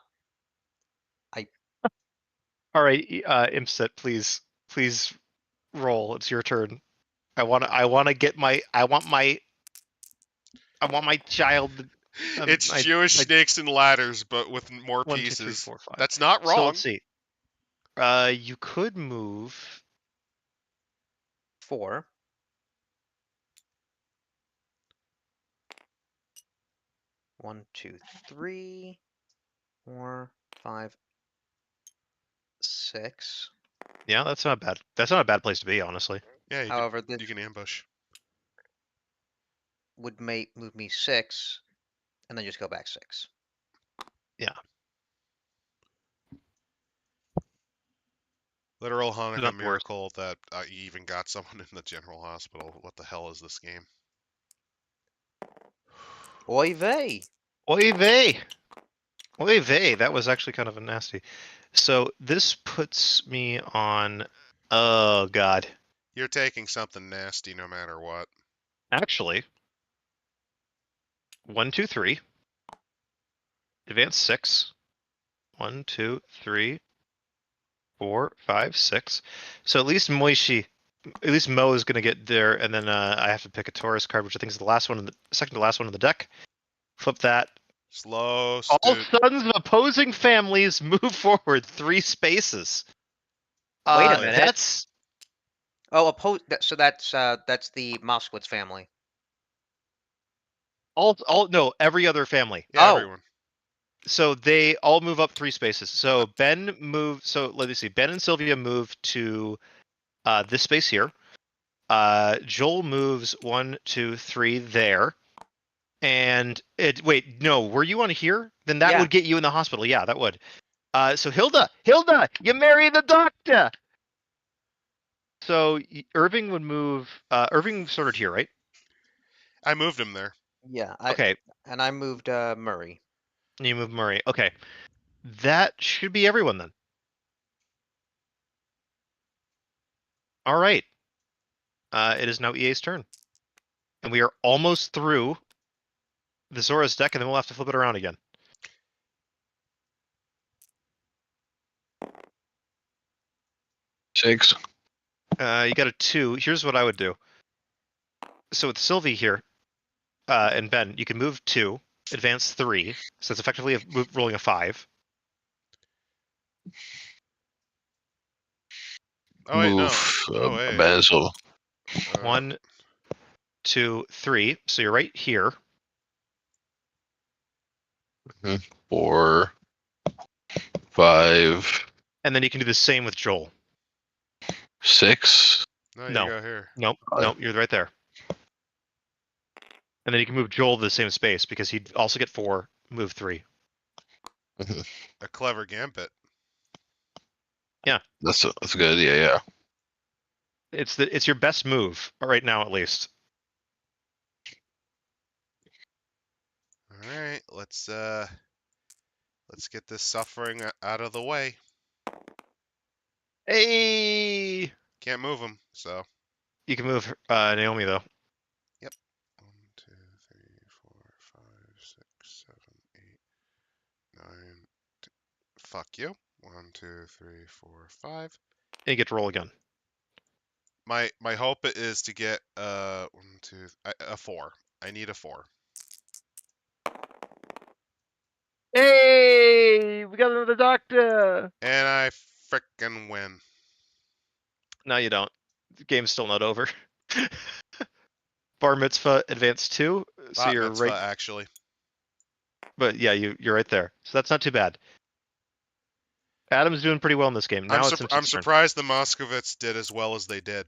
Speaker 2: All right, Imset, please roll. It's your turn. I want to get my. I want my child.
Speaker 1: It's Jewish snakes and ladders, but with more
Speaker 2: 1, 2, 3,
Speaker 1: pieces.
Speaker 2: 4, 5.
Speaker 1: That's not
Speaker 2: So
Speaker 1: wrong.
Speaker 2: let's see. You could move.
Speaker 4: 4. One, 2, 3, 4, 5, 6.
Speaker 2: Yeah, that's not bad. That's not a bad place to be, honestly.
Speaker 1: Yeah,
Speaker 4: However, this
Speaker 1: you can ambush.
Speaker 4: would move me 6, and then just go back 6.
Speaker 1: Literal
Speaker 2: Not
Speaker 1: Hanukah
Speaker 2: the worst.
Speaker 1: miracle that you even got someone in the general hospital. What the hell is this game?
Speaker 4: Oy vey!
Speaker 2: Oy vey. Oy vey. That was actually kind of a nasty. So this puts me on. Oh God.
Speaker 1: You're taking something nasty no matter what.
Speaker 2: Actually, 1, 2, 3. Advance 6. 1, 2, 3, 4, 5, 6. So at least Mo is gonna get there, and then I have to pick a Taurus card, which I think is the last one, second to last one in the deck. Flip that.
Speaker 1: Slow,
Speaker 2: All
Speaker 1: dude.
Speaker 2: sons of opposing families move forward 3 spaces.
Speaker 4: Wait a minute.
Speaker 2: That's
Speaker 4: Oh, so that's the Moskowitz family.
Speaker 2: no, every other family.
Speaker 1: Yeah,
Speaker 4: Oh.
Speaker 1: everyone.
Speaker 2: So they all move up 3 spaces. So Ben moved. So let me see. Ben and Sylvia move to this space here. Joel moves 1, 2, 3 there. And wait, no, were you on here? Then that
Speaker 4: Yeah.
Speaker 2: would get you in the hospital. Yeah, that would. So Hilda, you marry the doctor. So Irving would move. Irving sorted here, right?
Speaker 1: I moved him there.
Speaker 4: Yeah.
Speaker 2: Okay.
Speaker 4: And I moved Murray.
Speaker 2: You move Murray. Okay. That should be everyone then. All right. It is now EA's turn. And we are almost through the Zora's deck, and then we'll have to flip it around again.
Speaker 3: Six.
Speaker 2: You got a 2. Here's what I would do. So with Sylvie here, and Ben, you can move 2, advance 3. So it's effectively rolling a 5.
Speaker 1: Oh wait, no.
Speaker 3: Move
Speaker 1: Oh wait.
Speaker 3: Basil.
Speaker 2: 1, 2, 3. So you're right here.
Speaker 3: 4, 5,
Speaker 2: And then you can do the same with Joel.
Speaker 3: 6.
Speaker 1: No, you
Speaker 2: No.
Speaker 1: go here.
Speaker 2: Nope, you're right there. And then you can move Joel to the same space because he'd also get 4, move 3.
Speaker 1: A clever gambit.
Speaker 3: That's a good idea. Yeah.
Speaker 2: It's your best move right now, at least.
Speaker 1: All right, let's get this suffering out of the way.
Speaker 2: Hey,
Speaker 1: Can't move him, so.
Speaker 2: you can move Naomi though.
Speaker 1: 1, 2, 3, 4, 5, 6, 7, 8, 9, Fuck you. 1, 2, 3, 4, 5.
Speaker 2: And you get to roll again.
Speaker 1: My hope is to get 1, 2, a 4. I need a 4.
Speaker 2: Hey, we got another doctor.
Speaker 1: And I frickin' win.
Speaker 2: No, you don't. The game's still not over. Bar Mitzvah Advanced 2. So
Speaker 1: Bat
Speaker 2: you're
Speaker 1: mitzvah,
Speaker 2: right.
Speaker 1: actually.
Speaker 2: But yeah, you're right there. So that's not too bad. Adam's doing pretty well in this game. Now it's
Speaker 1: I'm
Speaker 2: Simpson's turn.
Speaker 1: surprised the Moskovitz did as well as they did.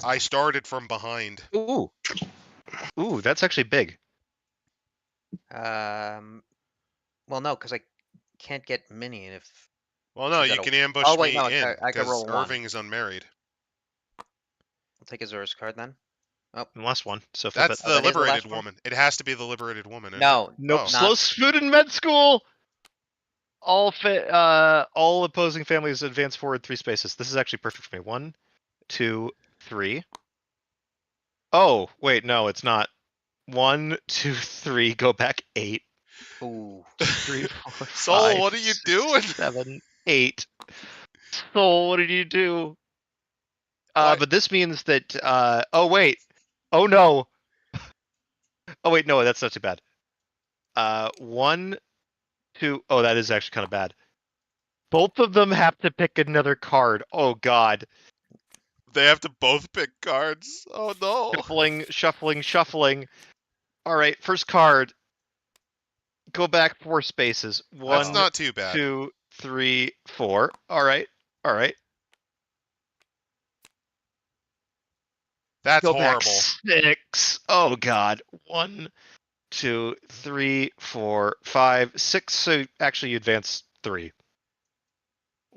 Speaker 1: I started from behind.
Speaker 2: Ooh. Ooh, that's actually big.
Speaker 4: Well, no, because I can't get Minion if.
Speaker 1: Well, no,
Speaker 4: She's
Speaker 1: you
Speaker 4: at a-
Speaker 1: can ambush
Speaker 4: Oh, wait,
Speaker 1: me
Speaker 4: no,
Speaker 1: in
Speaker 4: I can
Speaker 1: because
Speaker 4: roll 1.
Speaker 1: Irving is unmarried.
Speaker 4: I'll take Azura's card then.
Speaker 2: Last one. So flip
Speaker 1: That's
Speaker 2: it.
Speaker 1: the
Speaker 4: that is the
Speaker 1: liberated
Speaker 4: last one?
Speaker 1: woman. It has to be the liberated woman. Isn't
Speaker 4: No,
Speaker 1: It?
Speaker 2: Nope.
Speaker 1: Oh.
Speaker 2: Slow food in med school. All opposing families advance forward 3 spaces. This is actually perfect for me. 1, 2, 3. Oh, wait, no, it's not. 1, 2, 3. Go back 8.
Speaker 4: Ooh.
Speaker 2: 3, 4,
Speaker 1: Soul,
Speaker 2: 5,
Speaker 1: what are you
Speaker 2: 6,
Speaker 1: doing?
Speaker 2: 7, 8. Soul, what did you do?
Speaker 1: What?
Speaker 2: But this means that. Oh wait. Oh no. Oh wait, no, that's not too bad. 1, 2. Oh, that is actually kind of bad. Both of them have to pick another card. Oh god.
Speaker 1: They have to both pick cards. Oh no.
Speaker 2: Shuffling, shuffling, shuffling. All right, first card. Go back 4 spaces.
Speaker 1: That's
Speaker 2: 1,
Speaker 1: not too bad.
Speaker 2: 2, 3, 4. All right. All right.
Speaker 1: That's
Speaker 2: Go back
Speaker 1: horrible.
Speaker 2: 6. Oh god. 1, 2, 3, 4, 5, 6. So actually, you advance 3.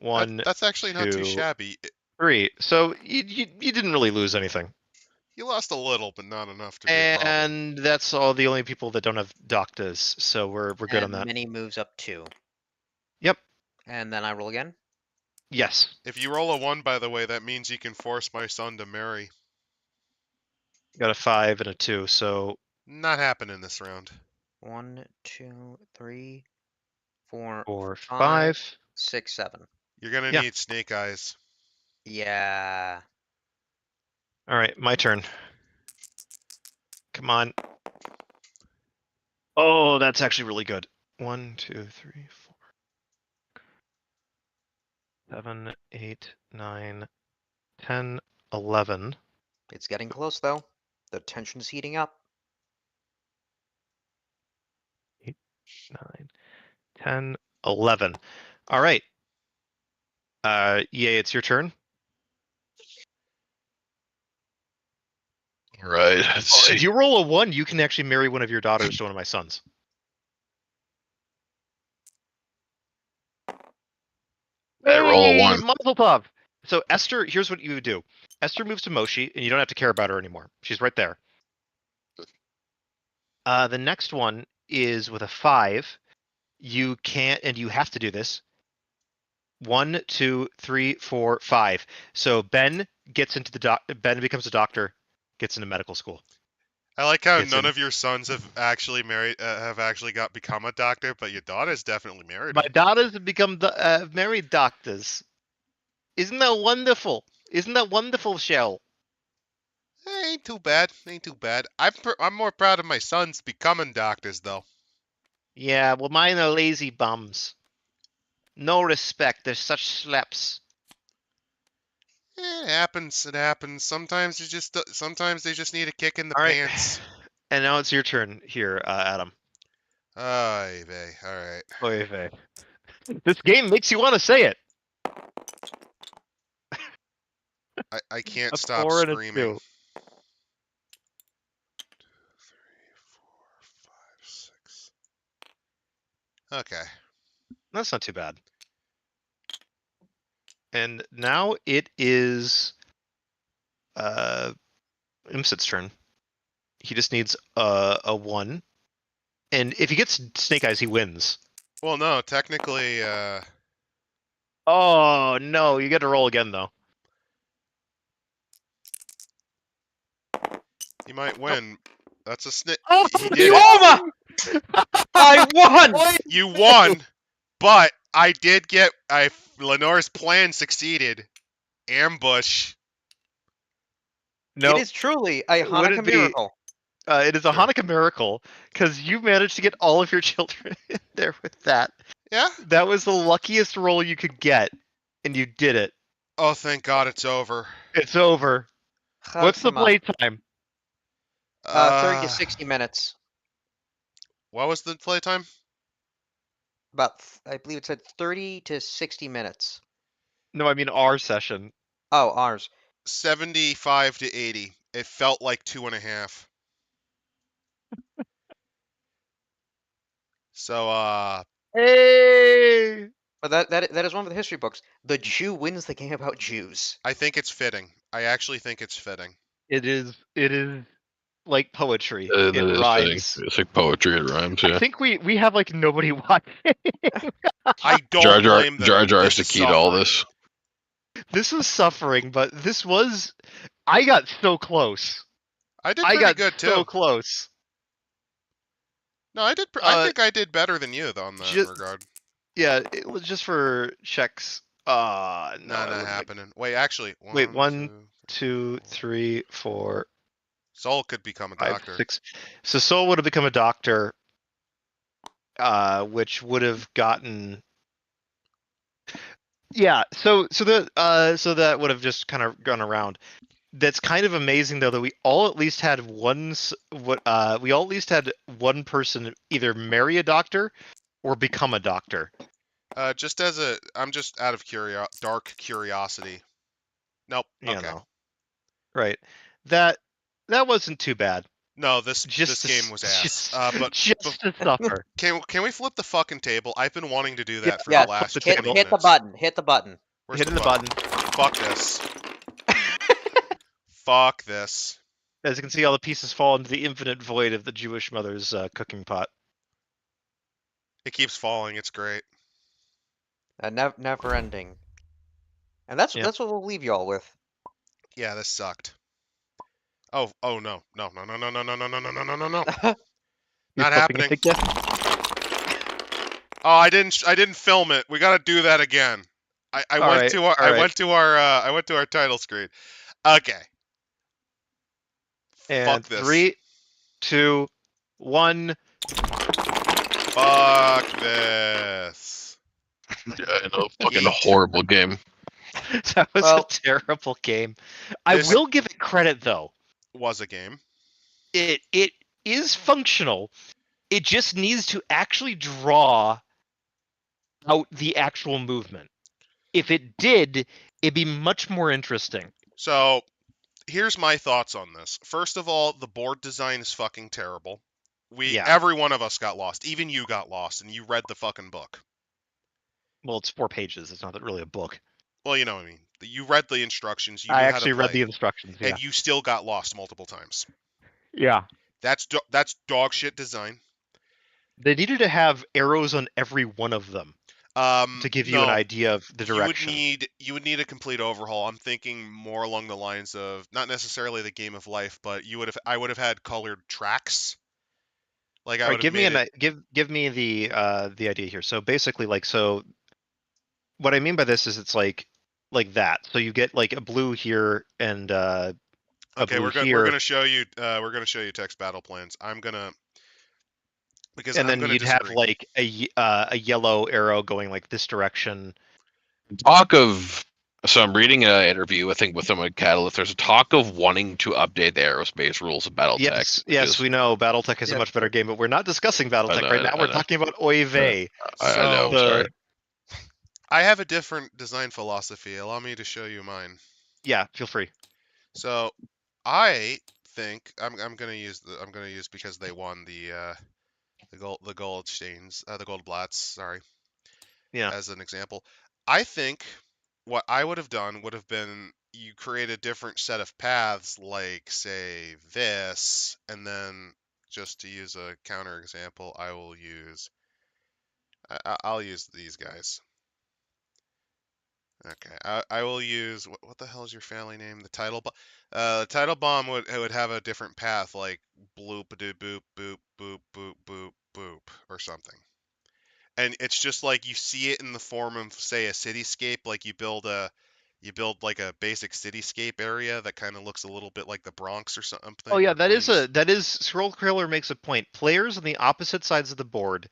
Speaker 2: 1,
Speaker 1: That's actually not too
Speaker 2: 2,
Speaker 1: shabby.
Speaker 2: 3. So you didn't really lose anything.
Speaker 1: You lost a little, but not enough to be a problem.
Speaker 2: And that's all the only people that don't have doctors. So we're good on
Speaker 4: And
Speaker 2: that.
Speaker 4: Mini moves up 2.
Speaker 2: Yep.
Speaker 4: And then I roll again.
Speaker 2: Yes.
Speaker 1: If you roll a 1, by the way, that means you can force my son to marry.
Speaker 2: Got a 5 and a 2. So
Speaker 1: Not happening this round.
Speaker 4: 1, 2, 3, 4,
Speaker 2: 4,
Speaker 4: 5,
Speaker 2: 5.
Speaker 4: 6, 7.
Speaker 1: You're gonna
Speaker 2: Yeah.
Speaker 1: need snake eyes.
Speaker 4: Yeah.
Speaker 2: All right, my turn. Come on. Oh, that's actually really good. 1, 2, 3, 4, 7, 8, 9, 10, 11.
Speaker 4: It's getting close though. The tension's heating up.
Speaker 2: 9, 10, 11. All right. EA, it's your turn.
Speaker 3: Right. Let's
Speaker 2: Oh,
Speaker 3: see.
Speaker 2: if you roll a 1, you can actually marry one of your daughters to one of my sons.
Speaker 3: I roll a 1.
Speaker 2: Mazel tov. So Esther, here's what you do. Esther moves to Moshi, and you don't have to care about her anymore. She's right there. The next one is with a 5. You can't, and you have to do this. 1, 2, 3, 4, 5. So Ben gets into Ben becomes a doctor, gets into medical school.
Speaker 1: I like how
Speaker 2: Gets
Speaker 1: none
Speaker 2: in.
Speaker 1: of your sons have actually become a doctor, but your daughter's definitely married.
Speaker 2: My
Speaker 1: one.
Speaker 2: daughters have become married doctors. Isn't that wonderful? Isn't that wonderful, Shell?
Speaker 1: Ain't too bad. Ain't too bad. I'm more proud of my sons becoming doctors, though.
Speaker 2: Yeah, well, mine are lazy bums. No respect. They're such slaps.
Speaker 1: It happens. It happens. Sometimes they just need a kick in the
Speaker 2: All right.
Speaker 1: pants.
Speaker 2: And now it's your turn here, Adam.
Speaker 1: Oy vey. All right.
Speaker 2: Oy vey. This game makes you want to say it.
Speaker 1: I can't
Speaker 2: A
Speaker 1: stop
Speaker 2: 4 and a
Speaker 1: screaming.
Speaker 2: 2.
Speaker 1: 2, 3, 4, 5, 6. Okay.
Speaker 2: That's not too bad. And now it is Imsit's turn. He just needs a 1. And if he gets Snake Eyes, he wins.
Speaker 1: Well, no, technically,
Speaker 2: Oh, no. You get to roll again, though.
Speaker 1: he might win. That's a snake.
Speaker 2: Oh,
Speaker 1: He did it.
Speaker 4: Over! I won!
Speaker 1: You won, but I did get. Lenore's plan succeeded. Ambush.
Speaker 2: No,
Speaker 4: It is truly a
Speaker 2: would
Speaker 4: Hanukkah
Speaker 2: it be?
Speaker 4: miracle.
Speaker 2: It is a
Speaker 1: Sure.
Speaker 2: Hanukkah miracle because you managed to get all of your children in there with that.
Speaker 1: Yeah.
Speaker 2: That was the luckiest roll you could get, and you did it.
Speaker 1: Oh, thank God it's over.
Speaker 2: It's over.
Speaker 4: Chag
Speaker 2: What's the
Speaker 4: Sameach.
Speaker 2: playtime?
Speaker 4: 30 to 60 minutes.
Speaker 1: What was the playtime?
Speaker 4: I believe it said 30 to 60 minutes.
Speaker 2: No, I mean our session.
Speaker 4: Oh, ours.
Speaker 1: 75 to 80. It felt like 2.5. So,
Speaker 2: Hey!
Speaker 4: But that is one of the history books. The Jew wins the game about Jews.
Speaker 1: I think it's fitting. I actually think it's fitting.
Speaker 2: It is like poetry.
Speaker 3: That
Speaker 2: It
Speaker 3: is fitting.
Speaker 2: rhymes.
Speaker 3: It's like poetry. It rhymes.
Speaker 2: I
Speaker 3: Yeah.
Speaker 2: think we have like nobody watching.
Speaker 1: I
Speaker 3: Jar
Speaker 1: don't
Speaker 3: Jar
Speaker 1: blame them.
Speaker 3: Jar Jar is
Speaker 1: This
Speaker 3: the
Speaker 1: is
Speaker 3: key to all
Speaker 1: suffering.
Speaker 3: this.
Speaker 2: This was suffering, but this was. I got so close.
Speaker 1: I did
Speaker 2: I
Speaker 1: pretty
Speaker 2: got
Speaker 1: good
Speaker 2: so
Speaker 1: too.
Speaker 2: close.
Speaker 1: No, I did. I think I did better than you though in that
Speaker 2: just-
Speaker 1: regard.
Speaker 2: Yeah, it was just for checks. No,
Speaker 1: Nah,
Speaker 2: it
Speaker 1: not
Speaker 2: wasn't.
Speaker 1: happening. Wait, actually,
Speaker 2: Wait, 1,
Speaker 1: 2,
Speaker 2: 2, 3, 4,
Speaker 1: Soul could become a
Speaker 2: 5,
Speaker 1: doctor.
Speaker 2: 6. So Soul would have become a doctor, which would have gotten. Yeah, so that would have just kind of gone around. That's kind of amazing though that we all at least had we all at least had one person either marry a doctor or become a doctor.
Speaker 1: Just I'm just out of dark curiosity. Nope.
Speaker 2: You
Speaker 1: Okay.
Speaker 2: know, right? That wasn't too bad.
Speaker 1: No, this
Speaker 2: Just
Speaker 1: game was ass. But
Speaker 2: just to suffer.
Speaker 1: can we flip the fucking table? I've been wanting to do
Speaker 2: Yeah,
Speaker 1: that for
Speaker 4: yeah,
Speaker 1: the last
Speaker 2: the
Speaker 1: 20
Speaker 2: table.
Speaker 4: Hit the
Speaker 1: minutes.
Speaker 4: button. Hit the button.
Speaker 1: Where's
Speaker 2: Hitting the button.
Speaker 1: Fuck this. Fuck this.
Speaker 2: As you can see, all the pieces fall into the infinite void of the Jewish mother's cooking pot.
Speaker 1: It keeps falling. It's great.
Speaker 4: Never ending. And that's
Speaker 2: Yep.
Speaker 4: that's what we'll leave y'all with.
Speaker 1: Yeah, this sucked. Oh no. No.
Speaker 2: You're
Speaker 1: Not
Speaker 2: flipping
Speaker 1: happening.
Speaker 2: it again.
Speaker 1: Oh, I didn't film it. We got to do that again. I went to our title screen. Okay.
Speaker 2: And
Speaker 1: Fuck this.
Speaker 2: 3, 2, 1.
Speaker 1: Fuck this.
Speaker 3: Yeah, I know. Fucking
Speaker 1: Yeet.
Speaker 3: horrible game.
Speaker 2: That was
Speaker 4: Well-
Speaker 2: a terrible game. I
Speaker 1: This-
Speaker 2: will give it credit though.
Speaker 1: Was a game.
Speaker 2: It is functional. It just needs to actually draw out the actual movement. If it did, it'd be much more interesting.
Speaker 1: So, here's my thoughts on this. First of all, the board design is fucking terrible.
Speaker 2: Yeah.
Speaker 1: Every one of us got lost. Even you got lost, and you read the fucking book.
Speaker 2: Well, it's 4 pages. It's not really a book.
Speaker 1: Well, you know what I mean. You read the instructions. You
Speaker 2: I
Speaker 1: knew how to
Speaker 2: actually read
Speaker 1: play,
Speaker 2: the instructions. Yeah.
Speaker 1: and you still got lost multiple times.
Speaker 2: Yeah.
Speaker 1: That's dog shit design.
Speaker 2: They needed to have arrows on every one of them to give you an
Speaker 1: No,
Speaker 2: idea of the direction.
Speaker 1: You would need a complete overhaul. I'm thinking more along the lines of not necessarily the game of life, but I would have had colored tracks. Like I
Speaker 2: All right,
Speaker 1: would have
Speaker 2: give me
Speaker 1: made it.
Speaker 2: give me the idea here. So basically, what I mean by this is it's like that. So you get like a blue here and a
Speaker 1: Okay,
Speaker 2: blue
Speaker 1: we're
Speaker 2: here,
Speaker 1: gonna show you text battle plans. Because
Speaker 2: and
Speaker 1: I'm
Speaker 2: then
Speaker 1: gonna
Speaker 2: you'd have
Speaker 1: disagree.
Speaker 2: like a yellow arrow going like this direction.
Speaker 3: Talk of. So I'm reading an interview, I think, with someone at Catalyst. There's a talk of wanting to update the aerospace rules of BattleTech.
Speaker 2: Yes, we know BattleTech is a
Speaker 4: Yeah.
Speaker 2: much better game, but we're not discussing BattleTech
Speaker 3: know,
Speaker 2: right now.
Speaker 3: I
Speaker 2: We're
Speaker 3: know.
Speaker 2: talking about Oy Vey.
Speaker 3: I know. I'm
Speaker 1: So-
Speaker 3: sorry.
Speaker 1: I have a different design philosophy. Allow me to show you mine.
Speaker 2: Yeah, feel free.
Speaker 1: So, I think I'm gonna use because they won the gold stains, the gold blats. Sorry.
Speaker 2: Yeah.
Speaker 1: As an example, I think what I would have done would have been you create a different set of paths, like say this, and then just to use a counter example, I'll use these guys. Okay, I will use what the hell is your family name? The title bomb would have a different path, like bloop a doo boop boop boop boop boop boop or something. and it's just like you see it in the form of, say, a cityscape. Like you build like a basic cityscape area that kind of looks a little bit like the Bronx or
Speaker 2: Oh
Speaker 1: something,
Speaker 2: yeah,
Speaker 1: or Queens.
Speaker 2: that is Scroll Crawler makes a point. Players on the opposite sides of the board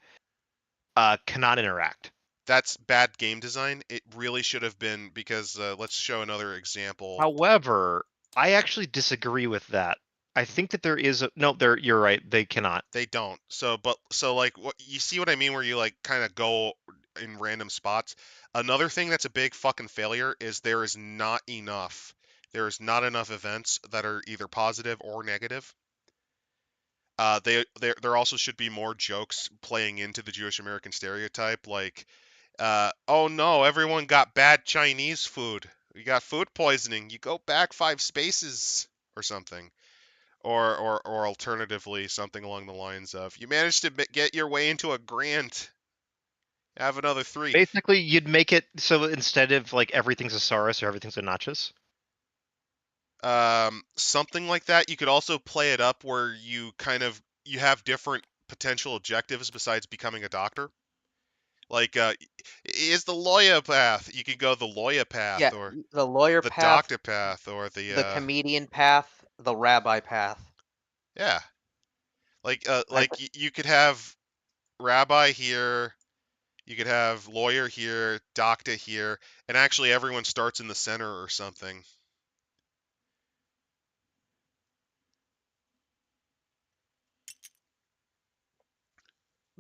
Speaker 2: cannot interact.
Speaker 1: That's bad game design. It really should have been, because let's show another example.
Speaker 2: However, I actually disagree with that. I think that there is a no. There, you're right. They cannot.
Speaker 1: They don't. So like, what you see what I mean, where you like kind of go in random spots. Another thing that's a big fucking failure is there is not enough. There is not enough events that are either positive or negative. There also should be more jokes playing into the Jewish American stereotype, like, oh no, everyone got bad Chinese food. You got food poisoning. You go back 5 spaces or something. Or alternatively, something along the lines of, you managed to get your way into a grant. Have another 3.
Speaker 2: Basically, you'd make it so instead of like everything's a Saurus or everything's a Nachos.
Speaker 1: Something like that. You could also play it up where you have different potential objectives besides becoming a doctor. Like, is the lawyer path? You could go the lawyer
Speaker 4: Yeah,
Speaker 1: path, or
Speaker 4: the lawyer
Speaker 1: the
Speaker 4: path,
Speaker 1: doctor path, or
Speaker 4: the comedian path, the rabbi path.
Speaker 1: yeah.
Speaker 4: I
Speaker 1: You could have rabbi here, you could have lawyer here, doctor here, and actually everyone starts in the center or something.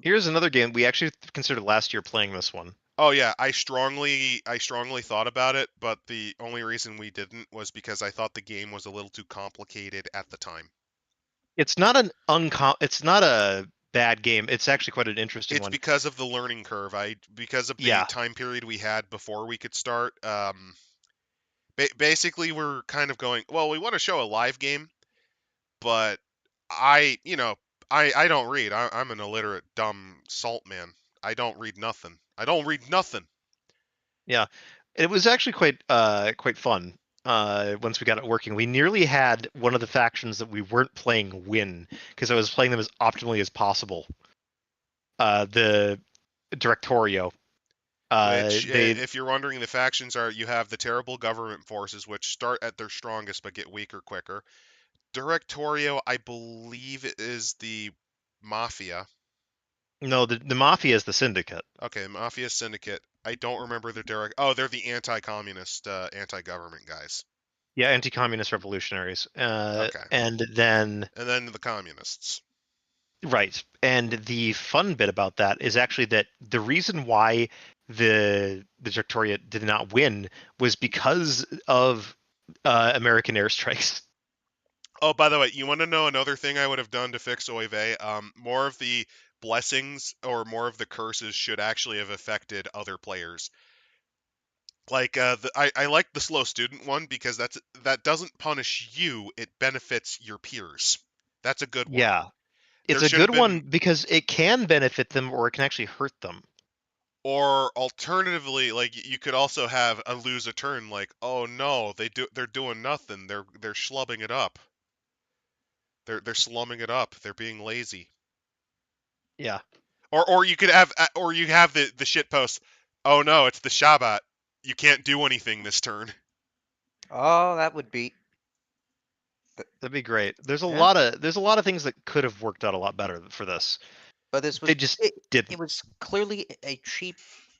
Speaker 2: Here's another game we actually considered last year playing this one.
Speaker 1: Oh yeah, I strongly thought about it, but the only reason we didn't was because I thought the game was a little too complicated at the time.
Speaker 2: It's not It's not a bad game. It's actually quite an interesting
Speaker 1: It's
Speaker 2: one.
Speaker 1: because of the learning curve. Because of the
Speaker 2: Yeah.
Speaker 1: time period we had before we could start. Basically, we're kind of going, well, we want to show a live game, but I, you know, I don't read. I'm an illiterate, dumb salt man. I don't read nothing. I don't read nothing.
Speaker 2: Yeah, it was actually quite fun. Once we got it working, we nearly had one of the factions that we weren't playing win because I was playing them as optimally as possible. The Directorio.
Speaker 1: Which,
Speaker 2: They
Speaker 1: if you're wondering, the factions are, you have the terrible government forces, which start at their strongest but get weaker quicker. Directorio, I believe, is the mafia.
Speaker 2: no the Mafia is the syndicate.
Speaker 1: Okay, Mafia Syndicate. I don't remember their direct. Oh, they're the anti-communist, anti-government guys.
Speaker 2: Yeah, anti-communist revolutionaries.
Speaker 1: Okay.
Speaker 2: And then
Speaker 1: And then the communists.
Speaker 2: right, and the fun bit about that is actually that the reason why the Directoria did not win was because of American airstrikes.
Speaker 1: Oh, by the way, you want to know another thing I would have done to fix Oy Vey? More of the blessings or more of the curses should actually have affected other players. Like, I like the slow student one because that doesn't punish you; it benefits your peers. That's a good one.
Speaker 2: Yeah, it's
Speaker 1: There
Speaker 2: a
Speaker 1: should have
Speaker 2: good one
Speaker 1: been,
Speaker 2: because it can benefit them or it can actually hurt them.
Speaker 1: or alternatively, like you could also have a lose a turn. Like, oh no, they're doing nothing. They're schlubbing it up. They're slumming it up. They're being lazy.
Speaker 2: Yeah,
Speaker 1: Or you could have, the shit post. Oh no, it's the Shabbat. You can't do anything this turn.
Speaker 4: Oh, that would be.
Speaker 2: that'd be great.
Speaker 4: Yeah.
Speaker 2: There's a lot of things that could have worked out a lot better for this.
Speaker 4: But this
Speaker 2: They
Speaker 4: was
Speaker 2: just
Speaker 4: it,
Speaker 2: didn't.
Speaker 4: it was clearly a cheap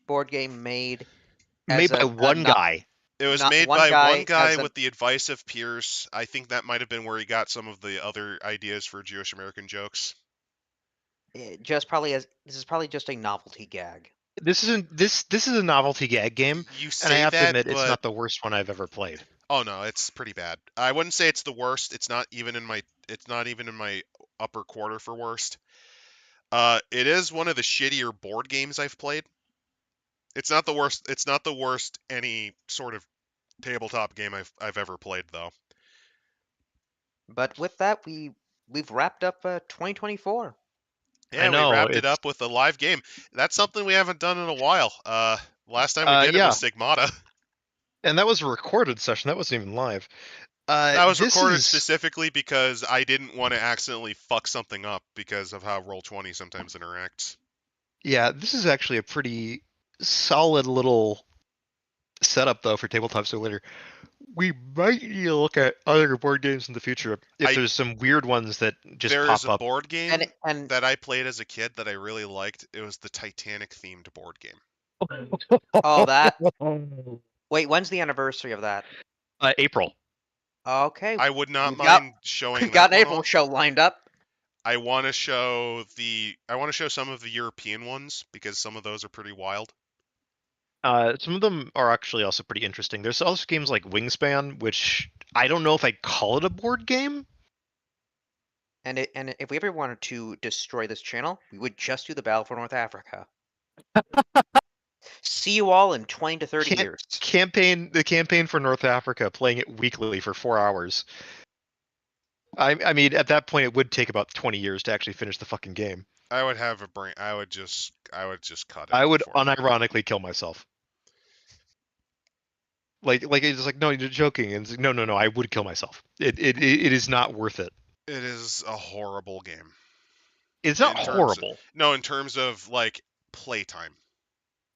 Speaker 4: board game made as
Speaker 2: Made by
Speaker 4: a
Speaker 2: one guy.
Speaker 1: It was
Speaker 4: not
Speaker 1: made
Speaker 4: one
Speaker 1: by one
Speaker 4: guy
Speaker 1: guy
Speaker 4: as a
Speaker 1: with the advice of peers. I think that might have been where he got some of the other ideas for Jewish American jokes.
Speaker 4: just probably as this is probably just a novelty gag.
Speaker 2: This is a novelty gag game,
Speaker 1: You
Speaker 2: and I
Speaker 1: say
Speaker 2: have to
Speaker 1: that,
Speaker 2: admit it's
Speaker 1: but
Speaker 2: not the worst one I've ever played.
Speaker 1: oh no, it's pretty bad. I wouldn't say it's the worst. It's not even in my upper quarter for worst. It is one of the shittier board games I've played. It's not the worst. It's not the worst any sort of tabletop game I've ever played though.
Speaker 4: But with that, we've wrapped up 2024.
Speaker 2: I
Speaker 1: Yeah, we
Speaker 2: know
Speaker 1: wrapped it
Speaker 2: it's
Speaker 1: up with a live game. That's something we haven't done in a while. Last time we did it
Speaker 2: yeah,
Speaker 1: was Sigmata.
Speaker 2: and that was a recorded session. That wasn't even live.
Speaker 1: That was
Speaker 2: This
Speaker 1: recorded
Speaker 2: is
Speaker 1: specifically because I didn't want to accidentally fuck something up because of how Roll20 sometimes interacts.
Speaker 2: Yeah, this is actually a pretty solid little setup though for Tabletop Simulator. We might need to look at other board games in the future if
Speaker 1: I
Speaker 2: there's some weird ones that just
Speaker 1: there is
Speaker 2: pop
Speaker 1: a
Speaker 2: up.
Speaker 1: board
Speaker 4: And
Speaker 1: game
Speaker 4: and
Speaker 1: that I played as a kid that I really liked. It was the Titanic themed board game.
Speaker 4: oh, that. Wait, when's the anniversary of that?
Speaker 2: April.
Speaker 4: Okay,
Speaker 1: I would not
Speaker 4: we've got
Speaker 1: mind showing
Speaker 4: we've got
Speaker 1: that
Speaker 4: an
Speaker 1: one
Speaker 4: April
Speaker 1: off.
Speaker 4: show lined up.
Speaker 1: I want to show some of the European ones because some of those are pretty wild.
Speaker 2: Some of them are actually also pretty interesting. There's also games like Wingspan, which I don't know if I'd call it a board game.
Speaker 4: And if we ever wanted to destroy this channel, we would just do the Battle for North Africa. See you all in 20 to 30 years.
Speaker 2: The campaign for North Africa, playing it weekly for 4 hours. I mean, at that point, it would take about 20 years to actually finish the fucking game.
Speaker 1: I would have a brain. I would just cut it.
Speaker 2: I would
Speaker 1: beforehand.
Speaker 2: unironically kill myself. Like it's like, no, you're joking, and it's like, no, I would kill myself. It is not worth it.
Speaker 1: It is a horrible game.
Speaker 2: It's not
Speaker 1: in terms of-
Speaker 2: horrible.
Speaker 1: No, in terms of like playtime.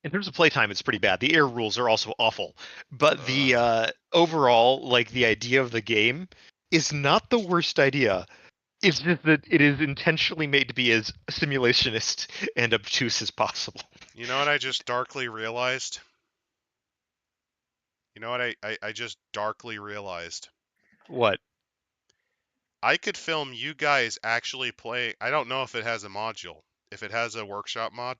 Speaker 2: In terms of playtime, it's pretty bad. The air rules are also awful, but the overall, like the idea of the game, is not the worst idea. It's just that it is intentionally made to be as simulationist and obtuse as possible.
Speaker 1: You know what I just darkly realized? You know what I just darkly realized?
Speaker 2: What?
Speaker 1: I could film you guys actually play. I don't know if it has a module. If it has a workshop mod,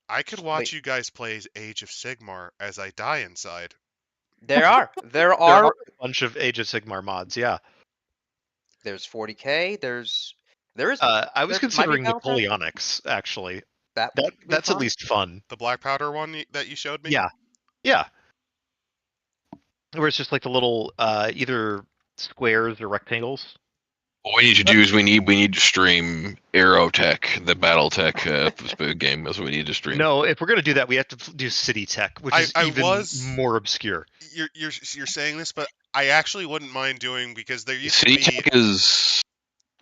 Speaker 1: I could watch
Speaker 4: Wait.
Speaker 1: you guys play Age of Sigmar as I die inside.
Speaker 4: There are. There
Speaker 2: There
Speaker 4: are.
Speaker 2: are a bunch of Age of Sigmar mods, yeah.
Speaker 4: There's 40k. There is.
Speaker 2: I was
Speaker 4: there might be
Speaker 2: considering
Speaker 4: Battletech.
Speaker 2: Napoleonics, actually.
Speaker 4: That would be
Speaker 2: That's at
Speaker 4: fun.
Speaker 2: least fun.
Speaker 1: The black powder one that you showed me?
Speaker 2: Yeah. Where it's just like the little either squares or rectangles.
Speaker 3: What we need to do is we need to stream Aerotech, the BattleTech game. That's what we need to stream.
Speaker 2: No, if we're gonna do that, we have to do City Tech, which is even more obscure.
Speaker 1: You're saying this, but I actually wouldn't mind doing because there used
Speaker 3: City
Speaker 1: to be.
Speaker 3: Tech is.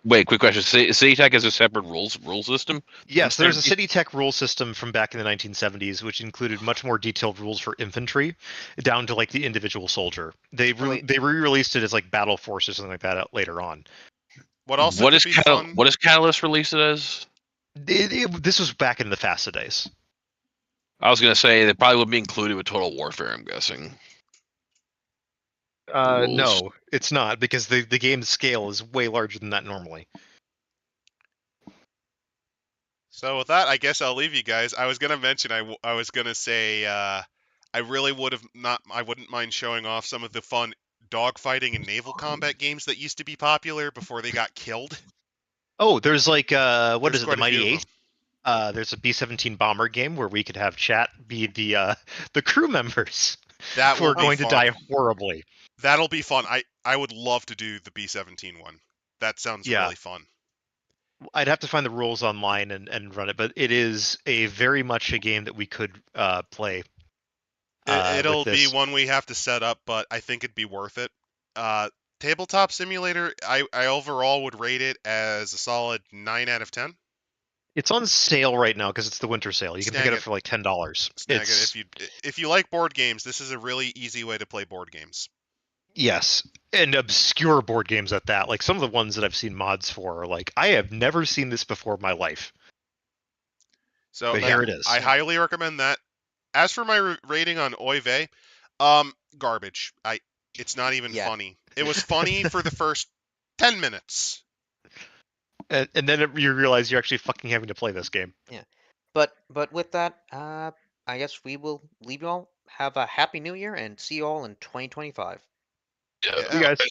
Speaker 3: Wait, quick question. City Tech is a separate rule system?
Speaker 2: Yes, there's a City Tech rule system from back in the 1970s, which included much more detailed rules for infantry, down to like the individual soldier. They re-released it as like battle force or something like that later on.
Speaker 1: What is
Speaker 3: Catalyst released it as?
Speaker 2: This was back in the FASA days.
Speaker 3: I was gonna say they probably would be included with Total Warfare. I'm guessing.
Speaker 2: No, it's not, because the game's scale is way larger than that normally.
Speaker 1: So with that, I guess I'll leave you guys. I was gonna mention I was gonna say I really would have not. I wouldn't mind showing off some of the fun dogfighting and naval combat games that used to be popular before they got killed.
Speaker 2: Oh, there's like
Speaker 1: There's
Speaker 2: the
Speaker 1: quite a
Speaker 2: Mighty
Speaker 1: few of
Speaker 2: Eighth? There's a B-17 bomber game where we could have chat be the crew members
Speaker 1: That
Speaker 2: who are
Speaker 1: will be
Speaker 2: going to
Speaker 1: fun.
Speaker 2: die horribly.
Speaker 1: That'll be fun. I would love to do the B-17 one. That sounds really fun.
Speaker 2: I'd have to find the rules online and run it, but it is a very much a game that we could play.
Speaker 1: It'll
Speaker 2: with
Speaker 1: be
Speaker 2: this.
Speaker 1: one we have to set up, but I think it'd be worth it. Tabletop Simulator, I overall would rate it as a solid 9 out of 10.
Speaker 2: It's on sale right now because it's the winter sale. You can pick it up for like $10.
Speaker 1: Snag it if you like board games. This is a really easy way to play board games.
Speaker 2: Yes, and obscure board games at that. Like some of the ones that I've seen mods for are like, I have never seen this before in my life.
Speaker 1: So
Speaker 2: But here it is.
Speaker 1: I highly recommend that. As for my rating on Oy Vey, garbage. It's not even funny. It was funny for the first 10 minutes.
Speaker 2: And then you realize you're actually fucking having to play this game.
Speaker 4: Yeah, but with that, I guess we will leave you all. Have a happy New Year and see you all in 2025.
Speaker 3: Yeah.
Speaker 2: You guys.